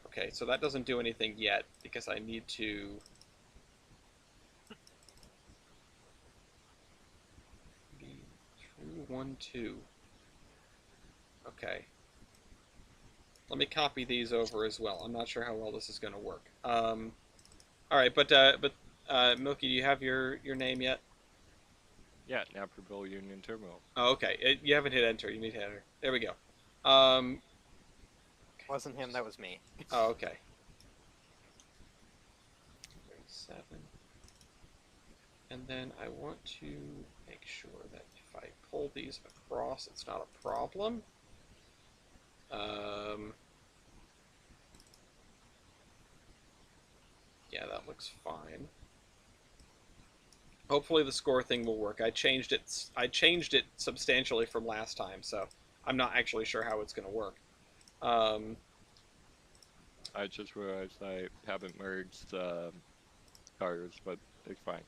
Okay, so that doesn't do anything yet because I need to. B212. Okay. Let me copy these over as well. I'm not sure how well this is going to work. All right, but Milky, do you have your name yet? Yeah, Naperville Union Terminal. Oh, okay. You haven't hit enter. You need to hit enter. There we go. Wasn't him, that was me. Oh, okay. 37. And then I want to make sure that if I pull these across, it's not a problem. Yeah, that looks fine. Hopefully the score thing will work. I changed it substantially from last time, so I'm not actually sure how it's going to work. I just realized I haven't merged cars, but it's fine.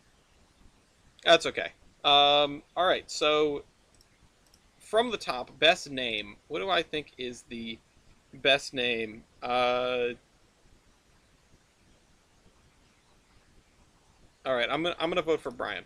That's okay. All right, so from the top, best name. What do I think is the best name? All right, I'm gonna vote for Brian.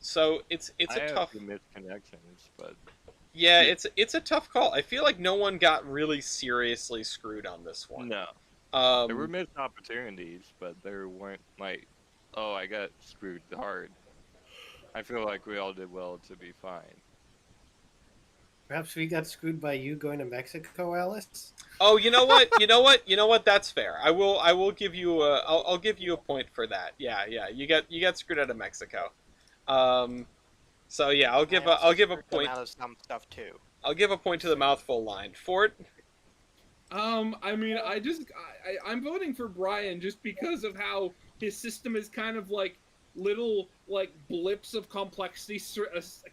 So it's I a have tough. the missed connections, but Yeah, it's a tough call. I feel like no one got really seriously screwed on this one. no. There were Um, missed opportunities, but there weren't like, oh, I got screwed hard. I feel like we all did well to be fine. Perhaps we got screwed by you going to Mexico, Alice. oh, you know what? You know what? You know what? That's fair. I will give you a I'll give you a point for that. Yeah, yeah. You got screwed out of Mexico. Um, so yeah, I also I'll give a screwed them point. out of some stuff too. I'll give a point to the mouthful line. Fort. I mean, I'm voting for Brian just because of how his system is kind of like little like blips of complexity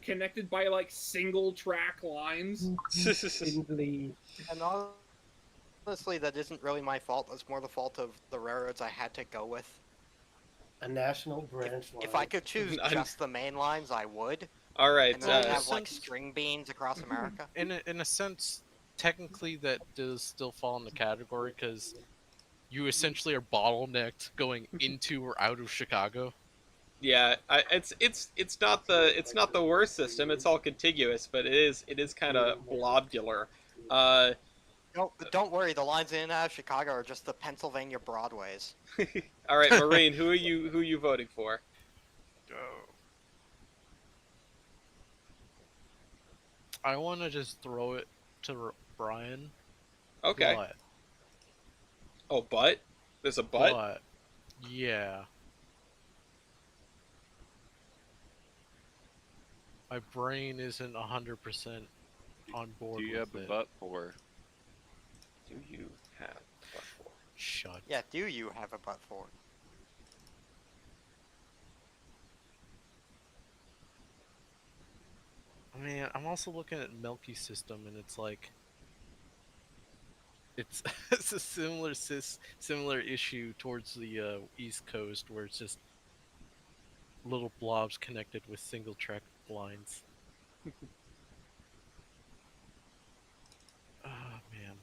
connected by like single track lines. Simply And honestly, that isn't really my fault. That's more the fault of the railroads I had to go with. a national branch line. If I could choose I'm- just the main lines, I would. All right. And then Well, have like since- string beans across America. In a sense, technically that does still fall in the category because you essentially are bottlenecked going into or out of Chicago. Yeah, it's not the worst system. It's all contiguous, but it is kind of blobular. Uh, Don't worry, the lines in and out of Chicago are just the Pennsylvania Broadways. all right, Marine, who are you voting for? I want to just throw it to Brian. Okay. But, Oh, but there's a but. but yeah. My brain isn't 100% on board Do you have with a it. butt for? Do you have but for? Shut. Yeah, do you have a butt for? I mean, I'm also looking at Milky's system, and it's like, it's it's a similar issue towards the East Coast, where it's just little blobs connected with single track lines. Oh man,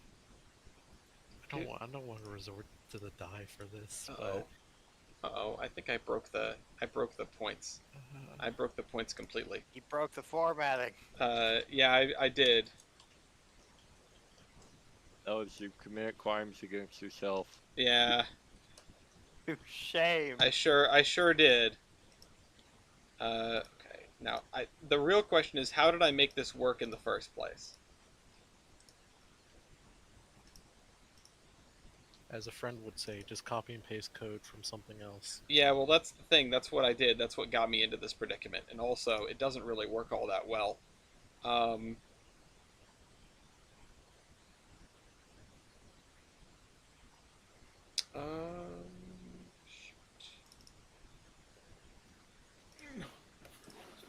I don't want to resort to the die for this. Uh-oh. Uh-oh, I think I broke the points. I broke the points completely. You broke the formatting. Yeah, I did. Oh, you commit crimes against yourself. Yeah, Shame. I sure did. Okay. Now, the real question is, how did I make this work in the first place? As a friend would say, just copy and paste code from something else. Yeah, well, that's the thing. That's what I did. That's what got me into this predicament. And also, it doesn't really work all that well. Um,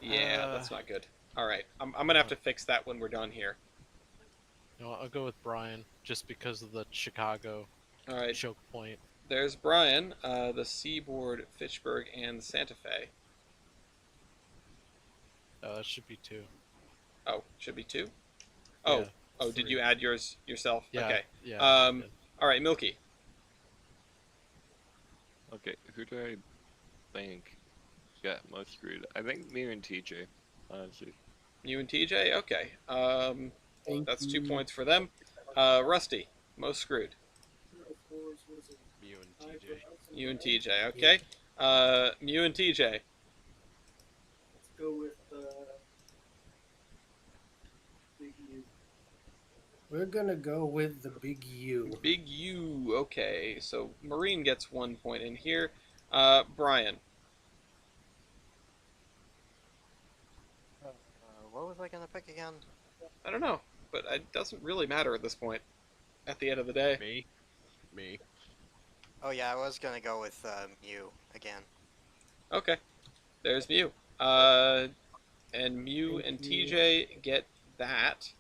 yeah, that's not good. All right, I'm gonna have to fix that when we're done here. You know, I'll go with Brian just because of the Chicago All right, choke point. there's Brian, the Seaboard, Fitchburg, and Santa Fe. That should be 2. Oh, should be 2. Oh, Yeah, oh, did 3. you add yours yourself? Yeah, Okay. yeah. I Um, did. all right, Milky. Okay, who do I think got most screwed? I think me and TJ, honestly. You and TJ. Okay. Thank That's 2 you. points for them. Rusty, most screwed. You and TJ. You and TJ. Okay. You and TJ. Let's go with Big U. We're gonna go with the big U. Big U. Okay. So Marine gets 1 point in here. Brian. What was I gonna pick again? I don't know, but it doesn't really matter at this point. At the end of the day. Me. Oh yeah, I was gonna go with Mew again. Okay. There's Mew. And Mew and TJ get that.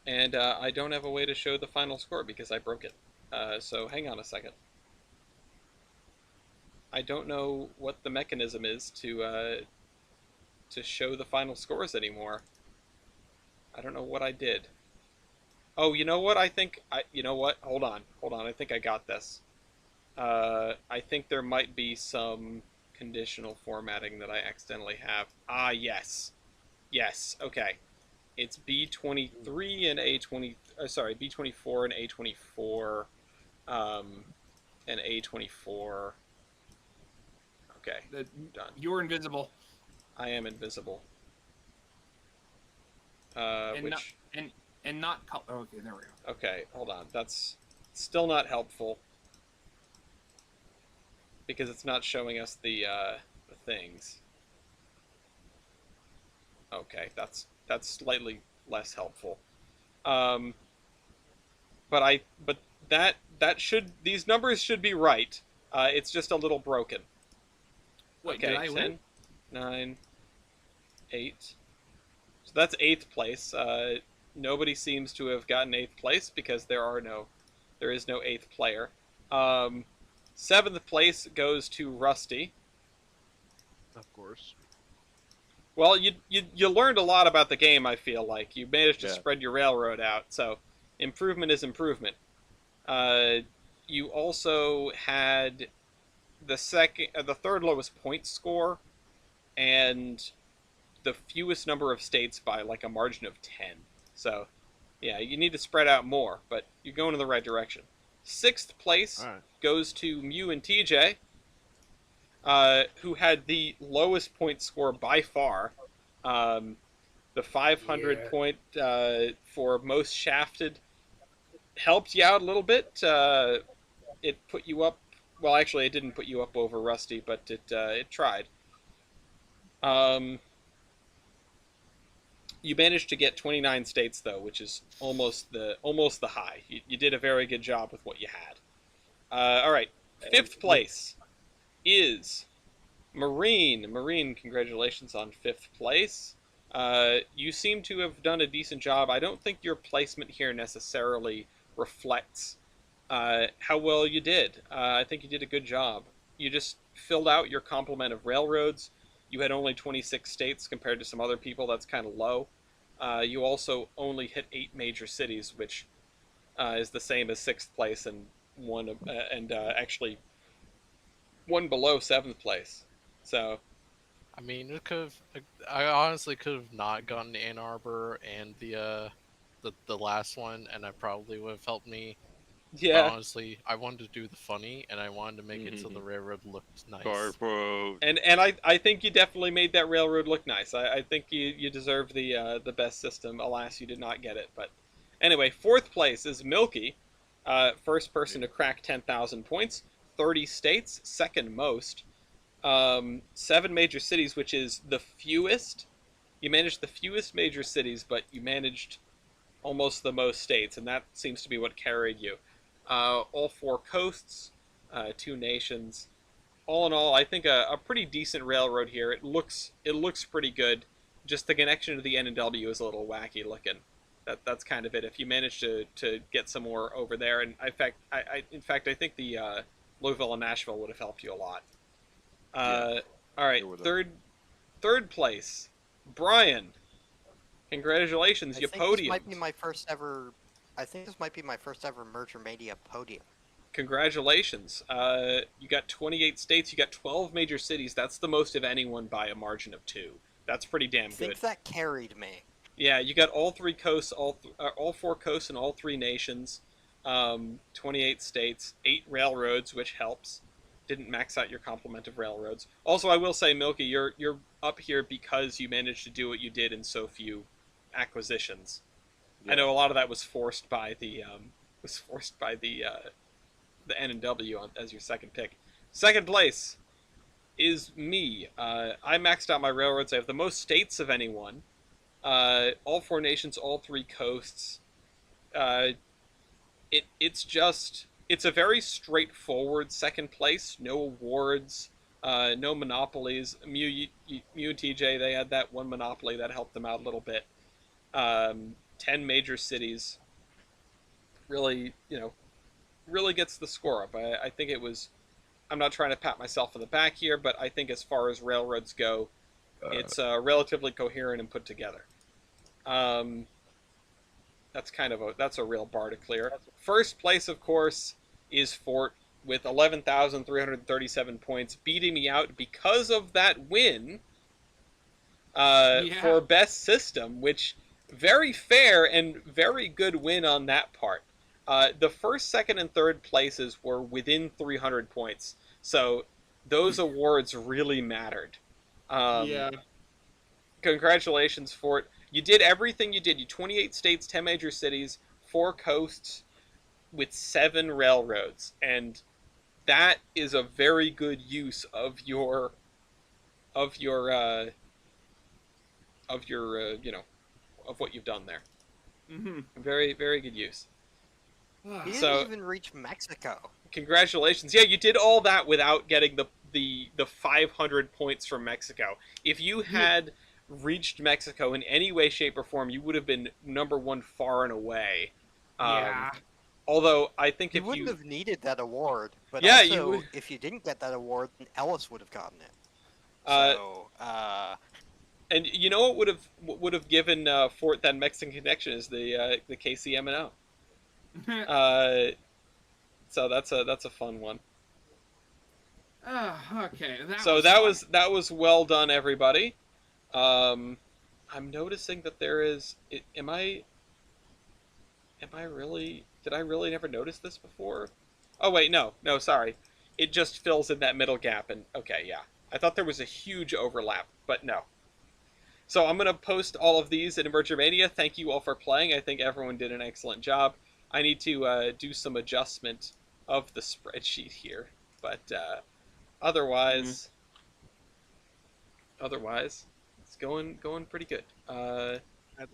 And I don't have a way to show the final score because I broke it. So hang on a second. I don't know what the mechanism is to show the final scores anymore. I don't know what I did. Oh, you know what? You know what? Hold on. I think I got this. I think there might be some conditional formatting that I accidentally have. Ah, yes. Yes, okay. It's B23 and A20. Sorry, B24 and A24. And A24. Okay, done. You're invisible. I am invisible. And not Which... and not color. Okay, there we go. Okay, hold on. That's still not helpful. Because it's not showing us the things. Okay, that's slightly less helpful. But that should, these numbers should be right. It's just a little broken. Wait, Okay, did I 10, win? 9, 8. So that's 8th place. Nobody seems to have gotten 8th place because there is no 8th player. 7th place goes to Rusty. Of course. Well, you learned a lot about the game, I feel like. You managed to spread your railroad out, so improvement is improvement. You also had the third lowest point score, and the fewest number of states by like a margin of 10. So, yeah, you need to spread out more, but you're going in the right direction. 6th place goes to Mew and TJ, who had the lowest point score by far. The 500 point for most shafted helped you out a little bit. It put you up. Well, actually, it didn't put you up over Rusty, but it tried. You managed to get 29 states though, which is almost the high. You did a very good job with what you had. All right, 5th place is Marine. Marine, congratulations on 5th place. You seem to have done a decent job. I don't think your placement here necessarily reflects how well you did. I think you did a good job. You just filled out your complement of railroads. You had only 26 states compared to some other people. That's kind of low. You also only hit 8 major cities, which is the same as 6th place and actually one below 7th place. So, I mean, I honestly could have not gotten Ann Arbor and the last one, and I probably would have helped me. Yeah. But honestly, I wanted to do the funny, and I wanted to make it so the railroad looked nice. And I think you definitely made that railroad look nice. I think you deserve the best system. Alas, you did not get it. But anyway, 4th place is Milky, first person to crack 10,000 points, 30 states, second most, 7 major cities, which is the fewest. You managed the fewest major cities, but you managed almost the most states, and that seems to be what carried you. All 4 coasts, 2 nations. All in all, I think a pretty decent railroad here. It looks pretty good. Just the connection to the N&W is a little wacky looking. That's kind of it. If you manage to get some more over there, and in fact I think the Louisville and Nashville would have helped you a lot. All right, third place, Brian. Congratulations, you podiumed. This might be my first ever. I think this might be my first ever Merger Mania podium. Congratulations. You got 28 states. You got 12 major cities. That's the most of anyone by a margin of 2. That's pretty damn good. I think that carried me. Yeah, you got all 3 coasts, all 4 coasts, and all 3 nations. 28 states, 8 railroads, which helps. Didn't max out your complement of railroads. Also, I will say, Milky, you're up here because you managed to do what you did in so few acquisitions. Yeah. I know a lot of that was forced by the N&W as your second pick. Second place is me. I maxed out my railroads. I have the most states of anyone. All 4 nations, all 3 coasts. It's a very straightforward second place. No awards, no monopolies. Mew and TJ, they had that one monopoly that helped them out a little bit. 10 major cities. Really, really gets the score up. I think it was. I'm not trying to pat myself on the back here, but I think as far as railroads go, it's relatively coherent and put together. That's a real bar to clear. First place, of course, is Fort with 11,337 points, beating me out because of that win Yeah. for best system, which very fair and very good win on that part. The first, second, and third places were within 300 points, so those awards really mattered. Yeah. Congratulations, Fort. You did everything you did. You 28 states, 10 major cities, 4 coasts, with 7 railroads, and that is a very good use of your you know, of what you've done there. Mm-hmm. Very, very good use. He So- didn't even reach Mexico. Congratulations. Yeah, you did all that without getting the 500 points from Mexico. If you had reached Mexico in any way, shape, or form, you would have been number 1 far and away. Yeah. Although I think You if wouldn't you have needed that award, but Yeah, also, you would- if you didn't get that award, then Ellis would have gotten it. Uh, So, and you know what would have given Fort that Mexican connection is the KCM&O. So that's a fun one. Okay. So that was well done, everybody. I'm noticing that there is. Am I really? Did I really never notice this before? Oh wait, no, sorry. It just fills in that middle gap, and okay, yeah. I thought there was a huge overlap, but no. So I'm gonna post all of these in Emerger Mania. Thank you all for playing. I think everyone did an excellent job. I need to do some adjustment of the spreadsheet here, but otherwise, it's going pretty good.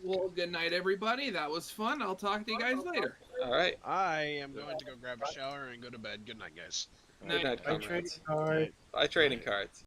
Well, good night, everybody. That was fun. I'll talk to you guys later. All right. I am going to go grab a shower and go to bed. Good night, guys. Good night, I trade comrades. card. Buy trading cards.